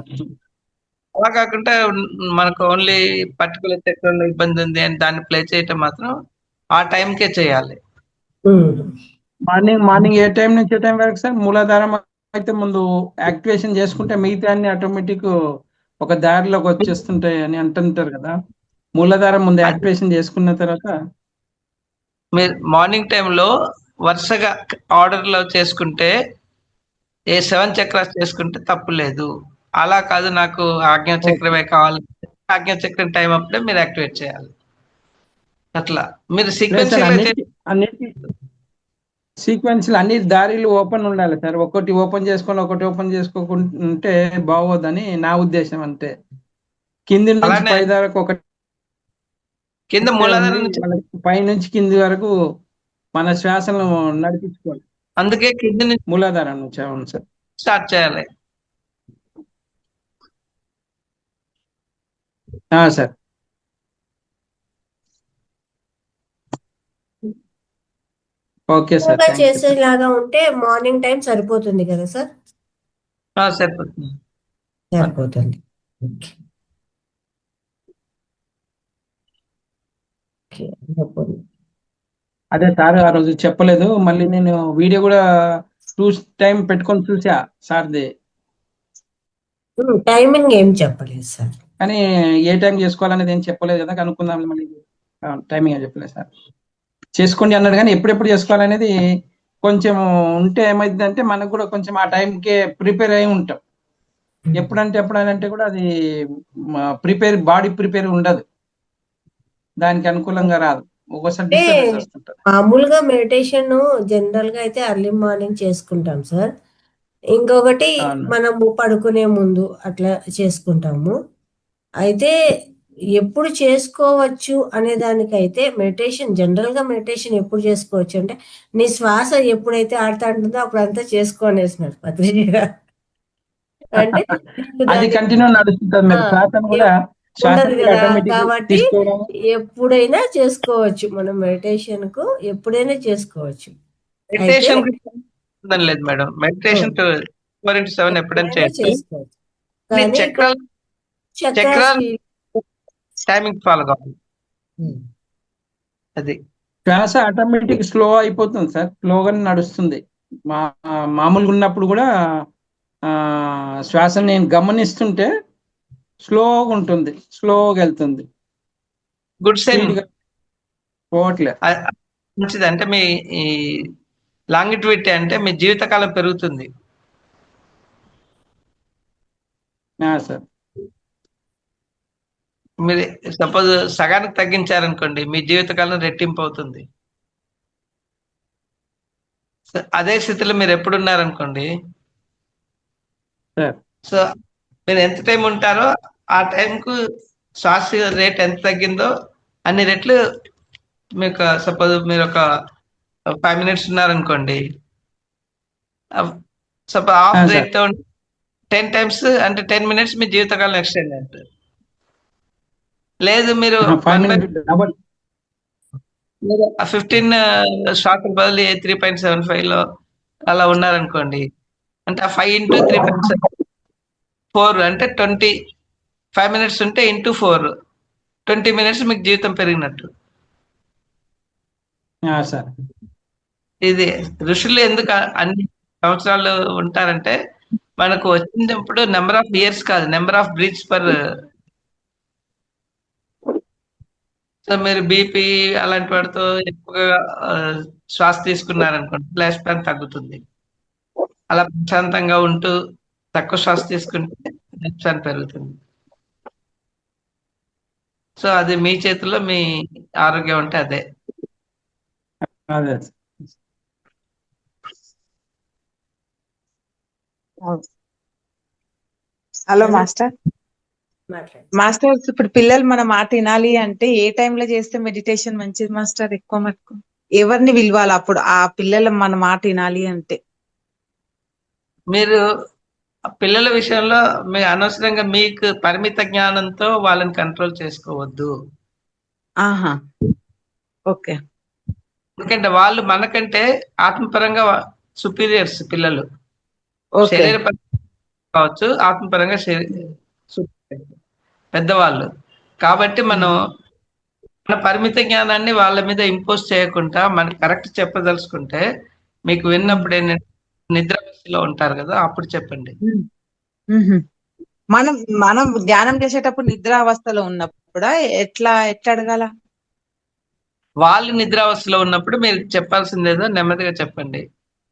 Speaker 4: అలా కాకుండా మనకు ఓన్లీ పర్టికులర్ చక్రంలో ఇబ్బంది ఉంది అని దాన్ని ప్లే చేయటం మాత్రం ఆ టైంకే చేయాలి.
Speaker 8: మార్నింగ్ ఏ టైం నుంచి ఏ టైం వరకు సార్? మూలాధారం అయితే ముందు యాక్టివేషన్ చేసుకుంటే మిగతా అన్ని ఆటోమేటిక్ ఒక దారిలోకి వచ్చేస్తుంటాయి అని అంటుంటారు కదా. మూలాధారం ముందు యాక్టివేషన్ చేసుకున్న తర్వాత
Speaker 4: మీరు మార్నింగ్ టైంలో వరుసగా ఆర్డర్లో చేసుకుంటే ఏ 7 చక్రాస్ చేసుకుంటే తప్పు లేదు. అలా కాదు నాకు ఆజ్ఞా చక్రమే కావాలి, ఆజ్ఞా చక్రం టైం అప్పుడే మీరు యాక్టివేట్ చేయాలి. అట్లా మీరు సీక్వెన్షియల్ అయితే
Speaker 8: అన్నిటి సీక్వెన్స్లు అన్ని దారిలు ఓపెన్ ఉండాలి సార్. ఒకటి ఓపెన్ చేసుకొని ఒకటి ఓపెన్ చేసుకోకుంటే బాగోదని నా ఉద్దేశం. అంతే కింది నుంచి
Speaker 4: అలానే
Speaker 8: పై దాకా ఒకటి
Speaker 4: కింద మూలాధారం నుంచి
Speaker 8: పై నుంచి కింది వరకు మన శ్వాసను నడిపించుకోవాలి.
Speaker 4: అందుకే కింద నుంచి
Speaker 8: మూలాధారం నుంచి. అవును సార్,
Speaker 4: స్టార్ట్ చేయాలి.
Speaker 8: Sir okay sir.
Speaker 1: చేసేలాగా ఉంటే మార్నింగ్ టైం సరిపోతుంది కదా సార్?
Speaker 4: సరిపోతుంది.
Speaker 1: సరిపోతుంది.
Speaker 8: అదే సార్ ఆ రోజు చెప్పలేదు, మళ్ళీ నేను వీడియో కూడా టైం పెట్టుకొని చూసా సార్ది.
Speaker 1: టైమింగ్ ఏం చెప్పలేదు సార్,
Speaker 8: కానీ ఏ టైం చేసుకోవాలనేది ఏం చెప్పలేదు కదా, కనుక్కుందాం మళ్ళీ. టైమింగ్ ఏం చెప్పలేదు సార్. చేసుకోండి అన్నాడు కానీ ఎప్పుడెప్పుడు చేసుకోవాలనేది కొంచెం ఉంటే ఏమైందంటే మనకు కూడా కొంచెం ఆ టైంకే ప్రిపేర్ అయి ఉంటాం. ఎప్పుడంటే కూడా అది బాడీ ప్రిపేర్ ఉండదు, దానికి అనుకూలంగా రాదు. ఒక్కోసారి డిస్టర్బెన్స్ వస్తుంటది.
Speaker 1: మామూలుగా మెడిటేషన్ జనరల్ గా అయితే ఎర్లీ మార్నింగ్ చేసుకుంటాం సార్. ఇంకొకటి మనము పడుకునే ముందు అట్లా చేసుకుంటాము. అయితే ఎప్పుడు చేసుకోవచ్చు అనే దానికైతే జనరల్ గా మెడిటేషన్ ఎప్పుడు చేసుకోవచ్చు అంటే నీ శ్వాస ఎప్పుడైతే ఆడుతా ఉంటుందో అప్పుడంతా చేసుకోనేసినాడు పత్రిజీ గారు. అంటే
Speaker 8: అది కంటిన్యూ నడుస్తుంటది మీరు శ్వాసను కూడా
Speaker 1: ఉండదు కదా, కాబట్టి ఎప్పుడైనా చేసుకోవచ్చు. మనం మెడిటేషన్ కు ఎప్పుడైనా చేసుకోవచ్చు.
Speaker 4: మెడిటేషన్ లేదు మేడం, మెడిటేషన్ 24/7 ఎప్పుడైనా చేసుకోవచ్చు. చక్రాలు టైమింగ్ ఫాలో కావాలి. అది
Speaker 8: శ్వాస ఆటోమేటిక్ స్లో అయిపోతుంది సార్, స్లోగానే నడుస్తుంది. మామూలుగా ఉన్నప్పుడు కూడా శ్వాస నేను గమనిస్తుంటే స్లోగా ఉంటుంది, స్లోగా వెళ్తుంది.
Speaker 4: గుడ్ సైన్,
Speaker 8: పోవట్లే.
Speaker 4: మంచిది. అంటే మీ లాంగిట్విటీ అంటే మీ జీవితకాలం పెరుగుతుంది
Speaker 8: సార్.
Speaker 4: మీరు సపోజ్ సగానికి తగ్గించారనుకోండి, మీ జీవితకాలం రెట్టింపు అవుతుంది. అదే స్థితిలో మీరు ఎప్పుడు ఉన్నారనుకోండి, సో మీరు ఎంత టైం ఉంటారో ఆ టైంకు శ్వాస రేట్ ఎంత తగ్గిందో అన్ని రెట్లు మీకు. సపోజ్ మీరు ఒక 5 minutes ఉన్నారనుకోండి, సపోజ్ హాఫ్ రేట్ తో 10 times అంటే 10 minutes మీ జీవితకాలం ఎక్స్టెండ్ అవుతుంది. లేదు మీరు 15 శ్వాసల బదులు 3.75 లో అలా ఉన్నారనుకోండి, అంటే 5 into 3.4 అంటే 25 minutes ఉంటే ఇంటూ 4 20 minutes మీకు జీవితం పెరిగినట్టు. ఇది ఋషులు ఎందుకు అన్ని సంవత్సరాలు ఉంటారంటే మనకు వచ్చినప్పుడు నెంబర్ ఆఫ్ ఇయర్స్ కాదు, number of breaths per. So మీరు బీపీ అలాంటి వాటితో ఎక్కువగా శ్వాస తీసుకున్నారనుకోండి, లైఫ్ స్పాన్ తగ్గుతుంది. అలా ప్రశాంతంగా ఉంటూ తక్కువ శ్వాస తీసుకుంటే లైఫ్ స్పాన్ పెరుగుతుంది. సో అది మీ చేతుల్లో, మీ ఆరోగ్యం అంటే అదే.
Speaker 6: Hello master. మాస్టర్ ఇప్పుడు పిల్లలు మన మాట వినాలి అంటే ఏ టైంలో చేస్తే మెడిటేషన్ మంచిది మాస్టర్? ఎక్కువ మటుకు ఎవరిని విలువాలి అప్పుడు ఆ పిల్లలు మన మాట వినాలి అంటే?
Speaker 4: మీరు పిల్లల విషయంలో మీ అనవసరంగా మీకు పరిమిత జ్ఞానంతో వాళ్ళని కంట్రోల్ చేసుకోవద్దు.
Speaker 6: ఓకే.
Speaker 4: ఎందుకంటే వాళ్ళు మనకంటే ఆత్మపరంగా సుపీరియర్స్ పిల్లలు. శరీరపరంగా కావచ్చు, ఆత్మపరంగా పెద్దవాళ్ళు. కాబట్టి మనం మన పరిమిత జ్ఞానాన్ని వాళ్ళ మీద ఇంపోజ్ చేయకుండా మనకి కరెక్ట్ చెప్పదలుచుకుంటే, మీకు విన్నప్పుడు ఏంటంటే నిద్రావస్థలో ఉంటారు కదా, అప్పుడు చెప్పండి.
Speaker 6: మనం మనం ధ్యానం చేసేటప్పుడు నిద్రావస్థలో ఉన్నప్పుడా ఎట్లా అడగాల?
Speaker 4: వాళ్ళు నిద్రావస్థలో ఉన్నప్పుడు మీరు చెప్పాల్సింది ఏదో నెమ్మదిగా చెప్పండి,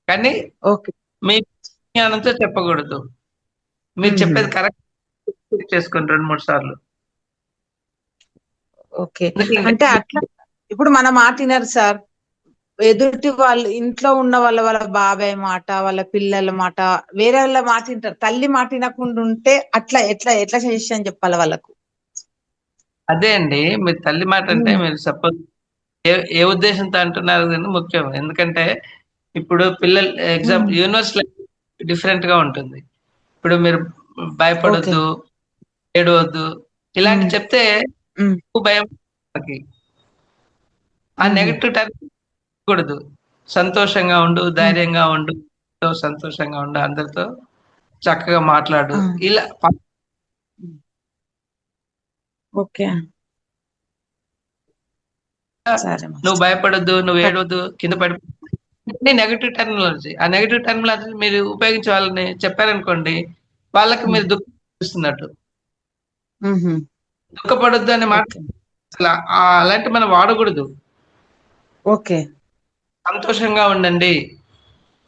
Speaker 4: కానీ
Speaker 6: ఓకే.
Speaker 4: మీ జ్ఞానంతో చెప్పకూడదు. మీరు చెప్పేది కరెక్ట్ చేసుకోండి 2-3 సార్లు.
Speaker 6: ఓకే. అంటే అట్లా ఇప్పుడు మన మాట వినరు సార్. ఎదుటి వాళ్ళు ఇంట్లో ఉన్న వాళ్ళ బాబాయ్ మాట, వాళ్ళ పిల్లల మాట, వేరే వాళ్ళ మాట వింటారు. తల్లి మాట వినకుండా ఉంటే అట్లా ఎట్లా సజెషన్ చెప్పాలి వాళ్ళకు?
Speaker 4: అదే అండి, మీరు తల్లి మాట అంటే మీరు సపోజ్ ఏ ఉద్దేశంతో అంటున్నారు అని ముఖ్యం. ఎందుకంటే ఇప్పుడు పిల్లలు ఎగ్జాంపుల్ యూనివర్స్ డిఫరెంట్ గా ఉంటుంది. ఇప్పుడు మీరు భయపడొద్దు, ఏడవద్దు ఇలాంటి చెప్తే భయం. ఆ నెగటివ్ టర్మ్ కూడదు. సంతోషంగా ఉండు, ధైర్యంగా ఉండు, సంతోషంగా ఉండు, అందరితో చక్కగా మాట్లాడు, ఇలా.
Speaker 6: ఓకే.
Speaker 4: నువ్వు భయపడొద్దు, నువ్వు ఏడవద్దు, కింద పడి నెగటివ్ టర్మినాలజీ. ఆ నెగటివ్ టర్మినాలజీ మీరు ఉపయోగించి వాళ్ళని చెప్పారనుకోండి, వాళ్ళకి మీరు దుఃఖిస్తున్నట్టు. దుఃఖపడొద్దు అనే మాట అసలు అలాంటి మనం వాడకూడదు.
Speaker 6: ఓకే.
Speaker 4: సంతోషంగా ఉండండి,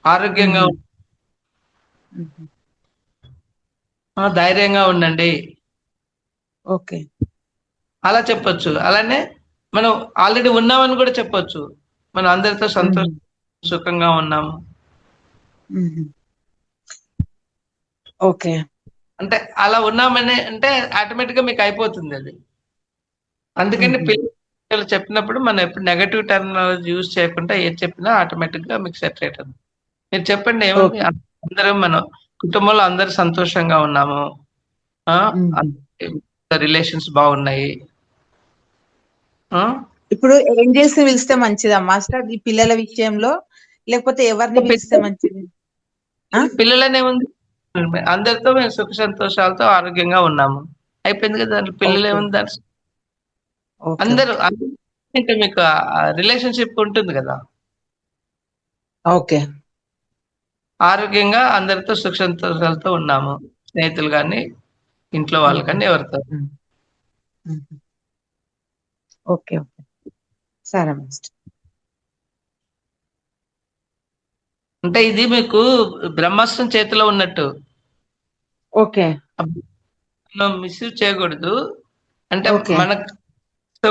Speaker 4: ఆరోగ్యంగా ధైర్యంగా ఉండండి,
Speaker 6: ఓకే,
Speaker 4: అలా చెప్పొచ్చు. అలానే మనం ఆల్రెడీ ఉన్నామని కూడా చెప్పొచ్చు. మనం అందరితో సుఖంగా ఉన్నాము.
Speaker 6: ఓకే.
Speaker 4: అంటే అలా ఉన్నామని అంటే ఆటోమేటిక్ గా మీకు అయిపోతుంది అది. అందుకని పిల్లలు చెప్పినప్పుడు మనం ఎప్పుడు నెగటివ్ టర్మినాలజీ యూజ్ చేయకుండా ఏది చెప్పినా ఆటోమేటిక్ గా మీకు సెట్ అవుతుంది. మీరు చెప్పండి, ఏముంది, అందరం మనం కుటుంబంలో అందరు సంతోషంగా ఉన్నాము, రిలేషన్స్ బాగున్నాయి.
Speaker 6: ఇప్పుడు ఏంజల్స్ ని పిలిస్తే మంచిదా మాస్టర్ ఈ పిల్లల విషయంలో, లేకపోతే ఎవరిని పిలిస్తే మంచిది?
Speaker 4: పిల్లలనే ఉంది, అందరితో మేము సుఖ సంతోషాలతో ఆరోగ్యంగా ఉన్నాము, అయిపోయింది కదా. పిల్లలు ఏముంది, అందరూ ఇంకా మీకు రిలేషన్షిప్ ఉంటుంది కదా.
Speaker 6: ఓకే.
Speaker 4: ఆరోగ్యంగా అందరితో సుఖ సంతోషాలతో ఉన్నాము, స్నేహితులు కానీ ఇంట్లో వాళ్ళు కానీ ఎవరితో.
Speaker 6: ఓకే. ఓకే, సరే మాస్టర్.
Speaker 4: అంటే ఇది మీకు బ్రహ్మాస్త్రం చేతిలో ఉన్నట్టు.
Speaker 6: ఓకే.
Speaker 4: మనం మిస్యూజ్ చేయకూడదు, అంటే మనకు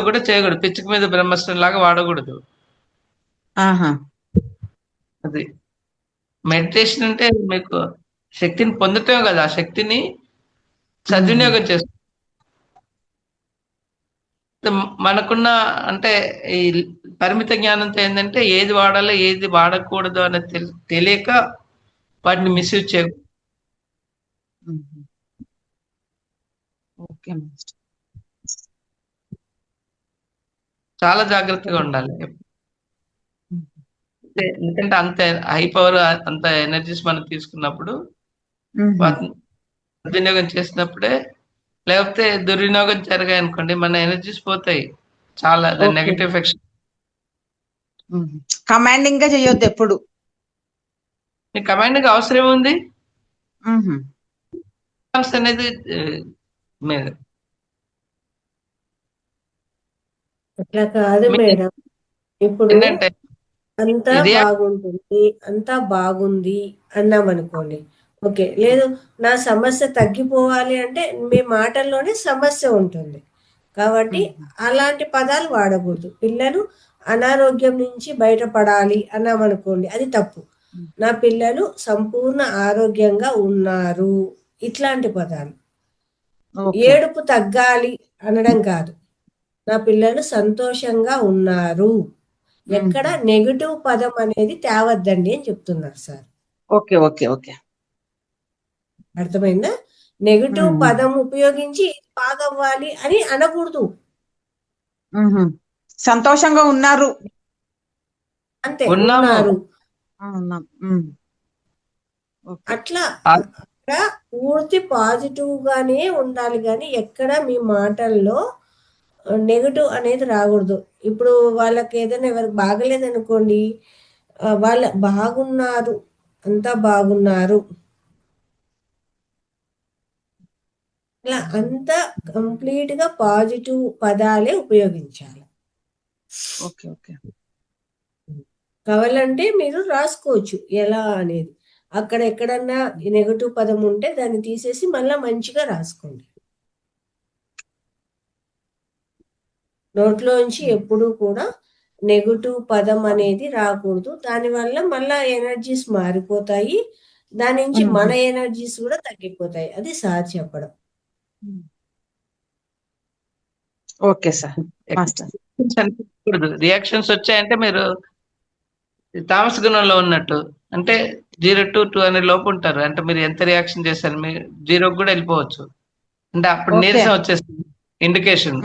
Speaker 4: కూడా చేయకూడదు. పిచ్చిక మీద బ్రహ్మాస్త్రం లాగా వాడకూడదు. అది మెడిటేషన్ అంటే మీకు శక్తిని పొందటం కదా, ఆ శక్తిని సద్వినియోగం చేస్తుంది. మనకున్న అంటే ఈ పరిమిత జ్ఞానంతో ఏంటంటే ఏది వాడాలో ఏది వాడకూడదు అనేది తెలియక వాటిని మిస్యూజ్ చేయకూడదు. చాలా జాగ్రత్తగా ఉండాలి. ఎందుకంటే అంత హై పవర్, అంత ఎనర్జీస్ మనం తీసుకున్నప్పుడు వాటిని సద్వినియోగం చేసినప్పుడే, లేకపోతే దుర్వినియోగం జరిగాయి అనుకోండి మన ఎనర్జీస్ పోతాయి చాలా. Negative effects.
Speaker 6: కమాండింగ్ గా చేయొద్దు ఎప్పుడు.
Speaker 4: కమాండింగ్ అవసరం ఉంది అనేది
Speaker 1: అట్లా కాదు మేడం. ఇప్పుడు అంతా బాగుంటుంది, అంతా బాగుంది అన్నాం అనుకోండి, ఓకే. లేదు నా సమస్య తగ్గిపోవాలి అంటే మీ మాటల్లోనే సమస్య ఉంటుంది కాబట్టి అలాంటి పదాలు వాడకూడదు. పిల్లలు అనారోగ్యం నుంచి బయటపడాలి అన్నామనుకోండి, అది తప్పు. నా పిల్లలు సంపూర్ణ ఆరోగ్యంగా ఉన్నారు, ఇట్లాంటి పదాలు. ఏడుపు తగ్గాలి అనడం కాదు, నా పిల్లలు సంతోషంగా ఉన్నారు. ఎక్కడ నెగటివ్ పదం అనేది తేవద్దండి అని చెప్తున్నారు సార్.
Speaker 6: ఓకే. ఓకే. ఓకే,
Speaker 1: అర్థమైందా? నెగటివ్ పదం ఉపయోగించి బాగవ్వాలి అని అనకూడదు.
Speaker 6: సంతోషంగా ఉన్నారు
Speaker 1: అంతే, ఉన్నారు. అట్లా పూర్తి పాజిటివ్ గానే ఉండాలి, కానీ ఎక్కడ మీ మాటల్లో నెగటివ్ అనేది రాకూడదు. ఇప్పుడు వాళ్ళకి ఏదైనా ఎవరికి బాగలేదనుకోండి, వాళ్ళ బాగున్నారు, అంతా బాగున్నారు, అలా అంతా కంప్లీట్ గా పాజిటివ్ పదాలే ఉపయోగించాలి.
Speaker 6: ఓకే ఓకే
Speaker 1: కావాలంటే మీరు రాసుకోవచ్చు ఎలా అనేది. అక్కడ ఎక్కడన్నా నెగటివ్ పదం ఉంటే దాన్ని తీసేసి మళ్ళా మంచిగా రాసుకోండి. నోట్లోంచి ఎప్పుడూ కూడా నెగటివ్ పదం అనేది రాకూడదు. దానివల్ల మళ్ళా ఎనర్జీస్ మారిపోతాయి. దాని నుంచి మన ఎనర్జీస్ కూడా తగ్గిపోతాయి. అది సార్ చెప్పడం.
Speaker 6: Okay sir master.
Speaker 4: రియాక్షన్స్ వచ్చాయంటే మీరు తామస గుణంలో ఉన్నట్టు, అంటే 0 to 200 లోపు ఉంటారు. అంటే మీరు ఎంత రియాక్షన్ చేశారు, మీరు 0 కూడా వెళ్ళిపోవచ్చు. అంటే అప్పుడు
Speaker 6: ఓకే.
Speaker 4: నీరసం వచ్చేస్తుంది ఇండికేషన్.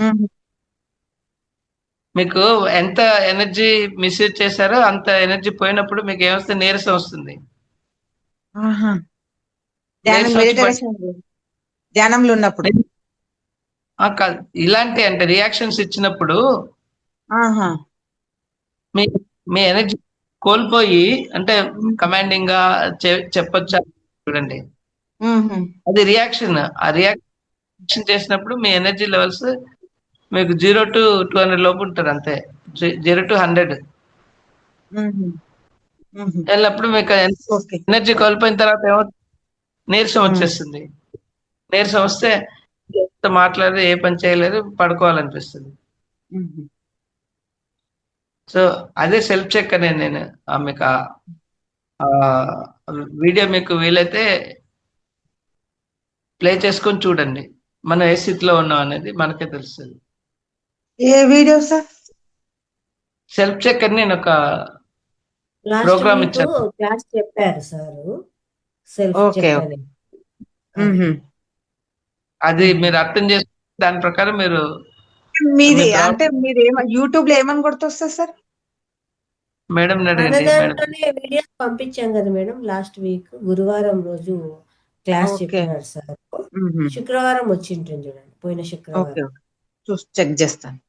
Speaker 4: మీకు ఎంత ఎనర్జీ మిస్యూజ్ చేశారో అంత ఎనర్జీ పోయినప్పుడు మీకు ఏమొస్తుంది, నీరసం వస్తుంది.
Speaker 6: ఆహా. ధ్యానం
Speaker 4: నీరసం వచ్చి
Speaker 6: మెడిటేషన్ ధ్యానంలో ఉన్నప్పుడు
Speaker 4: కాదు, ఇలాంటి అంటే రియాక్షన్స్ ఇచ్చినప్పుడు
Speaker 6: ఆహా
Speaker 4: మీ మీ ఎనర్జీ కోల్పోయి, అంటే కమాండింగ్ గా చెప్పొచ్చా చూడండి, అది రియాక్షన్. ఆ రియాక్షన్ చేసినప్పుడు మీ ఎనర్జీ లెవెల్స్ మీకు 0 to 200 లోపు ఉంటారు అంతే. 0 to 100 వెళ్ళినప్పుడు మీకు ఎనర్జీ కోల్పోయిన తర్వాత ఏమో నీరసం వచ్చేస్తుంది. నీరసం వస్తే మాట్లాడదు, ఏ పని చేయలేదు, పడుకోవాలనిపిస్తుంది. సో అదే సెల్ఫ్ చెక్ అనేది నేను మీకు వీడియో మీకు వీలైతే ప్లే చేసుకొని చూడండి. మనం ఏ స్థితిలో ఉన్నాం అనేది మనకే తెలుస్తుంది.
Speaker 6: ఏ వీడియో సార్?
Speaker 4: సెల్ఫ్ చెక్ అని నేను ఒక
Speaker 1: లాస్ట్
Speaker 4: ప్రోగ్రామ్
Speaker 1: వీక్
Speaker 4: ఇచ్చాను.
Speaker 1: క్లాస్ చెప్పారు సార్ సెల్ఫ్
Speaker 6: ఓకే
Speaker 1: చెక్ అని.
Speaker 4: అది మీరు అర్థం చేసుకుని దాని ప్రకారం మీరు
Speaker 6: మీది అంటే మీరు యూట్యూబ్ లో ఏమని కొడుతొస్తారు సార్?
Speaker 4: మేడం
Speaker 1: మన
Speaker 4: అడగండి. మేడం
Speaker 1: దాంట్లోనే వీడియోస్ పంపించాం కదా మేడం. లాస్ట్ వీక్ గురువారం రోజు క్లాస్
Speaker 6: ఓకే.
Speaker 1: చెప్పినారు సార్. శుక్రవారం వచ్చింటుంది చూడండి, పోయిన
Speaker 6: ఓకే
Speaker 1: శుక్రవారం.
Speaker 6: చూసి చెక్ చేస్తాను.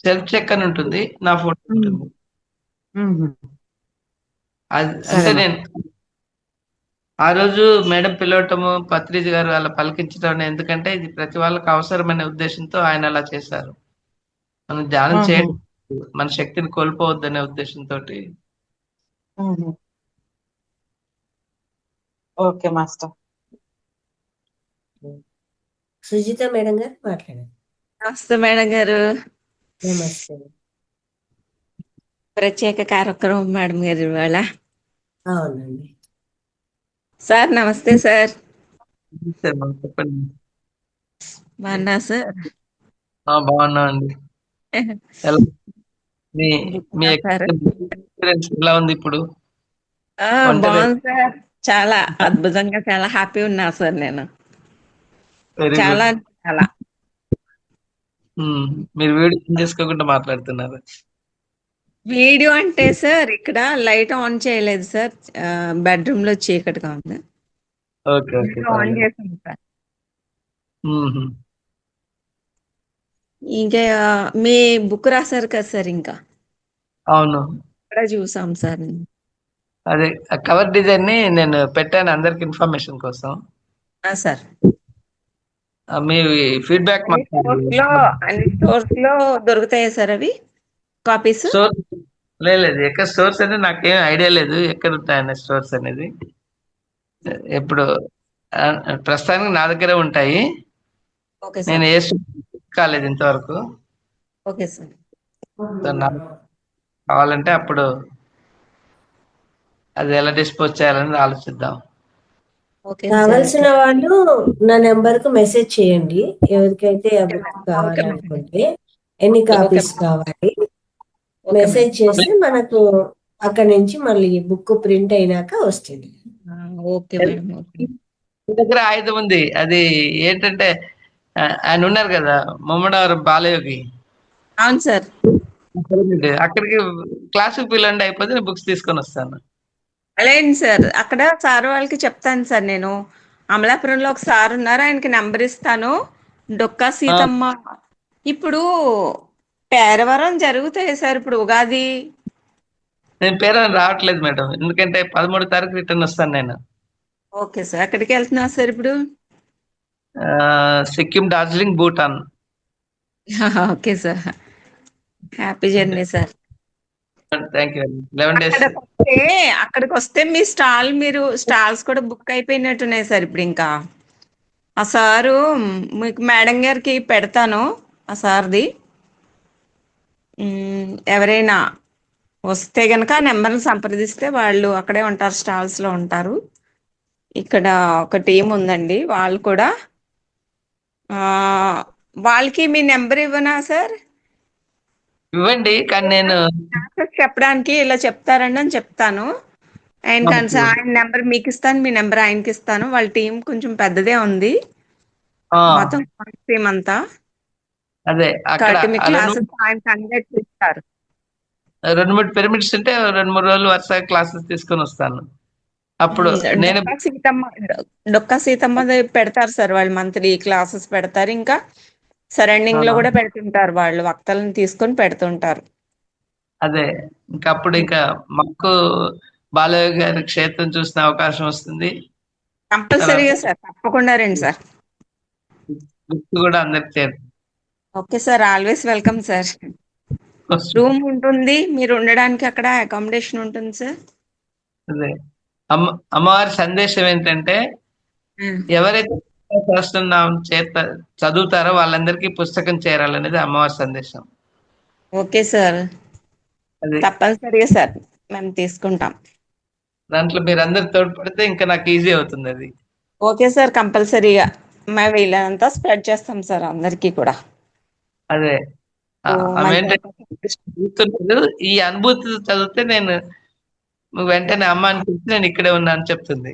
Speaker 4: సెల్ఫ్ చెక్ అని ఉంటుంది, నా ఫోటో ఉంటుంది. అది అంటే నేను ఆ రోజు మేడం పిలవటము, పత్రిజీ గారు అలా పలికించడం, ఎందుకంటే ఇది ప్రతి వాళ్ళకి అవసరమనే ఉద్దేశంతో ఆయన అలా చేశారు. మనం ధ్యానం చేయడం, మన శక్తిని కోల్పోవద్దనే ఉద్దేశంతో.
Speaker 6: Okay master.
Speaker 1: సుజిత మేడం గారు మాట్లాడండి.
Speaker 12: నమస్తే మేడం గారు.
Speaker 1: నమస్తే.
Speaker 12: ప్రత్యేక కార్యక్రమం మేడం గారు ఇవాళ.
Speaker 1: అవునండి
Speaker 12: సార్. నమస్తే సార్.
Speaker 4: చెప్పండి.
Speaker 12: బాగున్నా సార్?
Speaker 4: బాగున్నా అండి. మీ ఎక్స్పీరియన్స్ ఎలా ఉంది ఇప్పుడు?
Speaker 12: బాగుంది సార్, చాలా అద్భుతంగా, చాలా హ్యాపీ ఉన్నా సార్ నేను. చాలా చాలా
Speaker 4: మీరు వీడియో చేసుకోకుండా మాట్లాడుతున్నారు.
Speaker 12: వీడియో అంటే సార్ ఇక్కడ లైట్ ఆన్ చేయలేదు సార్, బెడ్రూమ్ లో చీకటిగా ఉంది. ఆన్ చేసాను సార్. ఇంకా మీ బుక్ రాశారు కదా సార్, ఇంకా
Speaker 4: అవును
Speaker 12: ఇక్కడ చూసాం సార్.
Speaker 4: అదే కవర్ డిజైన్ ని నేను పెట్టాను అందరికి ఇన్ఫర్మేషన్ కోసం.
Speaker 12: సార్
Speaker 4: మీ ఫీడ్బ్యాక్
Speaker 12: స్టోర్స్ లో దొరుకుతాయా సార్ అవి కాపీస్?
Speaker 4: లేదు, ఎక్కడ స్టోర్స్ అనేది నాకేం ఐడియా లేదు, ఎక్కడ ఉంటాయన్న స్టోర్స్ అనేది. ఇప్పుడు ప్రస్తుతానికి నా దగ్గరే ఉంటాయి. నేను ఏ కాలేదు ఇంతవరకు.
Speaker 12: Okay sir.
Speaker 4: కావాలంటే అప్పుడు అది ఎలా డిస్పోజ్ చేయాలని ఆలోచిద్దాం.
Speaker 1: కావాల్సిన వాళ్ళు నా నెంబర్ కు మెసేజ్ చేయండి, ఎవరికైతే ఆ బుక్ కావాలనుకుంటే, ఎన్ని కాపీస్ కావాలి మెసేజ్ చేస్తే మనకు అక్కడ నుంచి మళ్ళీ బుక్ ప్రింట్ అయినాక వస్తుంది.
Speaker 4: దగ్గర ఆయుధం ఉంది, అది ఏంటంటే ఆయన ఉన్నారు కదా ముమ్మడవరం బాలయోగి.
Speaker 12: అవును సార్.
Speaker 4: అక్కడికి క్లాసుకు పిల్లండి, అయిపోతే బుక్స్ తీసుకొని వస్తాను.
Speaker 12: అలాంటి సార్, అక్కడ సార్ వాళ్ళకి చెప్తాను సార్. నేను అమలాపురంలో ఒక సార్ ఉన్నారు, ఆయనకి నెంబర్ ఇస్తాను. డొక్కా సీతమ్మ. ఇప్పుడు పేరవరం జరుగుతాయి సార్, ఇప్పుడు ఉగాది.
Speaker 4: నేను పేరవరం రావట్లేదు మేడం, ఎందుకంటే 13వ తారీఖు రిటర్న్ వస్తాను నేను.
Speaker 12: Okay sir. అక్కడికి వెళ్తున్నా సార్ ఇప్పుడు.
Speaker 4: Sikkim, Darjeeling, Bhutan.
Speaker 12: Okay sir, happy journey sir.
Speaker 4: Thank you. 11 days.
Speaker 12: అక్కడికి వస్తే మీ స్టాల్స్ కూడా బుక్ అయిపోయినట్టున్నాయి సార్ ఇప్పుడు. ఇంకా ఆ సారు మీకు మేడం గారికి పెడతాను, ఆ సార్ది. ఎవరైనా వస్తే గనక ఆ నెంబర్ని సంప్రదిస్తే వాళ్ళు అక్కడే ఉంటారు, స్టాల్స్ లో ఉంటారు. ఇక్కడ ఒక టీం ఉందండి, వాళ్ళు కూడా వాళ్ళకి మీ నెంబర్ ఇవ్వనా సార్?
Speaker 4: ఇవ్వండి, కానీ నేను
Speaker 12: చెప్పడానికి ఇలా చెప్తారండి అని చెప్తాను. ఆయన నెంబర్ మీకు ఇస్తాను, మీ నెంబర్ ఆయనకి ఇస్తాను. వాళ్ళ టీం కొంచెం పెద్దదే ఉంది, మొత్తం టీం అంతా.
Speaker 4: అదే అక్కడ
Speaker 12: క్లాసెస్ ఆయన కండక్ట్ చేస్తారు.
Speaker 4: 2-3 పిరమిడ్స్ ఉంటే 2-3 రోజులు వరుసగా క్లాసెస్ తీసుకొని వస్తాను. అప్పుడు నేను
Speaker 12: డొక్కా సీతమ్మ పెడతారు సార్, వాళ్ళు మంత్లీ క్లాసెస్ పెడతారు. ఇంకా సరౌండింగ్ లో కూడా పెడుతుంటారు, వాళ్ళు వక్తలను తీసుకొని పెడుతుంటారు.
Speaker 4: అదే ఇంకా అప్పుడు ఇంకా మాకు బాలయ్య గారి క్షేత్రం చూసిన అవకాశం వస్తుంది.
Speaker 12: కంపల్సరీగా సార్, తప్పకుండా రండి సార్.
Speaker 4: గుర్తు కూడా అందరికి.
Speaker 12: Okay sir, always welcome sir. Room ఉంటుంది, మీరు ఉండడానికి అక్కడ అకామిడేషన్ ఉంటుంది సార్.
Speaker 4: అదే అమ్మవారి సందేశం ఏంటంటే, ఎవరైతే సహస్రనామం చదువుతారో వాళ్ళందరికీ పుస్తకం చేరాలనేది అమ్మవారి సందేశం.
Speaker 12: ఓకే సార్, తప్పనిసరిగా సార్, మేము తీసుకుంటాం.
Speaker 4: దాంట్లో మీరు అందరు తోడ్పడితే ఇంకా నాకు ఈజీ అవుతుంది అది.
Speaker 12: ఓకే సార్, కంపల్సరీగా మేము వీళ్ళంతా స్ప్రెడ్ చేస్తాం సార్ అందరికీ కూడా.
Speaker 4: అదే ఈ అనుభూతి చదివితే నేను వెంటనే అమ్మ అనిపిస్తే నేను ఇక్కడే ఉన్నా అని చెప్తుంది,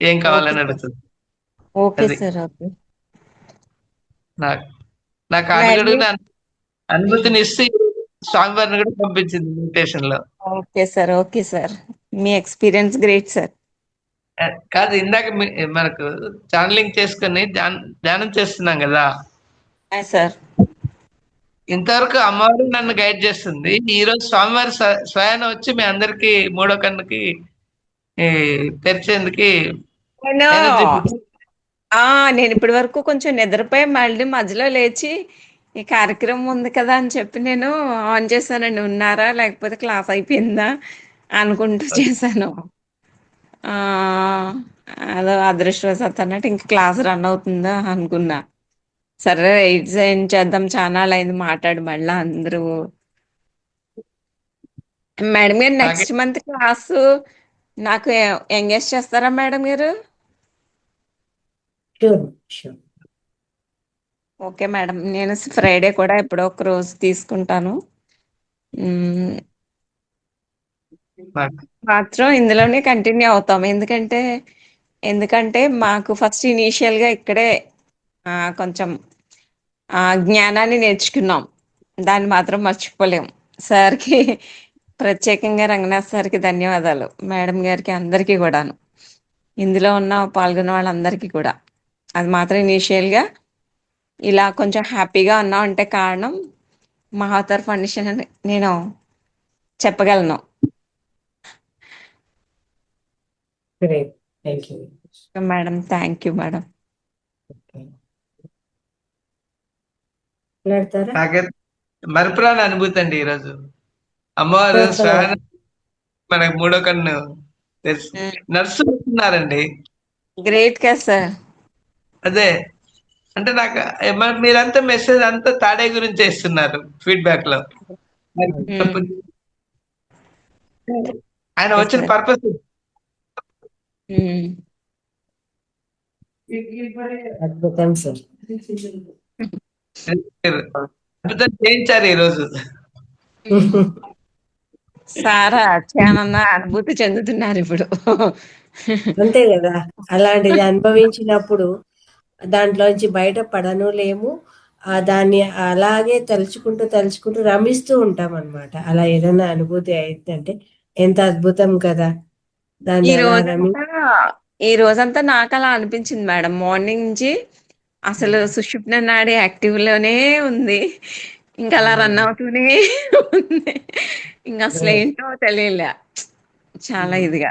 Speaker 4: ఏం కావాలని అడుగుతుంది.
Speaker 12: Okay sir, okay.
Speaker 4: నాకు అడుగుడుగా అనుభూతిని ఇస్తే స్వామివారిని కూడా పంపించింది మెడిటేషన్ లో.
Speaker 12: ఓకే సార్, ఓకే సార్, మీ ఎక్స్పీరియన్స్ గ్రేట్ సార్.
Speaker 4: కాదు, ఇందాక మనకు ఛానలింగ్ చేసుకుని ధ్యానం చేస్తున్నాం కదా
Speaker 12: సార్.
Speaker 4: ఇంతవరకు అమ్మవారు నన్ను గైడ్ చేస్తుంది. ఈ రోజు స్వామివారి స్వయాన వచ్చి మీ అందరికి మూడో కన్నుకి తెరిచేందుకు
Speaker 12: నేను ఇప్పటి వరకు కొంచెం నిద్రపోయి మళ్ళీ మధ్యలో లేచి ఈ కార్యక్రమం ఉంది కదా అని చెప్పి నేను ఆన్ చేశానండి. ఉన్నారా లేకపోతే క్లాస్ అయిపోయిందా అనుకుంటూ చేశాను. అదో అదృష్టవశాత్తు అన్నట్టు ఇంకా క్లాస్ రన్ అవుతుందా అనుకున్నా. సరే ఏం చేద్దాం, ఛానల్ అయింది మాట్లాడి మళ్ళీ అందరూ. మేడం గారు నెక్స్ట్ మంత్ క్లాసు నాకు ఎంగేజ్ చేస్తారా మేడం గారు? ఓకే మేడం, నేను ఫ్రైడే కూడా ఎప్పుడో ఒక రోజు తీసుకుంటాను. మాత్రం ఇందులోనే కంటిన్యూ అవుతాం. ఎందుకంటే మాకు ఫస్ట్ ఇనీషియల్ గా ఇక్కడే కొంచెం జ్ఞానాన్ని నేర్చుకున్నాం, దాన్ని మాత్రం మర్చిపోలేం. సార్కి ప్రత్యేకంగా రంగనాథ్ సార్కి ధన్యవాదాలు, మేడం గారికి, అందరికీ కూడాను, ఇందులో ఉన్న పాల్గొన్న వాళ్ళందరికీ కూడా. అది మాత్రం ఇనీషియల్గా ఇలా కొంచెం హ్యాపీగా ఉన్నాం అంటే కారణం మహావతార్ ఫౌండేషన్ అని నేను చెప్పగలను. Madam, thank you madam.
Speaker 4: మరపురాని అనుభూతి అండి ఈరోజు. అమ్మవారు మనకు మూడో కన్ను నర్సు ఉన్నారండి.
Speaker 12: గ్రేట్ కదా సార్.
Speaker 4: అదే అంటే నాకు మీరంతా మెసేజ్ అంతా తాడే గురించి ఇస్తున్నారు ఫీడ్బ్యాక్ లో. ఆయన వచ్చిన పర్పస్
Speaker 1: అద్భుతం సార్,
Speaker 4: అద్భుతం చేయించారు ఈరోజు.
Speaker 12: సారా చాలా అనుభూతి చెందుతున్నారు ఇప్పుడు.
Speaker 1: అంతే కదా, అలాంటిది అనుభవించినప్పుడు దాంట్లోంచి బయట పడను లేము. దాన్ని అలాగే తలుచుకుంటూ రమిస్తూ ఉంటాం అన్నమాట. అలా ఏదైనా అనుభూతి అయిందంటే ఎంత అద్భుతం కదా.
Speaker 12: ఈ రోజంతా నాకు అలా అనిపించింది మేడం. మార్నింగ్ నుంచి అసలు సుషుప్న నాడి యాక్టివ్ లోనే ఉంది, ఇంకా అలా రన్ అవుతూనే ఉంది. ఇంకా అసలు ఏంటో తెలియలే, చాలా ఇదిగా.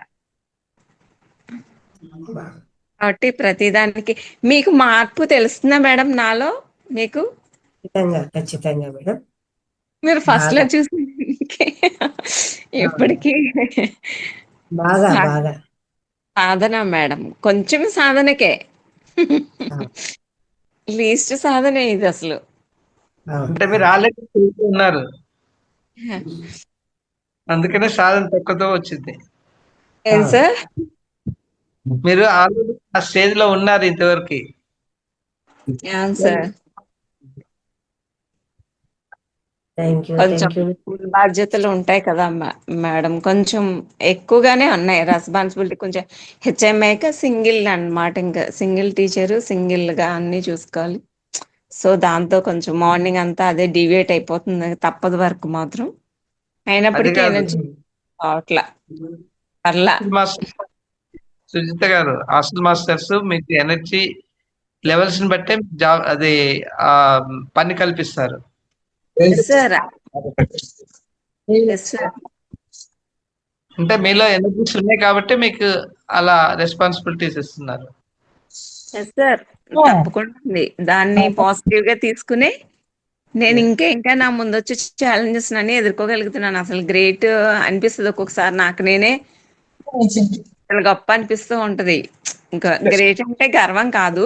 Speaker 12: కాబట్టి ప్రతిదానికి మీకు మార్పు తెలుస్తుందా మేడం నాలో? మీకు
Speaker 1: ఖచ్చితంగా మేడం.
Speaker 12: మీరు ఫస్ట్ లో
Speaker 1: బాగా
Speaker 12: చూసి ఇప్పటికీ
Speaker 1: బాగా
Speaker 12: నాకు
Speaker 1: బాగా
Speaker 12: సాధన మేడం, కొంచెం సాధనకే. లీస్ట్ సాధనే ఇది అసలు.
Speaker 4: అంటే మీరు ఆల్రెడీ ఉన్నారు, అందుకనే సాధన తక్కువతో వచ్చింది.
Speaker 12: ఏం సార్?
Speaker 4: మీరు ఆల్రెడీ ఆ స్టేజ్ లో ఉన్నారు ఇంతవరకు.
Speaker 12: అవును సార్. కొంచెం బాధ్యతలు ఉంటాయి కదా మేడం, కొంచెం ఎక్కువగానే ఉన్నాయి రెస్పాన్సిబిలిటీ. కొంచెం హెచ్ఎంఐక సింగిల్ అన్నమాట, ఇంకా సింగిల్ టీచరు, సింగిల్ గా అన్ని చూసుకోవాలి. సో దాంతో కొంచెం మార్నింగ్ అంతా అదే డివేట్ అయిపోతుంది, తప్పదు వర్క్ మాత్రం.
Speaker 4: అది
Speaker 12: అయినప్పటికీ
Speaker 4: కాదు
Speaker 12: ఎనర్జీ అట్లా అట్లా.
Speaker 4: సుజిత గారు, హాస్టల్ మాస్టర్స్ మీకు ఎనర్జీ లెవెల్స్ ని బట్టే జాబ్ అది ఆ పని కల్పిస్తారు.
Speaker 12: సార్ సార్
Speaker 4: అంటే మీలో ఎనర్జీస్ ఉన్నాయి కాబట్టి మీకు అలా రెస్పాన్సిబిలిటీస్ ఇస్తున్నారు.
Speaker 12: సార్ తప్పకుండా ఉంది. దాన్ని పాజిటివ్ గా తీసుకుని నేను ఇంకా నా ముందు వచ్చే ఛాలెంజెస్ అన్ని ఎదుర్కోగలుగుతున్నాను. అసలు గ్రేట్ అనిపిస్తుంది ఒక్కొక్కసారి నాకు నేనే, అసలు గొప్ప అనిపిస్తూ ఉంటది. ఇంకా గ్రేట్ అంటే గర్వం కాదు,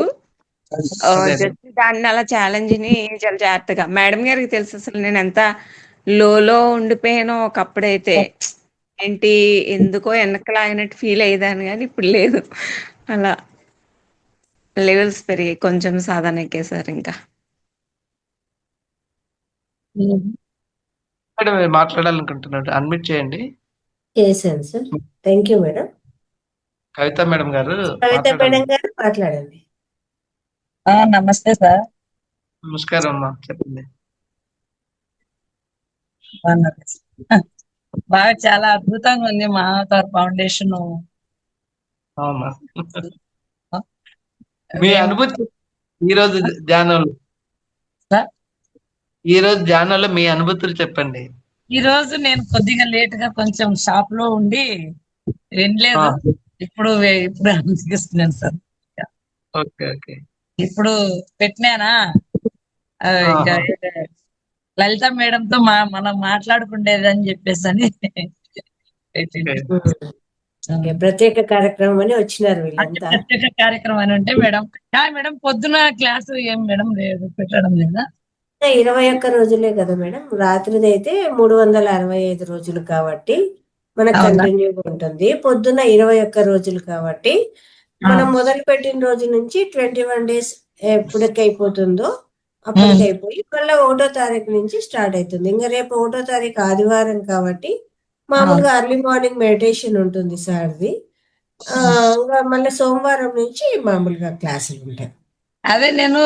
Speaker 12: జస్ట్ దాన్ని అలా ఛాలెంజ్ ని చాలా జాగ్రత్తగా. మేడం గారికి తెలుసు అసలు నేను ఎంత లో ఉండిపోయానో ఒకప్పుడైతే. ఏంటి ఎందుకో వెనకలాగినట్టు ఫీల్ అయ్యేదాన్ని, కానీ ఇప్పుడు లేదు. అలా లెవెల్స్ పెరిగాయి కొంచెం సాధనకే సార్. ఇంకా
Speaker 4: మేడం మీరు మాట్లాడాలనుకుంటున్నారు, అడ్మిట్ చేయండి.
Speaker 1: చేశాను sir. Thank you madam.
Speaker 4: Kavitha madam గారు
Speaker 1: కవిత మేడం గారు మాట్లాడండి.
Speaker 13: నమస్తే సార్.
Speaker 4: నమస్కారం అమ్మా, చెప్పండి.
Speaker 13: బాగా చాలా అద్భుతంగా ఉంది మా అవతార్ ఫౌండేషన్.
Speaker 4: అవునా, మీ అనుభూతి ఈరోజు ధ్యానంలో మీ అనుభూతులు చెప్పండి.
Speaker 13: ఈ రోజు నేను కొద్దిగా లేట్ గా కొంచెం షాప్ లో ఉండి వినలేదు. ఇప్పుడు అనిపిస్తున్నాను సార్.
Speaker 4: Okay okay.
Speaker 13: ఇప్పుడు పెట్టినానా ఇంకా లలిత మేడంతో మనం మాట్లాడుకుండేది అని చెప్పేసి అని
Speaker 1: ప్రత్యేక కార్యక్రమం అని వచ్చినారు వీళ్ళంతా.
Speaker 13: ప్రత్యేక కార్యక్రమం అని ఉంటే మేడం మేడం పొద్దున క్లాసు ఏం మేడం లేదు పెట్టడం లేదా?
Speaker 1: 21 రోజులే కదా మేడం. రాత్రిది అయితే 365 రోజులు కాబట్టి మనకు కంటిన్యూగా ఉంటుంది. పొద్దున 21 రోజులు కాబట్టి మనం మొదలు పెట్టిన రోజు నుంచి 21 days ఎప్పటికి అయిపోతుందో అప్పటికి అయిపోయి మళ్ళీ 1వ తారీఖు నుంచి స్టార్ట్ అవుతుంది. ఇంకా రేపు 1వ తారీఖు ఆదివారం కాబట్టి మామూలుగా అర్లీ మార్నింగ్ మెడిటేషన్ ఉంటుంది సార్ది. ఇంకా మళ్ళీ సోమవారం నుంచి మామూలుగా క్లాసులు ఉంటాయి.
Speaker 13: అదే నేను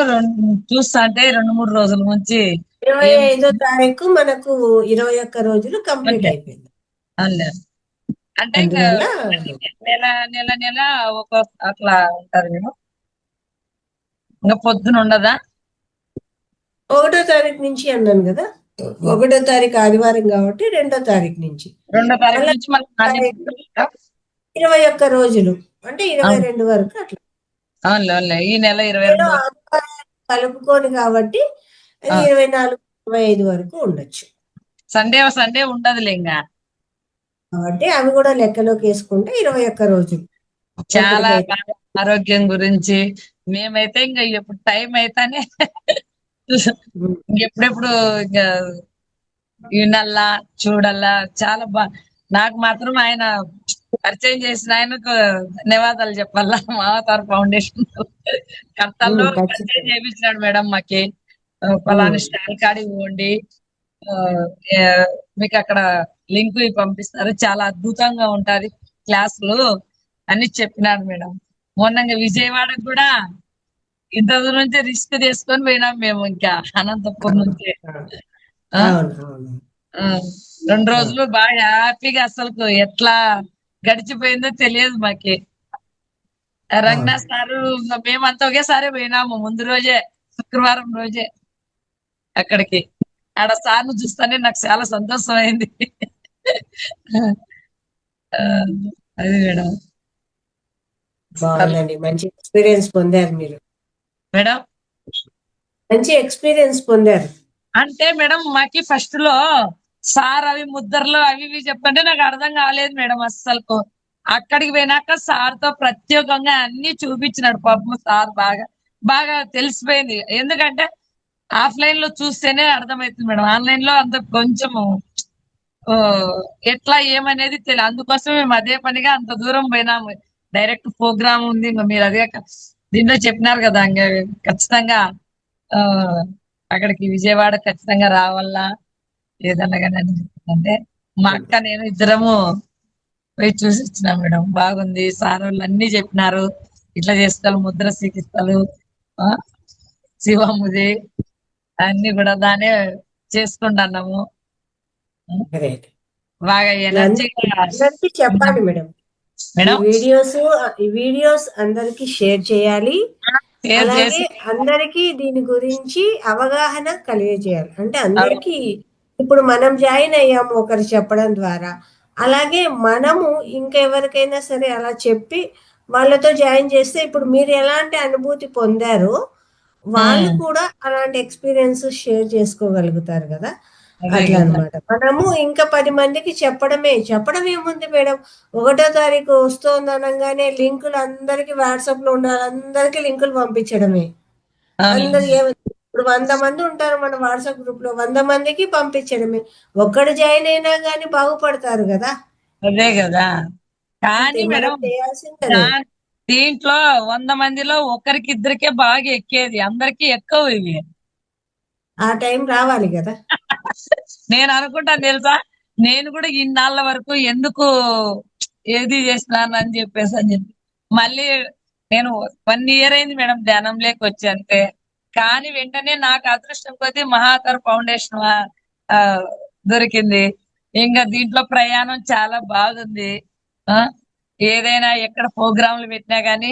Speaker 13: చూస్తా అంటే 2-3 రోజుల నుంచి
Speaker 1: 25వ తారీఖు మనకు 21 రోజులు కంప్లీట్ అయిపోయింది.
Speaker 13: అంటే ఇంకా నెల ఒక అట్లా ఉంటారు మీరు. ఇంకా పొద్దున ఉండదా?
Speaker 1: 1వ తారీఖు నుంచి అన్నాను కదా. 1వ తారీఖు ఆదివారం కాబట్టి 2వ తారీఖు నుంచి 21 రోజులు అంటే 22 వరకు అట్లా.
Speaker 13: ఈ నెల 22
Speaker 1: కలుపుకొని కాబట్టి 24-25 వరకు ఉండొచ్చు.
Speaker 13: సండే ఉండదులే ఇంకా.
Speaker 1: కాబట్టి అవి కూడా లెక్కలోకి వేసుకుంటే 21 రోజులు.
Speaker 13: చాలా ఆరోగ్యం గురించి మేమైతే ఇంకా ఎప్పుడు టైం అయితేనే ఎప్పుడెప్పుడు ఇంకా వినల్లా చూడల్లా. చాలా నాకు మాత్రం ఆయన పరిచయం చేసిన ఆయనకు ధన్యవాదాలు చెప్పాలా. మా అవతార్ ఫౌండేషన్ కర్తల్లో పరిచయం చేయించినాడు మేడం మాకి. పలానా స్టాల్ కాడికి పోండి, మీకు అక్కడ లింక్ పంపిస్తారు, చాలా అద్భుతంగా ఉంటది క్లాసులు అని చెప్పినాడు మేడం. మొన్న విజయవాడకు కూడా ఇంత దూరం నుంచి రిస్క్ తీసుకొని పోయినాం మేము. ఇంకా అనంతపురం నుంచి 2 రోజులు బాగా హ్యాపీగా అసలు ఎట్లా గడిచిపోయిందో తెలియదు మాకి. రంగనాథ్ సారు మేమంతా ఒకేసారి పోయినాము ముందు రోజే, శుక్రవారం రోజే అక్కడికి. ఆడ సార్ను చూస్తానే నాకు చాలా సంతోషం అయింది. అది మేడం
Speaker 1: బాగుందండి, మంచి ఎక్స్పీరియన్స్ పొందారు మీరు,
Speaker 13: మేడం
Speaker 1: మంచి ఎక్స్పీరియన్స్ పొందారు.
Speaker 13: అంటే మేడం మాకి ఫస్ట్ లో సార్ అవి ముద్రలు అవి ఇవి చెప్తుంటే నాకు అర్థం కాలేదు మేడం అస్సలు. అక్కడికి పోయినాక సార్ తో ప్రత్యేకంగా అన్ని చూపించినాడు పాపం సార్. బాగా బాగా తెలిసిపోయింది. ఎందుకంటే ఆఫ్లైన్ లో చూస్తేనే అర్థమవుతుంది మేడం, ఆన్లైన్ లో అంత కొంచెము ఆ, ఎట్లా ఏమనేది తెలియదు. అందుకోసం మేము అదే పనిగా అంత దూరం పోయినాము. డైరెక్ట్ ప్రోగ్రామ్ ఉంది, ఇంకా మీరు అదే దీంట్లో చెప్పినారు కదా, ఇంకా ఖచ్చితంగా ఆ అక్కడికి విజయవాడ ఖచ్చితంగా రావాలా ఏదన్నా కానీ అని అంటే మా అక్క నేను ఇద్దరము పోయి చూసి వచ్చినాం మేడం. బాగుంది, సార్ వాళ్ళు అన్ని చెప్పినారు. ఇట్లా చేసుకోవాలి, ముద్ర చికిత్సలు, ఆ, శివముది అన్ని కూడా దానే చేసుకుంటున్నాము.
Speaker 1: గ్రేట్.
Speaker 13: బాగా ఎనర్జీగా
Speaker 1: అందరికి చెప్పాలి మేడం, ఈ వీడియోస్ అందరికి షేర్ చేయాలి. అలాగే అందరికి దీని గురించి అవగాహన కలిగజేయాలి. అంటే అందరికి ఇప్పుడు మనం జాయిన్ అయ్యాము ఒకరు చెప్పడం ద్వారా, అలాగే మనము ఇంకెవరికైనా సరే అలా చెప్పి వాళ్ళతో జాయిన్ చేస్తే ఇప్పుడు మీరు ఎలాంటి అనుభూతి పొందారో వాళ్ళు కూడా అలాంటి ఎక్స్పీరియన్స్ షేర్ చేసుకోగలుగుతారు కదా. అట్లా అన్నమాట. మనము ఇంకా 10 మందికి చెప్పడం ఏముంది మేడం, 1వ తారీఖు వస్తోంది అనగానే లింకులు అందరికి వాట్సాప్ లో ఉండాలి, అందరికి లింకులు పంపించడమే. అందరు ఇప్పుడు 100 మంది ఉంటారు మన వాట్సాప్ గ్రూప్ లో, 100 మందికి పంపించడమే. ఒక్కడు జాయిన్ అయినా గానీ బాగుపడతారు కదా.
Speaker 13: అదే కదా. కానీ మేడం దీంట్లో 100 మందిలో ఒకరికి ఇద్దరికే బాగా ఎక్కేది, అందరికి ఎక్కువ ఇవి.
Speaker 1: ఆ టైం రావాలి కదా.
Speaker 13: నేను అనుకుంటాను తెలుసా, నేను కూడా ఇన్నాళ్ళ వరకు ఎందుకు ఏది చేసినాను అని చెప్పి మళ్ళీ నేను 1 ఇయర్ అయింది మేడం ధ్యానం లేక వచ్చి అంతే. కానీ వెంటనే నాకు అదృష్టం కొద్దీ మహాకర్ ఫౌండేషన్ దొరికింది. ఇంకా దీంట్లో ప్రయాణం చాలా బాగుంది. ఏదైనా ఎక్కడ ప్రోగ్రాంలు పెట్టినా గానీ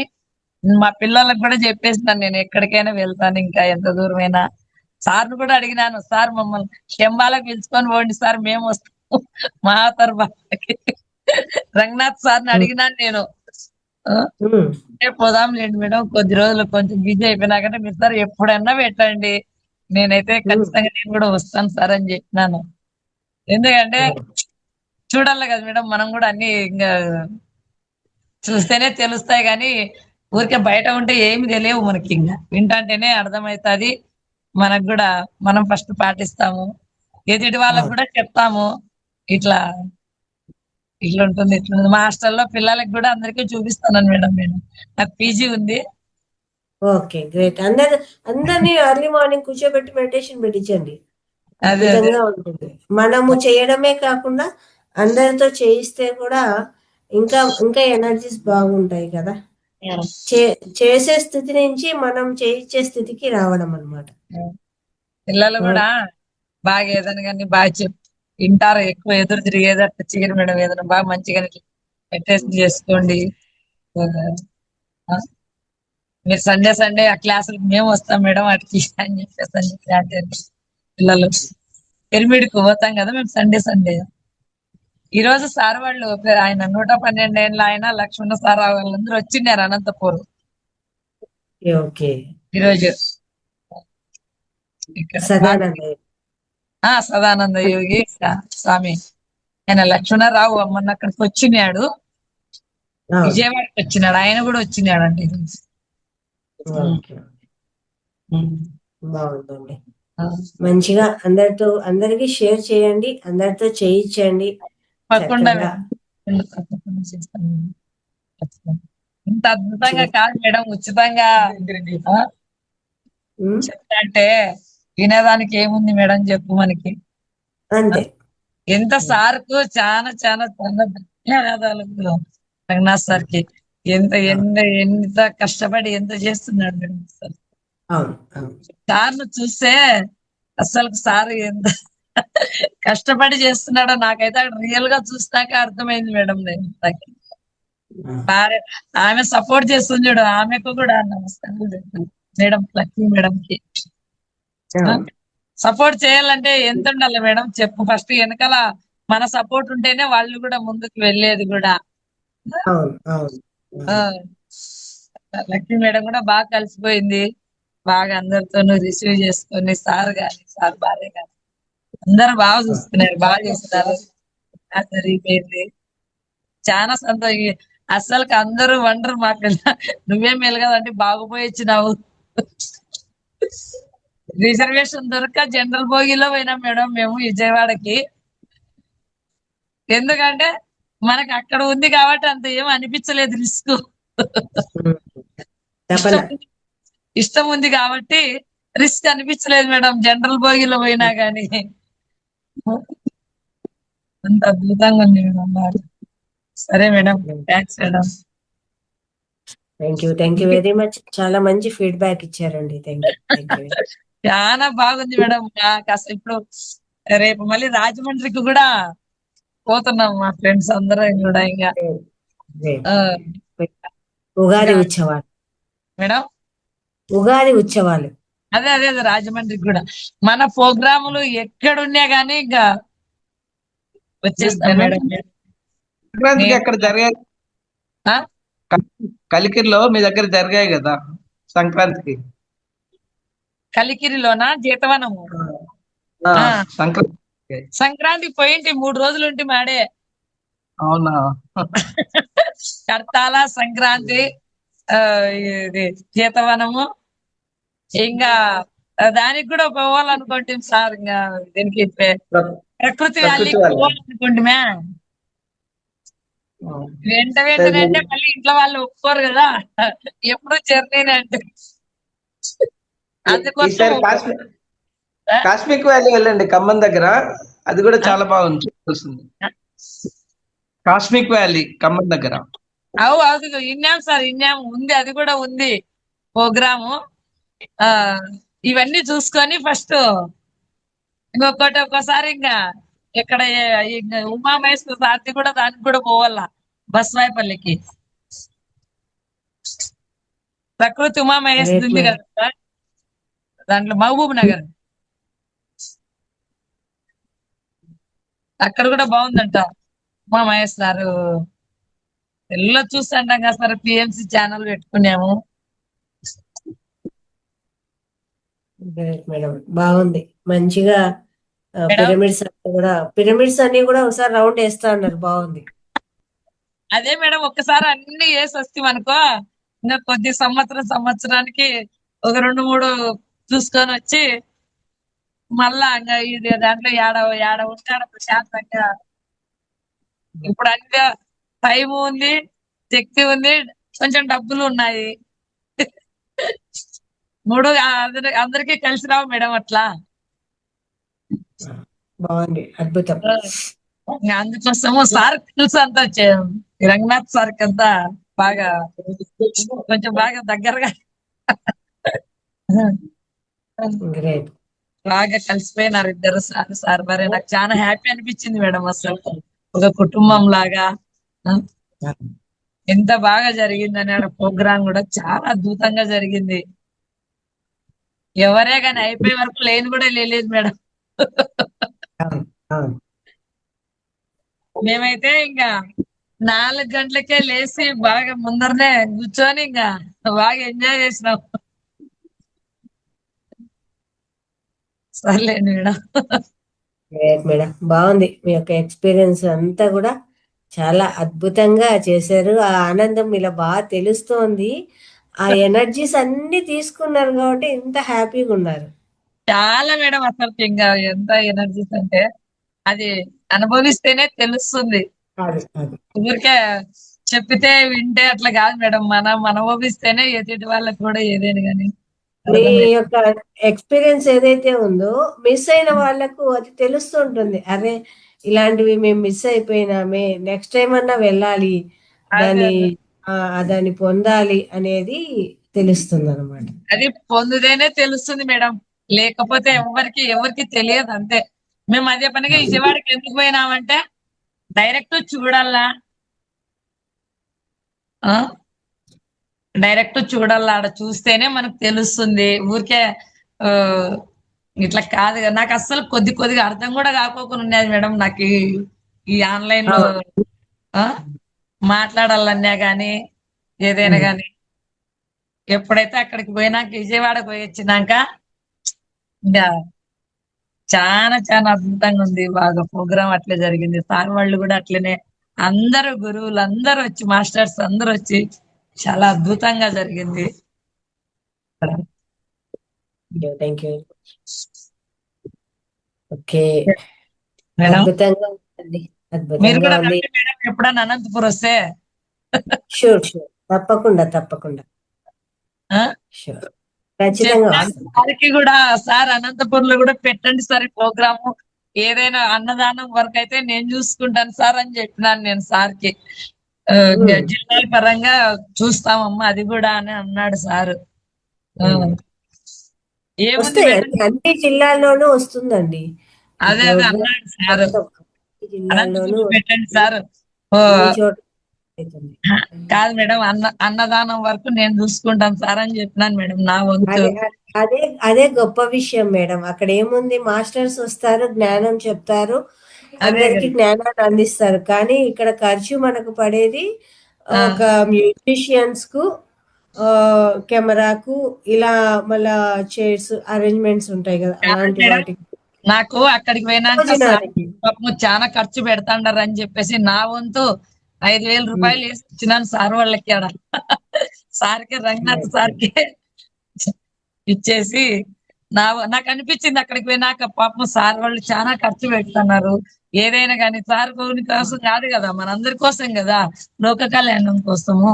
Speaker 13: మా పిల్లలకు కూడా చెప్పేసినాను, నేను ఎక్కడికైనా వెళ్తాను, ఇంకా ఎంత దూరమైనా. సార్ను కూడా అడిగినాను, సార్ మమ్మల్ని శంబాలకు పిలుచుకొని పోండి సార్, మేము వస్తాము మహాతర్ బాబాకి. రంగనాథ్ సార్ని అడిగినాను నేను, పోదాంలేండి మేడం, కొద్ది రోజులు కొంచెం బిజీ అయిపోయినాకంటే మీరు సార్ ఎప్పుడన్నా పెట్టండి, నేనైతే ఖచ్చితంగా నేను కూడా వస్తాను సార్ అని చెప్పినాను. ఎందుకంటే చూడాలి కదా మేడం, మనం కూడా అన్ని ఇంకా చూస్తేనే తెలుస్తాయి కానీ ఊరికే బయట ఉంటే ఏమి తెలియవు మనకి. ఇంకా వింటాంటేనే అర్థమవుతుంది. మనకు కూడా మనం ఫస్ట్ పాటిస్తాము, ఎదుటి వాళ్ళకు కూడా చెప్తాము, ఇట్లా ఇట్లా ఉంటుంది ఇట్లా. మా హాస్టల్లో పిల్లలకి కూడా అందరికీ చూపిస్తాను మేడం. నేను నాకు పీజీ ఉంది.
Speaker 1: Okay, great. అందరినీ ఎర్లీ మార్నింగ్ కూర్చోబెట్టి మెడిటేషన్ పెట్టించండి,
Speaker 13: అదే
Speaker 1: అద్భుతంగా ఉంటుంది. మనము చేయడమే కాకుండా అందరితో చేయిస్తే కూడా ఇంకా ఇంకా ఎనర్జీస్ బాగుంటాయి కదా. చేసే స్థితి నుంచి మనం చేయించే స్థితికి రావడం అన్నమాట.
Speaker 13: పిల్లలు కూడా బాగా ఏదైనా కానీ బాగా వింటారు, ఎక్కువ ఎదురు తిరిగేదట్టు చిగిరి మేడం, ఏదైనా బాగా మంచిగా మెడిటేషన్ చేసుకోండి. మీరు సండే ఆ క్లాసులకు మేము వస్తాం మేడం వాటికి అని చెప్పేసి పిల్లలు పిరమిడ్కి పోతాం కదా మేము సండే. ఈ రోజు సార్ వాళ్ళు ఆయన 112 ఏళ్ళ ఆయన లక్ష్మణ సార్ వాళ్ళందరూ వచ్చిన్నారు అనంతపూర్. ఈరోజు సదానంద యోగి స్వామి ఆయన లక్ష్మణరావు మొన్న అక్కడికి వచ్చినాడు, విజయవాడకి వచ్చినాడు, ఆయన కూడా వచ్చినాడు అండి.
Speaker 1: బాగుందండి, మంచిగా అందరికి షేర్ చేయండి, అందరితో చేయించండి.
Speaker 13: ఇంత అద్భుతంగా కాదు మేడం, ఉచితంగా చెప్తాంటే వినేదానికి ఏముంది మేడం చెప్పు మనకి.
Speaker 1: అంతే.
Speaker 13: ఎంత సార్కు చాలా చాలా చాలా ధన్యవాదాలు రంగనాథ్ సార్కి. ఎంత కష్టపడి ఎంత చేస్తున్నాడు మేడం సార్. సార్ను చూస్తే అసలు సార్ ఎంత కష్టపడి చేస్తున్నాడో నాకైతే అక్కడ రియల్ గా చూసినాక అర్థమైంది మేడం. నేను ఆమె సపోర్ట్ చేస్తుంది చూడు, ఆమెకు కూడా నమస్కారం మేడం, లక్ష్మీ మేడం కి. సపోర్ట్ చేయాలంటే ఎంత ఉండాలి మేడం చెప్పు. ఫస్ట్ వెనకాల మన సపోర్ట్ ఉంటేనే వాళ్ళు కూడా ముందుకు వెళ్ళేది కూడా. లక్కీ మేడం కూడా బాగా కలిసిపోయింది. బాగా అందరితోనూ రిసీవ్ చేసుకొని సార్ గాని సార్ భార్య గాని అందరూ బాగా చూస్తున్నారు, బాగా చేస్తున్నారు. బాగా జరిగిపోయింది. చాలా సంతోషం. అసలు అందరూ వండరు మాకు నువ్వేం మెలగదంటే బాగుపోయి వచ్చినావు. రిజర్వేషన్ దొరక జనరల్ బోగిలో పోయినాం మేడం మేము విజయవాడకి. ఎందుకంటే మనకు అక్కడ ఉంది కాబట్టి అంత ఏం అనిపించలేదు రిస్క్. ఇష్టం ఉంది కాబట్టి రిస్క్ అనిపించలేదు మేడం జనరల్ బోగిలో పోయినా కానీ. అంత అద్భుతంగా ఉంది మేడం. సరే madam, thanks madam.
Speaker 1: Thank you very much. చాలా మంచి ఫీడ్బ్యాక్ ఇచ్చారండి. Thank you.
Speaker 13: చాలా బాగుంది మేడం. నాకు అసలు ఇప్పుడు రేపు మళ్ళీ రాజమండ్రికి కూడా పోతున్నాం మా ఫ్రెండ్స్ అందరం కూడా. ఇంకా
Speaker 1: ఉగాది ఉత్సవాలు
Speaker 13: మేడం,
Speaker 1: ఉగాది ఉత్సవాలు
Speaker 13: అదే అదే అదే రాజమండ్రికి కూడా మన ప్రోగ్రాములు ఎక్కడున్నా గానీ ఇంకా వచ్చేస్తాం మేడం.
Speaker 4: సంక్రాంతికి అక్కడ జరిగాయి, కలికిరిలో మీ దగ్గర జరిగాయి కదా సంక్రాంతికి.
Speaker 13: కలికిరిలోనా జీతవనము సంక్రాంతి పోయింటి 3 రోజులు ఉంటే మాడే.
Speaker 4: అవునా?
Speaker 13: కర్తాల సంక్రాంతి ఇది జీతవనము ఇంకా దానికి కూడా పోవాలనుకుంటాం సార్. ఇంకా దీనికి ప్రకృతి వ్యాలీకి పోవాలనుకుంటున్నా. వెంటనే అంటే మళ్ళీ ఇంట్లో వాళ్ళు ఒప్పుకోరు కదా ఎప్పుడు జర్నీ అంటే. అందుకోసం
Speaker 4: కాశ్మీర్ వ్యాలీ వెళ్ళండి ఖమ్మం దగ్గర, అది కూడా చాలా బాగుంది. కాశ్మీర్ వ్యాలీ ఖమ్మం దగ్గర.
Speaker 13: అది ఇన్నాం సార్, ఇన్నాం ఉంది, అది కూడా ఉంది ప్రోగ్రాము. ఇవన్నీ చూసుకొని ఫస్ట్ ఇంకొకటి ఒక్కసారి ఇంకా ఇక్కడ ఉమామహేశ్వర సారథి కూడా దానికి కూడా పోవాలా బస్వాయిపల్లికి. ప్రకృతి ఉమామహేశ్వరి ఉంది కదా సార్, దాంట్లో మహబూబ్ నగర్ అక్కడ కూడా బాగుందంట. ఉమామహేశ్వరు ఎల్లో చూస్తుంటాం కదా సార్, పిఎంసి ఛానల్ పెట్టుకున్నాము.
Speaker 1: మేడం బాగుంది మంచిగా. పిరమిడ్స్ అన్ని కూడా ఒకసారి రౌండ్ వేస్తా అన్నారు, బాగుంది.
Speaker 13: అదే మేడం, ఒక్కసారి అన్ని వేసి వస్తాం అనుకో ఇంకా కొద్ది సంవత్సరానికి ఒక 2-3 చూసుకొని వచ్చి మళ్ళా ఇంకా ఇది దాంట్లో ఏడ ఉంటాడు ప్రశాంతంగా. ఇప్పుడు అంతే టైం ఉంది, శక్తి ఉంది, కొంచెం డబ్బులు ఉన్నాయి. 3 అందరికీ కలిసి రావు మేడం అట్లా.
Speaker 1: బాగుంది, అద్భుతం.
Speaker 13: అందుకోసము సార్ తెలుసు అంతా రంగనాథ్ సార్ అంతా బాగా కొంచెం బాగా దగ్గరగా బాగా కలిసిపోయినారు ఇద్దరు సార్ భార్య. నాకు చాలా హ్యాపీ అనిపించింది మేడం. అసలు ఒక కుటుంబం లాగా ఎంత బాగా జరిగిందని ఆడ ప్రోగ్రాం కూడా చాలా అద్భుతంగా జరిగింది. ఎవరే కానీ అయిపోయే వరకు లేని కూడా లేదు మేడం. మేమైతే ఇంకా 4 గంటలకే లేచి బాగా ముందరనే కూర్చొని ఇంకా బాగా ఎంజాయ్ చేసినాం. సర్లేండి మేడం.
Speaker 1: మేడం బాగుంది, మీ యొక్క ఎక్స్పీరియన్స్ అంతా కూడా చాలా అద్భుతంగా చేశారు. ఆ ఆనందం ఇలా బాగా తెలుస్తోంది. ఆ ఎనర్జీస్ అన్ని తీసుకున్నారు కాబట్టి ఇంత హ్యాపీగా ఉన్నారు.
Speaker 13: చాలా మేడం, అసలు ఇంకా ఎంత ఎనర్జీస్ అంటే అది అనుభవిస్తేనే తెలుస్తుంది. ఊరికే చెప్పితే వింటే అట్లా కాదు మేడం, మనం అనుభవిస్తేనే ఎదుటి వాళ్ళకి కూడా ఏదైనా కానీ.
Speaker 1: మీ యొక్క ఎక్స్పీరియన్స్ ఏదైతే ఉందో మిస్ అయిన వాళ్ళకు అది తెలుస్తుంటుంది. అరే ఇలాంటివి మేము మిస్ అయిపోయినామే, నెక్స్ట్ టైం అన్నా వెళ్ళాలి, దాన్ని పొందాలి అనేది తెలుస్తుంది అనమాట.
Speaker 13: అది పొందుదేనే తెలుస్తుంది మేడం, లేకపోతే ఎవరికి తెలియదు. అంతే. మేము అదే పనిగా విజయవాడకి ఎందుకు పోయినామంటే డైరెక్ట్ చూడాలా, ఆడ చూస్తేనే మనకు తెలుస్తుంది. ఊరికే ఇట్లా కాదు కదా. నాకు అస్సలు కొద్దిగా అర్థం కూడా కాకోకుండా ఉండేది మేడం. నాకు ఈ ఆన్లైన్ లో మాట్లాడాలన్నా గానీ ఏదైనా గానీ ఎప్పుడైతే అక్కడికి పోయినాక విజయవాడ పోయి వచ్చినాక ఇంకా చాలా చాలా అద్భుతంగా ఉంది. బాగా ప్రోగ్రామ్ అట్లే జరిగింది. సార్ వాళ్ళు కూడా అట్లనే అందరూ గురువులు అందరూ వచ్చి మాస్టర్స్ అందరూ వచ్చి చాలా అద్భుతంగా జరిగింది.
Speaker 1: Thank you. ఓకే,
Speaker 13: మేడం
Speaker 1: అద్భుతంగా ఉందండి,
Speaker 13: మీరు
Speaker 1: అద్భుతంగా
Speaker 13: కూడా
Speaker 1: ఉంది.
Speaker 13: రండి మేడం, ఎప్పుడన్నా అనంతపురం వస్తే.
Speaker 1: షూర్ షూర్, తప్పకుండా తప్పకుండా,
Speaker 13: ఆ?
Speaker 1: షూర్, ఖచ్చితంగా
Speaker 13: చెప్పాను
Speaker 1: వస్తాం.
Speaker 13: సార్కి కూడా, సార్ అనంతపురంలో కూడా పెట్టండి సార్ ఈ ప్రోగ్రాము, ఏదైనా అన్నదానం వరకు అయితే నేను చూసుకుంటాను సార్ అని చెప్పినాను నేను సార్కి. జిల్లాల పరంగా చూస్తామమ్మా అది కూడా అని అన్నాడు సారు. ఏముంది
Speaker 1: వస్తాయి,
Speaker 13: మేడం,
Speaker 1: అన్ని జిల్లాల్లోనూ వస్తుందండి ఈ
Speaker 13: అదే
Speaker 1: ప్రోగ్రామ్.
Speaker 13: అన్నాడు సారు,
Speaker 1: అన్ని జిల్లాల్లోనూ
Speaker 13: అనంతపురం పెట్టండి సార్.
Speaker 1: అన్ని చోట్ల అవుతుంది.
Speaker 13: కాదు మేడం, అన్నదానం వరకు నేను చూసుకుంటాను సార్ అని చెప్పినాను మేడం నా వంతు.
Speaker 1: అదే అదే అదే గొప్ప విషయం మేడం. అక్కడ ఏముంది, మాస్టర్స్ వస్తారు, జ్ఞానం చెప్తారు,
Speaker 13: అదే
Speaker 1: అందరికి
Speaker 13: కదా.
Speaker 1: జ్ఞానాన్ని అందిస్తారు. కానీ ఇక్కడ ఖర్చు మనకు పడేది ఒక మ్యూజిషియన్స్ కు, కెమెరాకు, ఇలా మళ్ళా చైర్స్ అరేంజ్మెంట్స్ ఉంటాయి కదా,
Speaker 13: కాదు
Speaker 1: అలాంటి
Speaker 13: మేడం,
Speaker 1: వాటికి,
Speaker 13: నాకు అక్కడికి పోయినాక సార్
Speaker 1: భోజనానికి.
Speaker 13: పాపం చాలా ఖర్చు పెడతాండారు అని చెప్పేసి నా వంతు 5,000 రూపాయలు వేసి ఇచ్చినాను సార్ వాళ్ళకి. ఆడ సార్కి, రంగనాథ్ సార్కి ఇచ్చేసి నాకు అనిపించింది అక్కడికి పోయినాక పాపం సార్ వాళ్ళు చాలా ఖర్చు పెడుతున్నారు. ఏదైనా కానీ సార్ కోసం కాదు కదా, మనందరి కోసం కదా, లోక కళ్యాణం కోసము.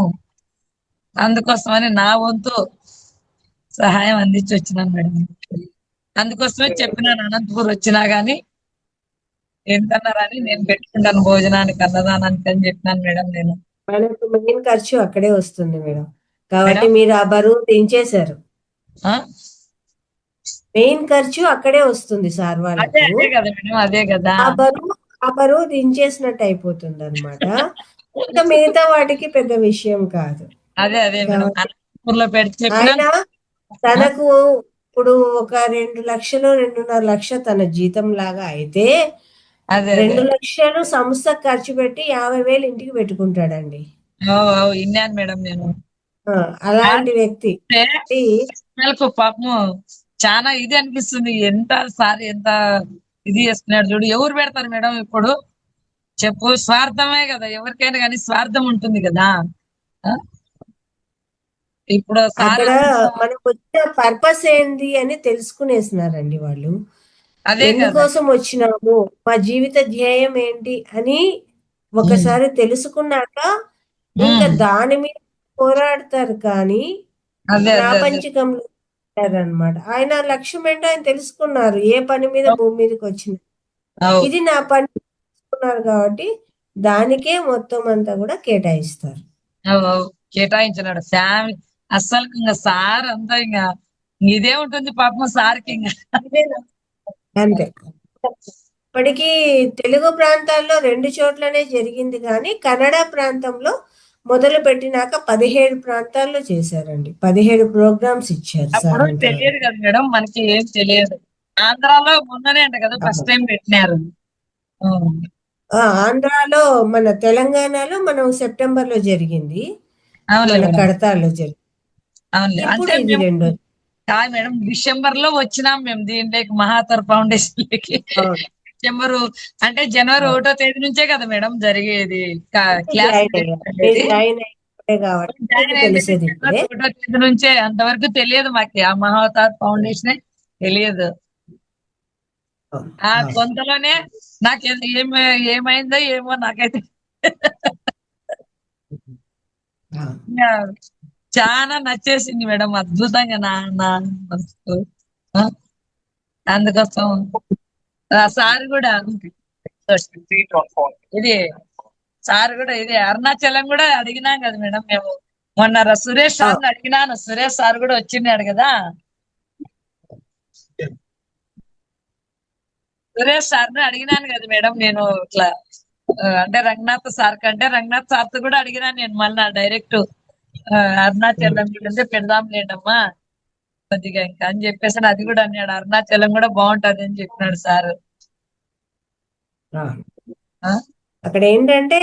Speaker 13: అందుకోసమని నా వంతు సహాయం అందించి వచ్చినాను మేడం. అందుకోసమే చెప్పినాను అనంతపురం వచ్చినా గానీ ఎంతన్నారని నేను పెట్టుకుంటాను భోజనానికి, అన్నదానానికి అని చెప్పినాను మేడం నేను.
Speaker 1: మనకు మెయిన్ ఖర్చు అక్కడే వస్తుంది మేడం, కాబట్టి
Speaker 13: మేడం
Speaker 1: మీరు ఆ బరువు దించేశారు. మెయిన్ ఖర్చు అక్కడే వస్తుంది సార్
Speaker 13: అదే
Speaker 1: వాళ్ళకు.
Speaker 13: అదే కదా మేడం, అదే కదా.
Speaker 1: ఆ బరువు దించేసినట్టు అయిపోతుంది అనమాట. ఇంకా మిగతా వాటికి పెద్ద విషయం కాదు.
Speaker 13: అదే అదే మేడం,
Speaker 1: కాబట్టి
Speaker 13: అనంతపురంలో పెట్టి చెప్పినా.
Speaker 1: ఆయన తనకు ఇప్పుడు ఒక 2 లక్షలు 2.5 లక్షలు తన జీతం లాగా అయితే,
Speaker 13: అదే
Speaker 1: 2 లక్షలు సంస్థ ఖర్చు పెట్టి 50,000 ఇంటికి పెట్టుకుంటాడండి.
Speaker 13: విన్నాను మేడం నేను.
Speaker 1: అలాంటి వ్యక్తి
Speaker 13: నెలకు పాపము చాలా ఇది అనిపిస్తుంది. ఎంత సార్ ఎంత ఇది చేస్తున్నాడు చూడు. ఎవరు పెడతారు మేడం ఇప్పుడు చెప్పు, స్వార్థమే కదా, ఎవరికైనా కానీ స్వార్థం ఉంటుంది కదా. ఇప్పుడు సార్
Speaker 1: అక్కడ మనకు వచ్చిన పర్పస్ ఏంది అని తెలుసుకునేసినారండి వాళ్ళు.
Speaker 13: అదే కదా,
Speaker 1: ఎందుకోసం వచ్చినాము, మా జీవిత ధ్యేయం ఏంటి అని ఒకసారి తెలుసుకున్నాక ఇంకా దాని మీద పోరాడతారు. కానీ
Speaker 13: అదే అదే అదే
Speaker 1: ప్రాపంచికంలో అన్నమాట. ఆయన లక్ష్యం ఏంటో ఆయన తెలుసుకున్నారు, ఏ పని మీద భూమి మీదకి వచ్చిన ఇది నా పని తెలుసుకున్నారు కాబట్టి దానికే మొత్తం అంతా కూడా కేటాయిస్తారు.
Speaker 13: కేటాయించినాడు ఫ్యామిలీ. అస్సలు ఇంకా సార్ అంతా ఇంకా ఇదే ఉంటుంది పాపం సార్కి ఇంకా
Speaker 1: అంతే. ఇప్పటికీ తెలుగు ప్రాంతాల్లో 2 చోట్లనే జరిగింది, కానీ కన్నడ ప్రాంతంలో మొదలు పెట్టినాక 17 ప్రాంతాల్లో చేశారండి. 17 ప్రోగ్రామ్స్ ఇచ్చారు
Speaker 13: అప్పుడు
Speaker 1: సార్.
Speaker 13: తెలియదు కదా మేడం, మనకి ఏం తెలియదు. ఆంధ్రాలో మొన్ననే అంట కదా ఫస్ట్ టైం పెట్టినారు.
Speaker 1: ఆంధ్రాలో, మన తెలంగాణలో మనం సెప్టెంబర్ లో జరిగింది, మన కడతాలో జరిగింది.
Speaker 13: అంటే కాదు మేడం, డిసెంబర్ లో వచ్చినాం మేము దీంట్లోకి, మహాతర్ ఫౌండేషన్ లోకి. డిసెంబర్ అంటే జనవరి 1వ తేదీ నుంచే కదా మేడం జరిగేది క్లాస్.
Speaker 1: జనవరి
Speaker 13: 1వ తేదీ నుంచే. అంతవరకు తెలియదు మాకు ఆ మహావతార్ ఫౌండేషన్ తెలియదు. ఆ కొంతలోనే నాకు ఏమైందో ఏమో నాకైతే చాలా నచ్చేసింది మేడం, అద్భుతంగా నా మనసు. అందుకోసం సార్ కూడా ఇది అరుణాచలం కూడా అడిగినాం కదా మేడం మేము. మొన్న సురేష్ సార్ని అడిగినాను, సురేష్ సార్ కూడా వచ్చినాడు కదా. సురేష్ సార్ని అడిగినాను కదా మేడం నేను, ఇట్లా అంటే రంగనాథ్ సార్ కంటే రంగనాథ్ సార్తో కూడా అడిగినాను నేను మళ్ళా డైరెక్ట్. అరుణాచలం అంటే పెడదాం లేండమ్మా కొద్దిగా ఇంకా అని చెప్పేసి అది కూడా అన్నాడు. అరుణాచలం కూడా బాగుంటది అని చెప్పినాడు సార్.
Speaker 1: అక్కడ ఏంటంటే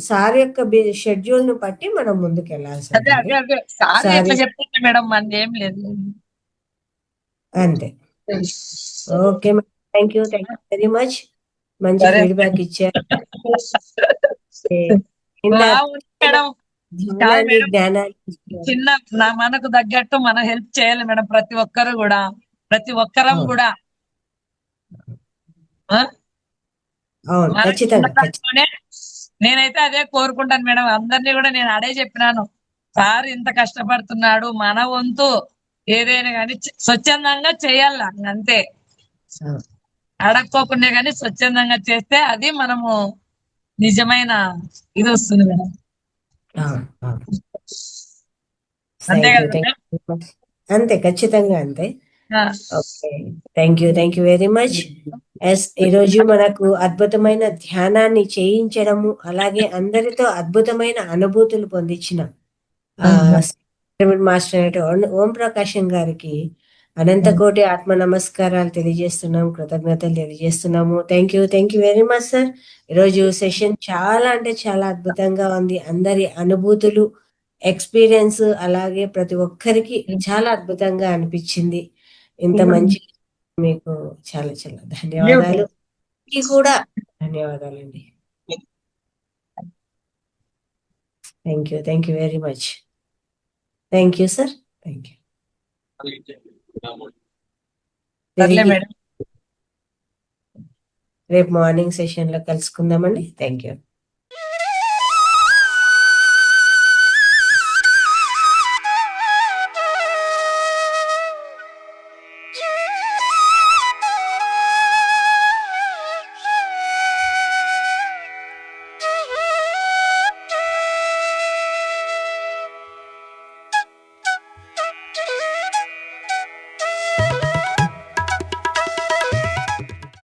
Speaker 1: సార్ యొక్క షెడ్యూల్ ను బట్టి మనం ముందుకు వెళ్ళాల్సి
Speaker 13: అదే
Speaker 1: ఉంటుంది.
Speaker 13: అదే సార్
Speaker 1: సార్
Speaker 13: ఎట్లా చెప్తుంటే మేడం మనది ఏం లేదు.
Speaker 1: అంతే. Okay madam, thank you very much. మంచి
Speaker 13: సరే
Speaker 1: ఫీడ్బ్యాక్ ఇచ్చారు.
Speaker 13: బాగుంది మేడం. కాదు
Speaker 1: జ్ఞానాన్ని
Speaker 13: మేడం,
Speaker 1: జ్ఞానాన్ని ఇచ్చారు.
Speaker 13: చిన్న మనకు తగ్గట్టు మనం హెల్ప్ చేయాలి మేడం. ప్రతి ఒక్కరు కూడా, ప్రతి ఒక్కరం
Speaker 1: అవును
Speaker 13: కూడా ఆ?
Speaker 1: అవును,
Speaker 13: మనకు
Speaker 1: ఖచ్చితంగా
Speaker 13: ఉన్న దాంట్లోనే నేనైతే అదే కోరుకుంటాను మేడం. అందరినీ కూడా నేను అదే చెప్పినాను. సార్ ఇంత కష్టపడుతున్నాడు, మన వంతు ఏదైనా కానీ స్వచ్ఛందంగా చేయాల, అంతే.
Speaker 1: అవును.
Speaker 13: అడక్కోకుండా కానీ స్వచ్ఛందంగా చేస్తే అది మనము నిజమైన ఇది వస్తుంది మేడం.
Speaker 1: అవును, అవును.
Speaker 13: అంతే
Speaker 1: థ్యాంక్ యూ
Speaker 13: కదా మేడం?
Speaker 1: అంతే, ఖచ్చితంగా అంతే.
Speaker 13: ఆ,
Speaker 1: okay, thank you very much. ఈరోజు మనకు అద్భుతమైన ధ్యానాన్ని చేయించడము, అలాగే అందరితో అద్భుతమైన అనుభూతులు పొందించిన మాస్టర్ అయిన ఓం ప్రకాశం గారికి అనంతకోటి ఆత్మ నమస్కారాలు తెలియజేస్తున్నాం, కృతజ్ఞతలు తెలియజేస్తున్నాము. Thank you very much sir. ఈరోజు సెషన్ చాలా అంటే చాలా అద్భుతంగా ఉంది. అందరి అనుభూతులు, ఎక్స్పీరియన్స్, అలాగే ప్రతి ఒక్కరికి చాలా అద్భుతంగా అనిపించింది. ఇంత మంచి మీకు చాలా చాలా ధన్యవాదాలు. మీకు కూడా ధన్యవాదాలండి. Thank you very much. Thank you sir. Thank you.
Speaker 13: సర్లే మేడం.
Speaker 1: రేపు మార్నింగ్ సెషన్ లో కలుసుకుందామండి. Thank you.